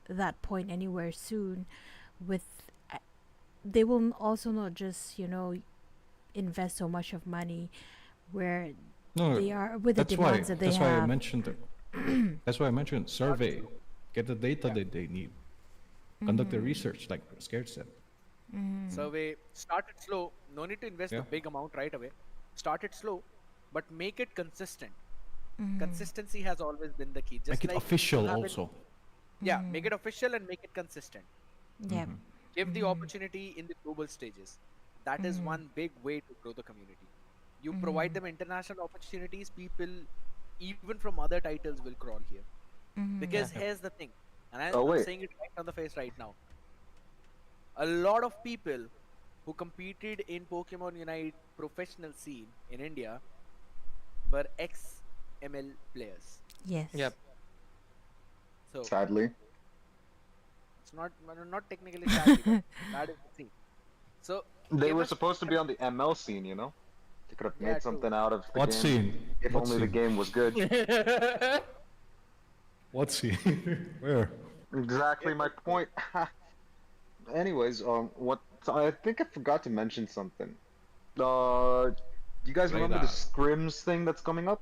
that point anywhere soon. With they will also not just invest so much of money where No, they are with the that's why. demands that they That's why I have. mentioned it. That's why I mentioned survey. Get the data that they need. Conduct the research, like Scared said. Survey, start it slow. No need to invest a Yeah. big amount right away. Start it slow, but make it consistent. Consistency has always been the key. Just Make it like official you have in- also. Yeah, make it official and make it consistent. Yeah. Give the opportunity in the global stages. That is one big way to grow the community. You provide them international opportunities, people even from other titles will crawl here. Because here's the thing, and Oh, I'm wait. saying it right on the face right now. A lot of people who competed in Pokemon Unite professional scene in India were ex-ML players. Yes. Yep. So Sadly. it's not technically sadly, but that is the thing. So They give were us- supposed to be on the ML scene, you know? They could have Yeah, made true. something out of the What game. scene? If What only the scene? game was good. What scene? Where? Exactly my point. Anyways, I think I forgot to mention something. You guys Lay remember the down. scrims thing that's coming up?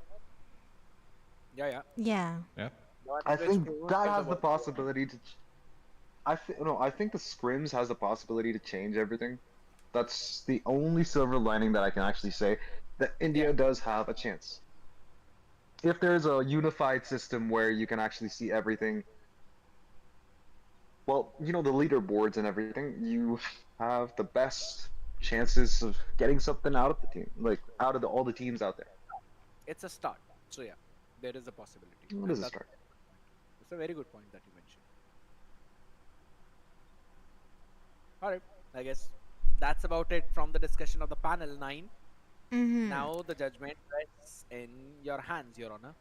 yeah. Yeah. Yeah. I think that has the possibility to. I think the scrims has the possibility to change everything. That's the only silver lining that I can actually say that India does have a chance. If there's a unified system where you can actually see everything, well, the leaderboards and everything, you have the best chances of getting something out of the team, like out of all the teams out there. It's a start. So yeah, there is a possibility. It And is a that's- start. It's a very good point that you mentioned. Alright, I guess that's about it from the discussion of the panel 9. Now the judgment rests in your hands, Your Honor.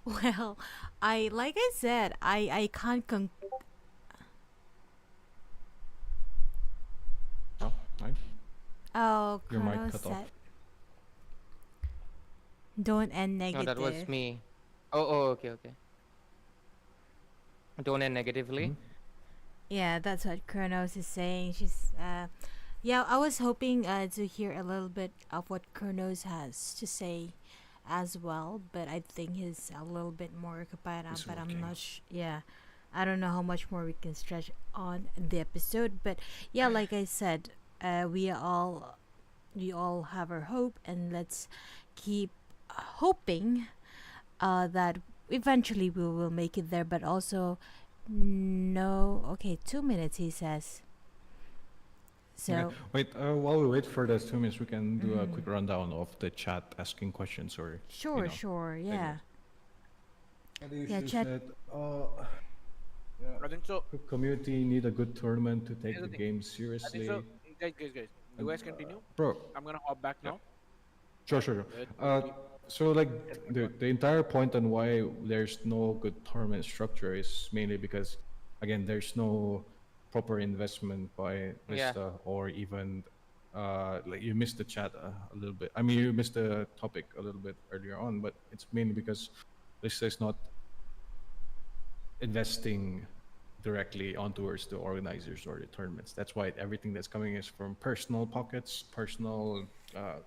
Well, like I said, I can't Oh, 9. Oh, Your mic Chrono cut off. said. Don't end No, negative. that was me. Oh, okay. Don't end negatively. Yeah, that's what Kronos is saying. She's yeah, I was hoping to hear a little bit of what Kronos has to say as well, but I think he's a little bit more occupied. He's But working. I'm not yeah. I don't know how much more we can stretch on the episode, but yeah, like I said, we all have our hope, and let's keep hoping that eventually we will make it there, but also no. Okay, 2 minutes, he says. So Okay. Wait, while we wait for those 2 minutes, we can do a quick rundown of the chat asking questions or. sure, yeah. segments. Yeah, chat- think so. Community need a good tournament to take Here's the the thing. game I think so. seriously. Guys, you guys continue. Bro, I'm gonna hop back yeah. now. Sure. So like the entire point on why there's no good tournament structure is mainly because, again, there's no proper investment by Yeah. Vista or even like you missed the chat a little bit. I mean, you missed the topic a little bit earlier on, but it's mainly because Vista is not investing directly on towards the organizers or the tournaments. That's why everything that's coming is from personal pockets, personal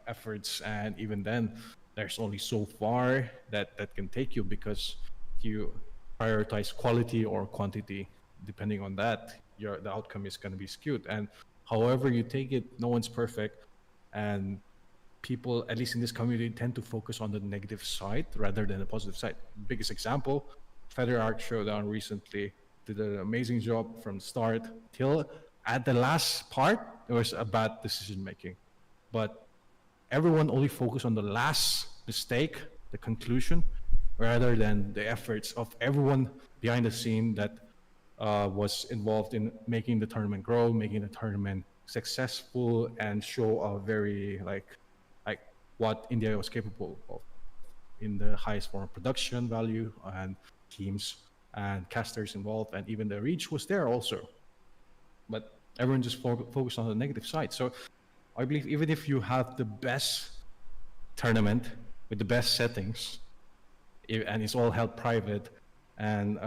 efforts, and even then, there's only so far that can take you, because if you prioritize quality or quantity, depending on that, the outcome is going to be skewed. And however you take it, no one's perfect, and people, at least in this community, tend to focus on the negative side rather than the positive side. Biggest example, Feather Art Showdown recently did an amazing job from start till at the last part. It was a bad decision making, but everyone only focused on the last mistake, the conclusion, rather than the efforts of everyone behind the scene that was involved in making the tournament grow, making the tournament successful, and show a very like what India was capable of in the highest form of production value and teams and casters involved, and even the reach was there also. But everyone just focused on the negative side. So I believe even if you have the best tournament with the best settings, and it's all held private, and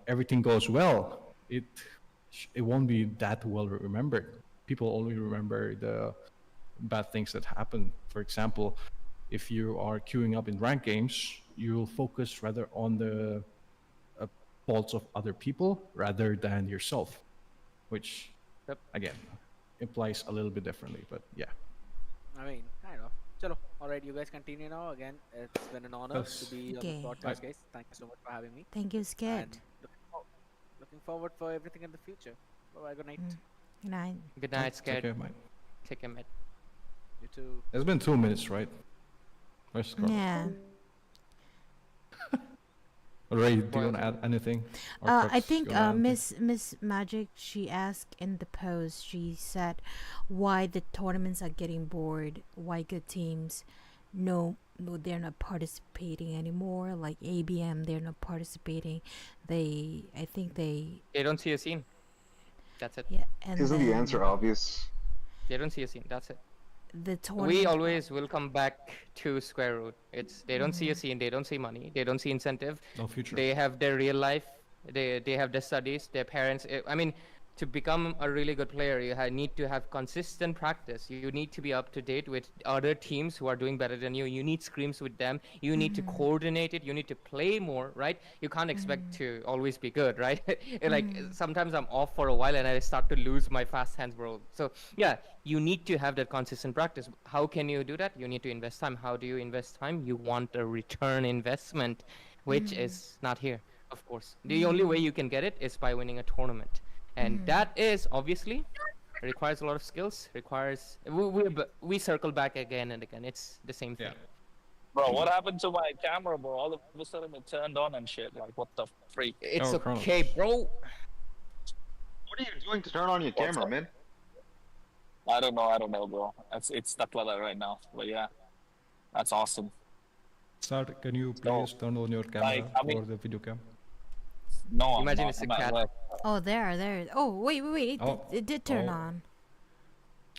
everything goes well, it won't be that well remembered. People only remember the bad things that happen. For example, if you are queuing up in ranked games, you'll focus rather on the faults of other people rather than yourself, which again implies a little bit differently. But yeah, I mean, I don't know. Chalo. All right, you guys continue now. Again, it's been an honor Yes. to be on Okay. the podcast, guys. Thank you so much for having me. Thank you, Skid. And looking forward for everything in the future. Bye, good night. Good night. Good night, Scared. okay, mate. Take care, mate. You too. It's been 2 minutes, right? Where's Scarlett? Yeah. Ray, do you want to add anything? Or I perhaps think you wanna add anything? Miss Magic, she asked in the post, she said why the tournaments are getting bored, why good teams no they're not participating anymore, like ABM they're not participating. I think they They don't see a scene. That's it. yeah, and Isn't the then answer obvious? They don't see a scene. That's it. the tournament We always will come back to square root. It's they don't see a scene. They don't see money. They don't see incentive. No future. They have their real life. They have their studies. Their parents. I mean, to become a really good player, you need to have consistent practice. You need to be up to date with other teams who are doing better than you. You need scrims with them. You need to coordinate it. You need to play more, right? You can't expect to always be good, right? Like sometimes I'm off for a while and I start to lose my fast hands, bro. So yeah, you need to have that consistent practice. How can you do that? You need to invest time. How do you invest time? You want a return investment, which is not here, of course. The only way you can get it is by winning a tournament. And that is obviously requires a lot of skills. Requires we circle back again and again. It's the same thing. Yeah. Bro, what happened to my camera, bro? All of a sudden it turned on and shit. Like, what the freak? It's Oh, Chronos. okay, bro. What are you doing to turn on your What's camera, up? man? I don't know, bro. It's stuck like that right now. But yeah, that's awesome. Start, can you please turn on your camera like, I mean- or the video cam? No, I'm Imagine not. it's a I'm at cat. work. oh there oh wait Oh. it did turn Oh. on.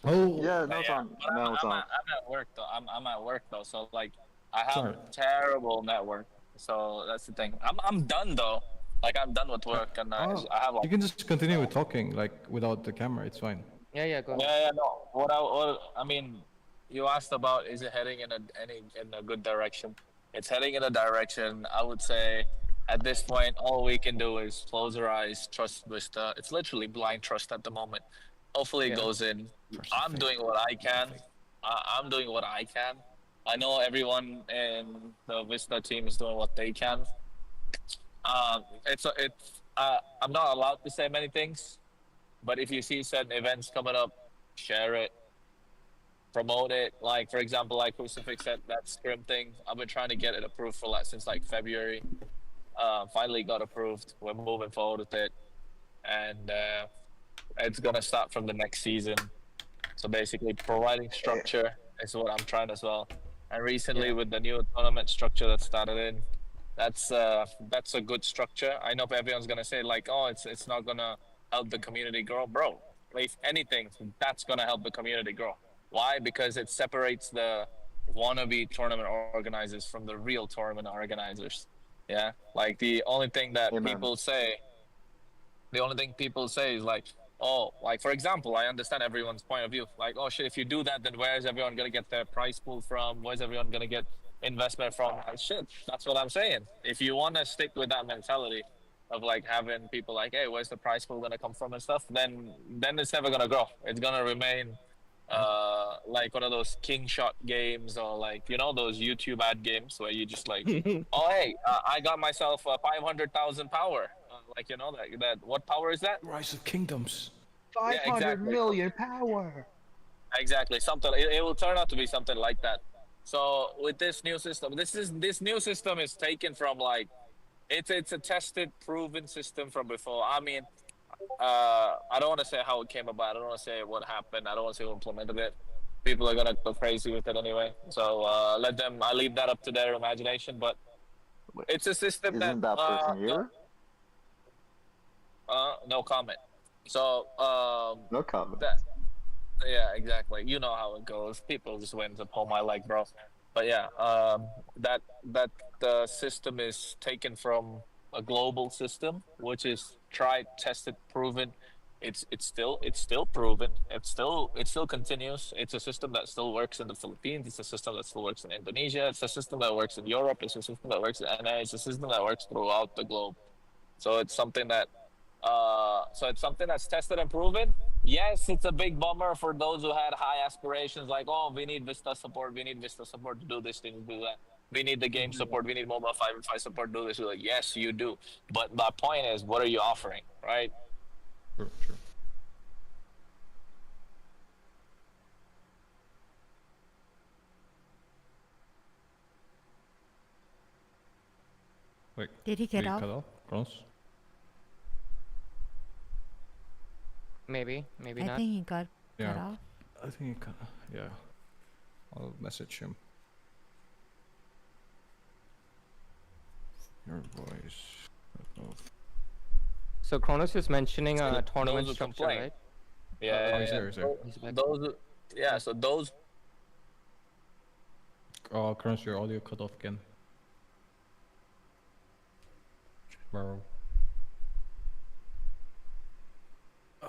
Oh, Yeah, no, it's Yeah, on. but No, it's on. I'm at work though. I'm at work though. So like, I have Sorry. terrible network. So that's the thing. I'm done though. Like I'm done with work and I have. you can just continue with talking like without the camera. It's fine. Yeah, go. Yeah, no. What I mean, you asked about is it heading in a good direction? It's heading in a direction. I would say at this point, all we can do is close our eyes, trust Vista. It's literally blind trust at the moment. Hopefully it Yeah. goes in. Trust and I'm faith. doing what I can. I'm doing what I can. I know everyone in the Vista team is doing what they can. I'm not allowed to say many things, but if you see certain events coming up, share it, promote it. Like for example, like Crucifix said, that scrim thing. I've been trying to get it approved for since like February. Finally got approved. We're moving forward with it. and it's gonna start from the next season. So basically, providing structure is what I'm trying as well. And recently, Yeah. with the new tournament structure that started in, that's a good structure. I know everyone's gonna say like, oh, it's not gonna help the community grow, bro. If anything, that's gonna help the community grow. Why? Because it separates the wannabe tournament organizers from the real tournament organizers. Yeah, like Amen. the only thing people say is like, oh, like for example, I understand everyone's point of view. Like, oh shit, if you do that, then where is everyone gonna get their prize pool from? Where's everyone gonna get investment from? Like, shit, that's what I'm saying. If you want to stick with that mentality of like having people like, hey, where's the prize pool gonna come from and stuff, then it's never gonna grow. It's gonna remain like one of those king shot games, or like those YouTube ad games where you just like, oh hey, I got myself 500,000 power. Like that. What power is that? Rise of Kingdoms. Yeah, 500 exactly. million power. Exactly. Something. It will turn out to be something like that. So with this new system, this new system is taken from like it's a tested, proven system from before. I mean, I don't want to say how it came about. I don't want to say what happened. I don't want to say who implemented it. People are gonna go crazy with it anyway. So let them. I leave that up to their imagination. But Wait, it's a system that isn't that person here? no comment. So No comment. that yeah, exactly. You know how it goes. People just went to pull my leg, bro. But yeah, that the system is taken from a global system, which is tried, tested, proven. It's still proven. It still continues. It's a system that still works in the Philippines. It's a system that still works in Indonesia. It's a system that works in Europe. It's a system that works in NA. It's a system that works throughout the globe. So it's something that's tested and proven. Yes, it's a big bummer for those who had high aspirations, like, oh, we need Vista support, we need Vista support to do this thing, to do that. We need the game support, we need mobile 5 and 5 support to do this. You're like, yes, you do. But my point is, what are you offering, right? Sure, sure. Wait, Did he get you off? cut off? Kronos? Maybe I not. think he got cut Yeah. off. I think you can. Yeah. I'll message him. Your voice. cut off. So Kronos is mentioning So a tournament those who structure, complain. right? Yeah, Oh, he's there, he's there. He's back. So those. Oh, Kronos, your audio cut off again. Bro.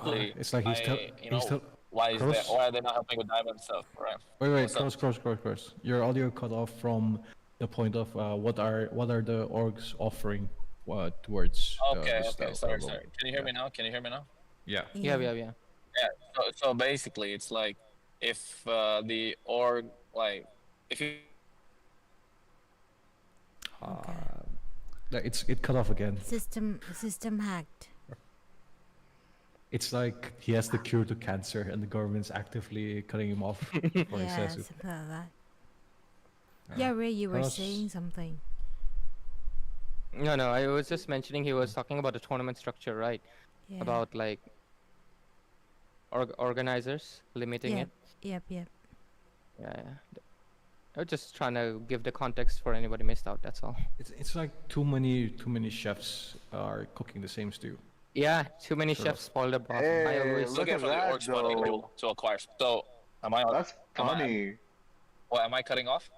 It's like he's Why is Cross? that? Why are they not helping with diamond stuff? Right. Wait, What's up? cross. Your audio cut off from the point of what are the orgs offering towards Okay. this Okay. style Sorry. level? Can you hear me now? Can you hear me now? Yeah. Yeah. Yeah. So basically, it's like if the org like if you It cut off again. System hacked. It's like he has the cure to cancer and the government's actively cutting him off for Yeah, excessive. something like that. Yeah, Ray, you were Kronos- saying something. No, I was just mentioning he was talking about the tournament structure, right? Yeah. About like organizers limiting Yep. it. Yep. Yeah. I was just trying to give the context for anybody missed out. That's all. It's like too many chefs are cooking the same stew. Yeah, too many Sure. chefs spoil the broth. I Hey, always look looking at for the that org spawning though. to acquire. So am I? That's am I- funny. What am I cutting off?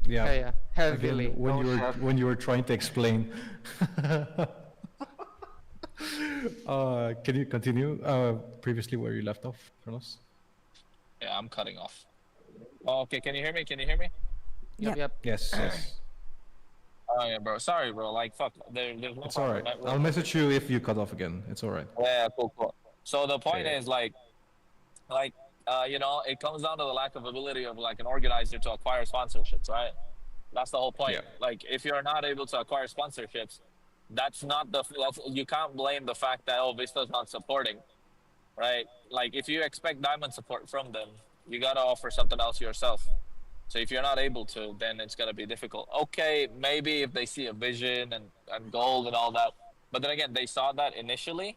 Yeah. yeah, heavily. Again, when No, you were chef. when you were trying to explain. Can you continue previously where you left off, Kronos? Yeah, I'm cutting off. Oh, okay, can you hear me? Can you hear me? Yep. Yes. Oh yeah, bro. Sorry, bro. Like fuck. There's no It's problem. alright. I'll message you if you cut off again. It's alright. Yeah, cool. So the point Yeah. is like, it comes down to the lack of ability of like an organizer to acquire sponsorships, right? That's the whole point. Yeah. Like, if you're not able to acquire sponsorships, you can't blame the fact that Vista's not supporting, right? Like, if you expect diamond support from them, you gotta offer something else yourself. So if you're not able to, then it's gonna be difficult. Okay, maybe if they see a vision and goal and all that, but then again, they saw that initially,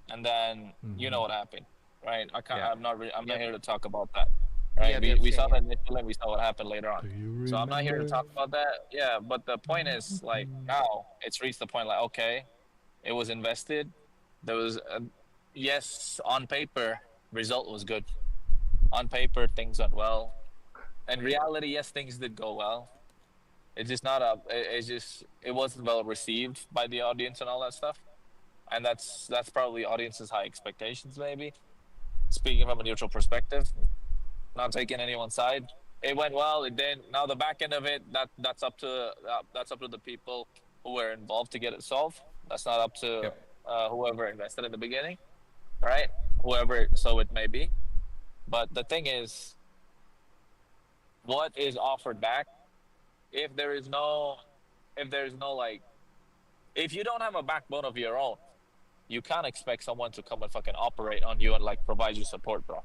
and then you know what happened, right? I can't. Yeah. I'm not Yep. here to talk about that, right? Yep. We Yep. we Same saw the here. initial and we saw what happened later on. Do you So I'm not here to remember? talk about that. Yeah, but the point is like now it's reached the point like okay, it was invested. There was yes, on paper result was good. On paper things went well. In reality, yes, things did go well. It's just not a. It's just it wasn't well received by the audience and all that stuff. And that's probably audience's high expectations, maybe. Speaking from a neutral perspective, not taking anyone's side. It went well. It didn't. Now the back end of it, that's up to the people who were involved to get it solved. That's not up to Yep. whoever invested in the beginning, right? Whoever so it may be. But the thing is, what is offered back if there is no, if there's no like, if you don't have a backbone of your own, you can't expect someone to come and fucking operate on you and like provide you support, bro.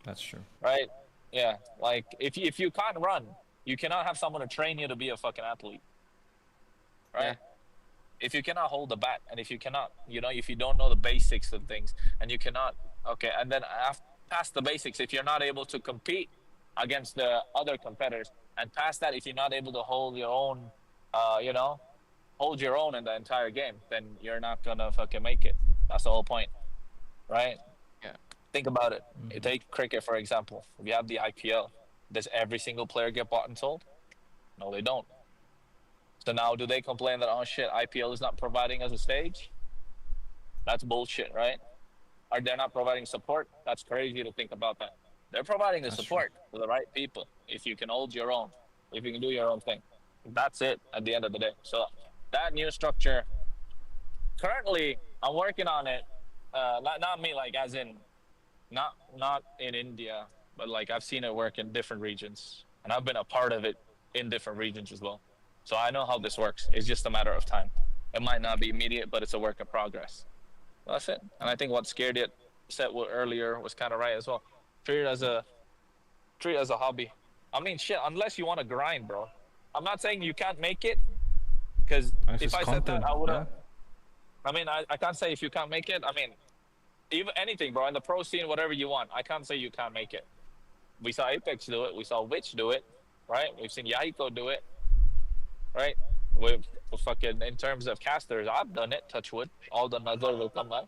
That's true. Right? Yeah. Like if you can't run, you cannot have someone to train you to be a fucking athlete. Right? Yeah. If you cannot hold the bat and if you cannot, if you don't know the basics of things and you cannot, okay, and then past the basics, if you're not able to compete against the other competitors, and past that, if you're not able to hold your own, hold your own in the entire game, then you're not gonna fucking make it. That's the whole point, right? Yeah. Think about it. You take cricket for example. We have the IPL. Does every single player get bought and sold? No, they don't. So now, do they complain that oh shit, IPL is not providing us a stage? That's bullshit, right? Are they not providing support? That's crazy to think about that. They're providing the That's true. support to the right people. If you can hold your own, if you can do your own thing, that's it. At the end of the day, so that new structure. Currently, I'm working on it. Not me, like as in, not in India, but like I've seen it work in different regions, and I've been a part of it in different regions as well. So I know how this works. It's just a matter of time. It might not be immediate, but it's a work in progress. That's it. And I think what Scared It said earlier was kind of right as well. Treat it as a hobby. I mean, shit. Unless you want to grind, bro. I'm not saying you can't make it, because That's if just I said that, content. I would have. Yeah. I mean, I can't say if you can't make it. I mean, even anything, bro. In the pro scene, whatever you want. I can't say you can't make it. We saw Apex do it. We saw Witch do it, right? We've seen Yahiko do it, right? With fucking in terms of casters, I've done it. Touch wood. All the Nazar will come out,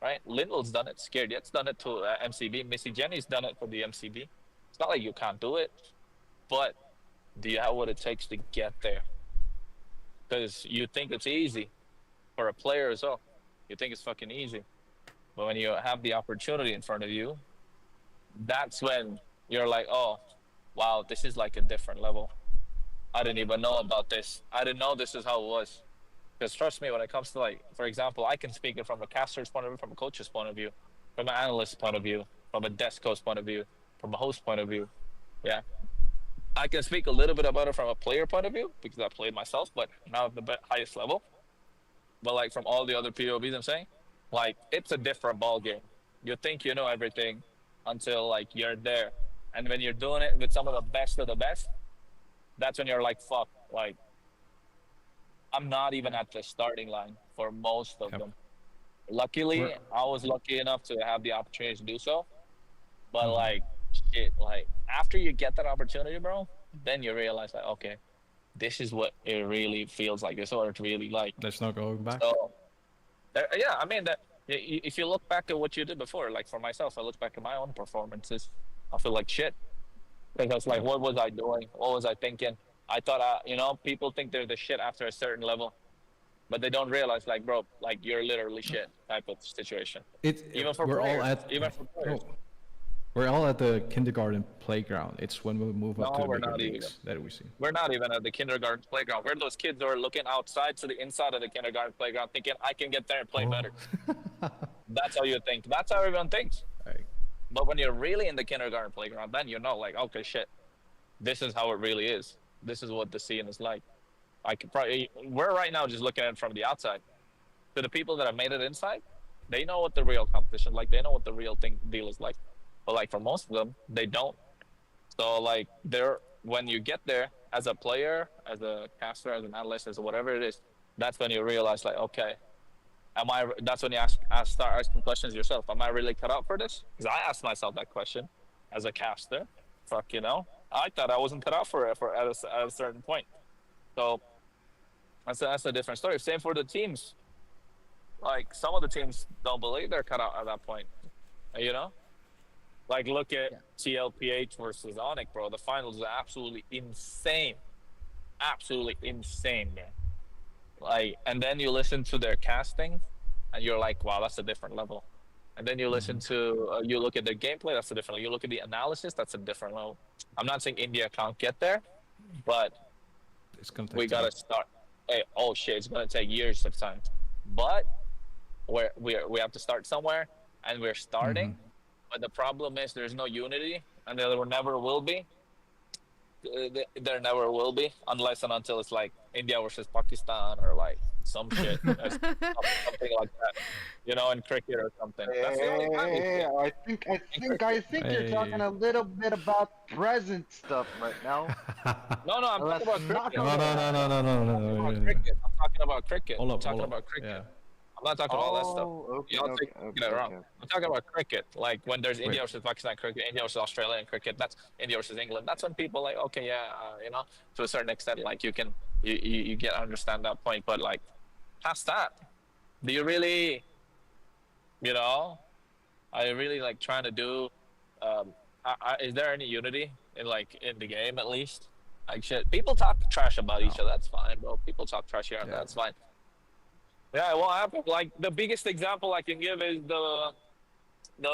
right? Lindell's done it. Scared Yet's done it to MCB. Missy Jenny's done it for the MCB. It's not like you can't do it, but do you have what it takes to get there? Because you think it's easy for a player as well. You think it's fucking easy, but when you have the opportunity in front of you, that's when you're like, oh, wow, this is like a different level. I didn't even know about this. I didn't know this is how it was. Because trust me, when it comes to like, for example, I can speak it from a caster's point of view, from a coach's point of view, from an analyst's point of view, from a desk coach point of view, from a host point of view. Yeah. I can speak a little bit about it from a player point of view because I played myself, but not at the highest level. But like from all the other POVs I'm saying, like it's a different ball game. You think you know everything until like you're there. And when you're doing it with some of the best of the best, that's when you're like, fuck, like I'm not even at the starting line for most of them. Luckily, We're- I was lucky enough to have the opportunity to do so. But like, shit, like after you get that opportunity, bro, then you realize like, okay, this is what it really feels like. This is what it's really like. There's no going back. So, yeah, I mean, if you look back at what you did before, like for myself, I look back at my own performances, I feel like shit. Because like, what was I doing? What was I thinking? I thought, people think they're the shit after a certain level, but they don't realize, like, bro, like you're literally shit type of situation. Even for we're players, all at even for players. no, we're all at the kindergarten playground. It's when we move up No, to the we're bigger not even. leagues that we see. We're not even at the kindergarten playground. We're those kids who are looking outside to the inside of the kindergarten playground, thinking I can get there and play better. That's how you think. That's how everyone thinks. Right. But when you're really in the kindergarten playground, then you know, like, okay, shit, this is how it really is. This is what the scene is like. We're right now just looking at it from the outside. To the people that have made it inside, they know what the real competition like. They know what the real deal is like. But like for most of them, they don't. So like when you get there as a player, as a caster, as an analyst, as whatever it is, that's when you realize like, okay, That's when you start asking questions yourself. Am I really cut out for this? Because I asked myself that question as a caster. Fuck, I thought I wasn't cut out for it at a certain point. So that's a different story. Same for the teams. Like some of the teams don't believe they're cut out at that point. You know, like look at Yeah. TLPH versus Onyx, bro. The finals are absolutely insane, man. Like, and then you listen to their casting, and you're like, wow, that's a different level. And then you listen to, you look at the gameplay, that's a different level. You look at the analysis, that's a different level. I'm not saying India can't get there, but It's gonna take we time. gotta start. Hey, oh shit, it's gonna take years of time, but we have to start somewhere, and we're starting. But the problem is there's no unity, and there never will be. There never will be, unless and until it's like India versus Pakistan or like some shit, or something like that. In cricket or something. That's the only time. Hey, I think you're talking Hey. a little bit about present stuff right now. No, I'm talking Let's about not cricket. go No, no, there. no, no, no, no, no, About no. cricket. I'm talking about cricket. Hold I'm up, talking hold up. about cricket. Yeah. I'm not talking about all that stuff. Oh, okay, Y'all okay, get it wrong. okay. I'm talking about cricket. Like when there's India Wait. versus Pakistan cricket, India versus Australia in cricket. That's India versus England. That's when people like, okay, yeah, to a certain extent, like you can you get understand that point. But like past that, do you really, are you really like trying to do? Is there any unity in the game at least? Like shit, people talk trash about each other. That's fine, bro. People talk trash here and Yeah. that's fine. Yeah, what happened? Like the biggest example I can give is the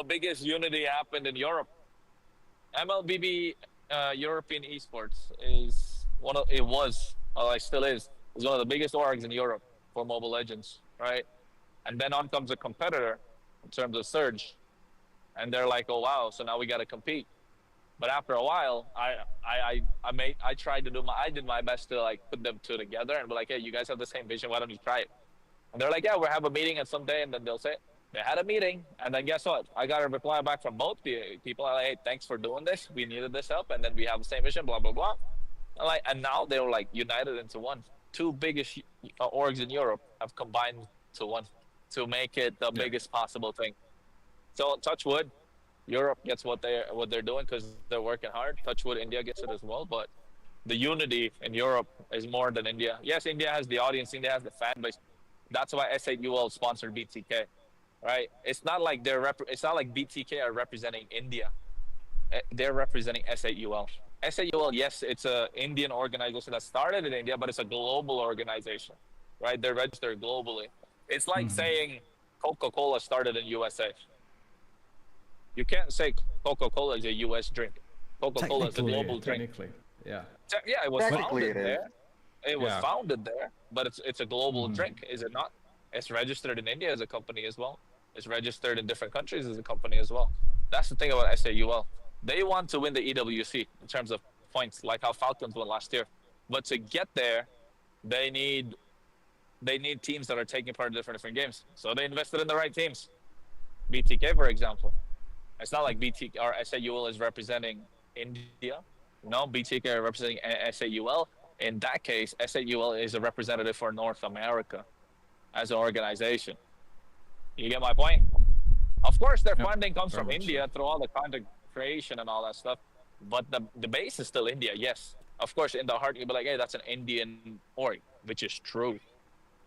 biggest unity happened in Europe. MLBB European Esports is it was, like still is one of the biggest orgs in Europe for Mobile Legends, right? And then on comes a competitor in terms of Surge, and they're like, oh wow, so now we got to compete. But after a while, I did my best to like put them two together and be like, hey, you guys have the same vision, why don't you try it? And they're like, yeah, we'll have a meeting at some day, and then they'll say they had a meeting, and then guess what? I got a reply back from both the people. I'm like, hey, thanks for doing this. We needed this help, and then we have the same vision, blah blah blah. And now they were like united into one. Two biggest orgs in Europe have combined to one to make it the biggest possible thing. So touch wood, Europe gets what they're doing because they're working hard. Touch wood, India gets it as well, but the unity in Europe is more than India. Yes, India has the audience, India has the fan base. That's why SAUL sponsored BTK, right? It's not like it's not like BTK are representing India. They're representing SAUL. SAUL, yes, it's a Indian organization that started in India, but it's a global organization, right? They're registered globally. It's like saying Coca-Cola started in USA. You can't say Coca-Cola is a US drink. Coca-Cola is a global drink. Technically, yeah. Yeah, it was Technically founded it is. there. It was Yeah. founded there, but it's a global drink, is it not? It's registered in India as a company as well. It's registered in different countries as a company as well. That's the thing about SAUL. They want to win the EWC in terms of points, like how Falcons won last year. But to get there, they need teams that are taking part in different games. So they invested in the right teams. BTK, for example. It's not like BTK or SAUL is representing India. No, BTK are representing SAUL. In that case, SAUL is a representative for North America as an organization. You get my point? Of course, their Yep, funding comes very from much India through all the content creation and all that stuff. But the base is still India, yes. Of course, in the heart, you'll be like, hey, that's an Indian org, which is true.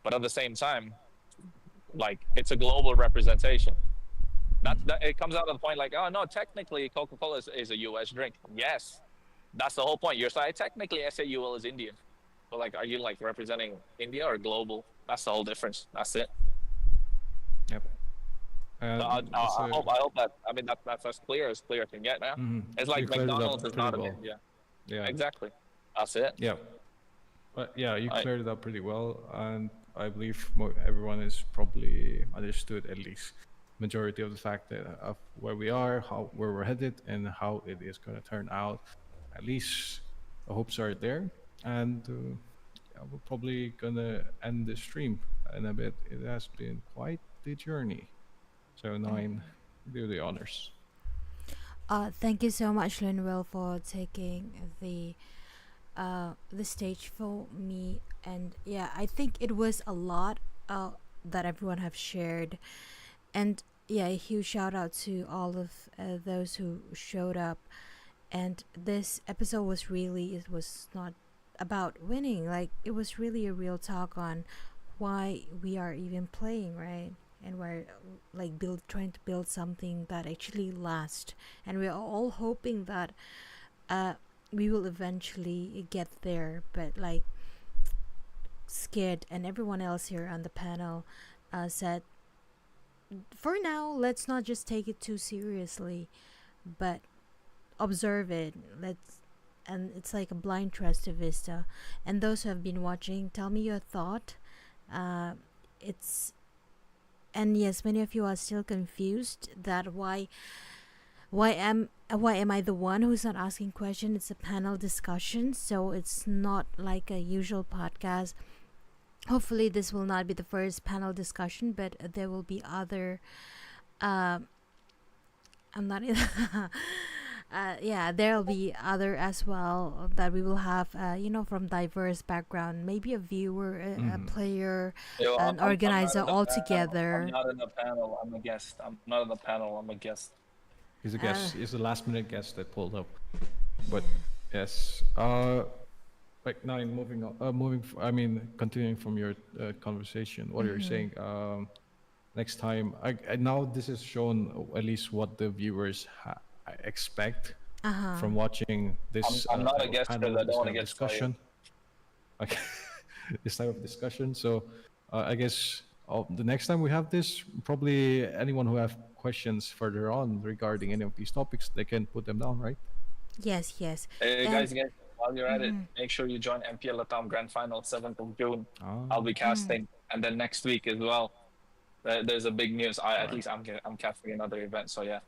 But at the same time, like, it's a global representation. It comes out of the point like, oh, no, technically, Coca-Cola is a U.S. drink. Yes. That's the whole point. You're saying technically SAUL is Indian. But, like, are you, like, representing India or global? That's the whole difference. That's it. Yep. So I hope that, I mean, that's as clear as can get now. It's like You cleared it up McDonald's is not in pretty well. India. Yeah. Exactly. That's it. Yeah. But yeah, you Right. cleared it up pretty well, and I believe everyone is probably understood at least majority of the fact that of where we are, where we're headed, and how it is going to turn out. At least the hopes are there, and yeah, we're probably gonna end the stream in a bit. It has been quite the journey. So Nine, do the honors. Thank you so much, Linwell, for taking the stage for me. And yeah, I think it was a lot that everyone have shared. And yeah, a huge shout out to all of those who showed up. And this episode was really, it was not about winning. Like, it was really a real talk on why we are even playing, right? And we're like trying to build something that actually lasts. And we're all hoping that we will eventually get there. But like, Skid and everyone else here on the panel said, for now, let's not just take it too seriously, but observe it. And it's like a blind trust to Vista. And those who have been watching, tell me your thought. It's and yes, many of you are still confused that why am I the one who's not asking questions? It's a panel discussion, so it's not like a usual podcast. Hopefully this will not be the first panel discussion, but there will be other I'm not in yeah, there'll be other as well that we will have from diverse background, maybe a viewer, a player, Yo, an I'm organizer not in the all panel. together. I'm not in the panel. I'm a guest. I'm not in the panel. I'm a guest. He's a guest. He's a last minute guest that pulled up. But yes, like nine. Moving on. I mean, continuing from your conversation, what you're saying. Next time, now this is shown at least what the viewers expect from watching this. I'm not a type of guest panel, because I this don't want type to of get fired. discussion. Okay, this type of discussion. So I guess the next time we have this, probably anyone who have questions further on regarding any of these topics, they can put them down, right? Yes. Hey, And guys, while you're at it, make sure you join MPL Latam Grand Final 7th of June. I'll be casting, and then next week as well. There's a big news. At least I'm casting another event. So yeah,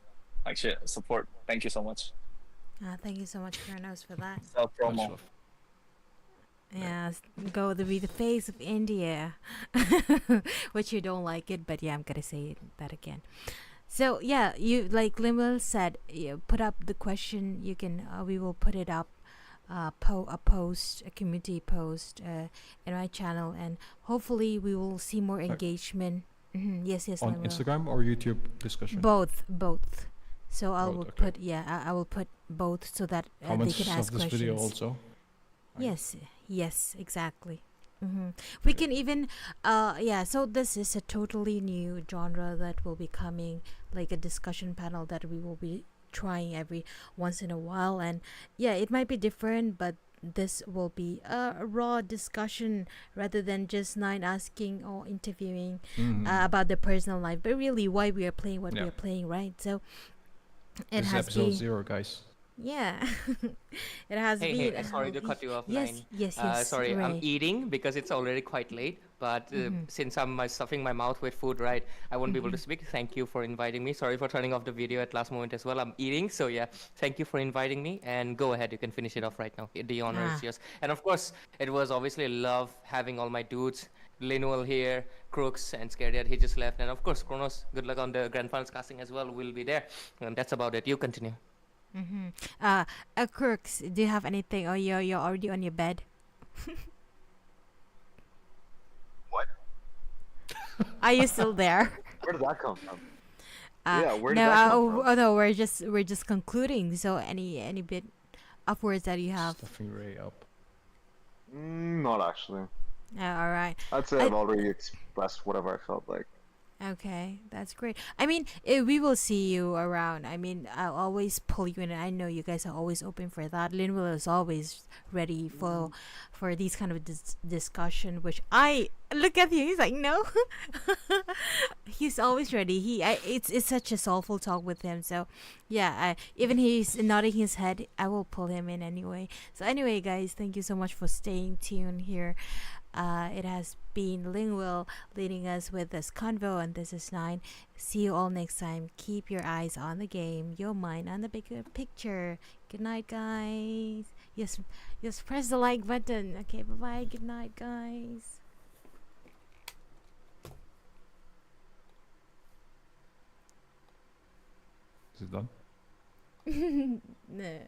like shit, support. Thank you so much. thank you so much, Kronos, for that. Self Much promo. love. Yeah, go to be the face of India, which you don't like it, but yeah, I'm gonna say that again. So yeah, you like Limal said, put up the question. You can we will put it up, a community post in my channel, and hopefully we will see more engagement. Yes, On Limal. Instagram or YouTube discussion? Both. So I Both, will okay. put I will put both so that they Comments can ask of this questions. video also. Yes, exactly. We can even so this is a totally new genre that will be coming, like a discussion panel that we will be trying every once in a while. And yeah, it might be different, but this will be a raw discussion rather than just Nine asking or interviewing about their personal life, but really why we are playing what we are playing, right? So it This is has episode been 0, guys. yeah. It has Hey, been sorry to cut you off, Nine. yes, Sorry, I'm Ray. eating because it's already quite late. But since I'm stuffing my mouth with food, right, I won't be able to speak. Thank you for inviting me. Sorry for turning off the video at last moment as well. I'm eating, so yeah, thank you for inviting me. And go ahead, you can finish it off right now. The honor is yours. And of course, it was obviously love having all my dudes. Linuel here, Crooks, and Scared. He just left. And of course, Kronos, good luck on the Grand Finals casting as well. We'll be there. And that's about it. You continue. Crooks, do you have anything? Or you're already on your bed? What? Are you still there? Where did that come from? Uh, Yeah, where did no, that come from? no, we're just concluding. So any bit of words that you have? Stuffing Ray up. Not actually. All right. I'd say I've already expressed whatever I felt like. Okay, that's great. I mean, we will see you around. I mean, I'll always pull you in, and I know you guys are always open for that. Linwell is always ready for these kind of discussion. Which I look at him, he's like, no, he's always ready. It's such a soulful talk with him. So, yeah, even he's nodding his head, I will pull him in anyway. So anyway, guys, thank you so much for staying tuned here. It has been Lingwell leading us with this convo, and this is Nine. See you all next time. Keep your eyes on the game, your mind on the bigger picture. Good night, guys. Yes, press the like button. Okay, bye bye. Good night, guys. Is it done? No.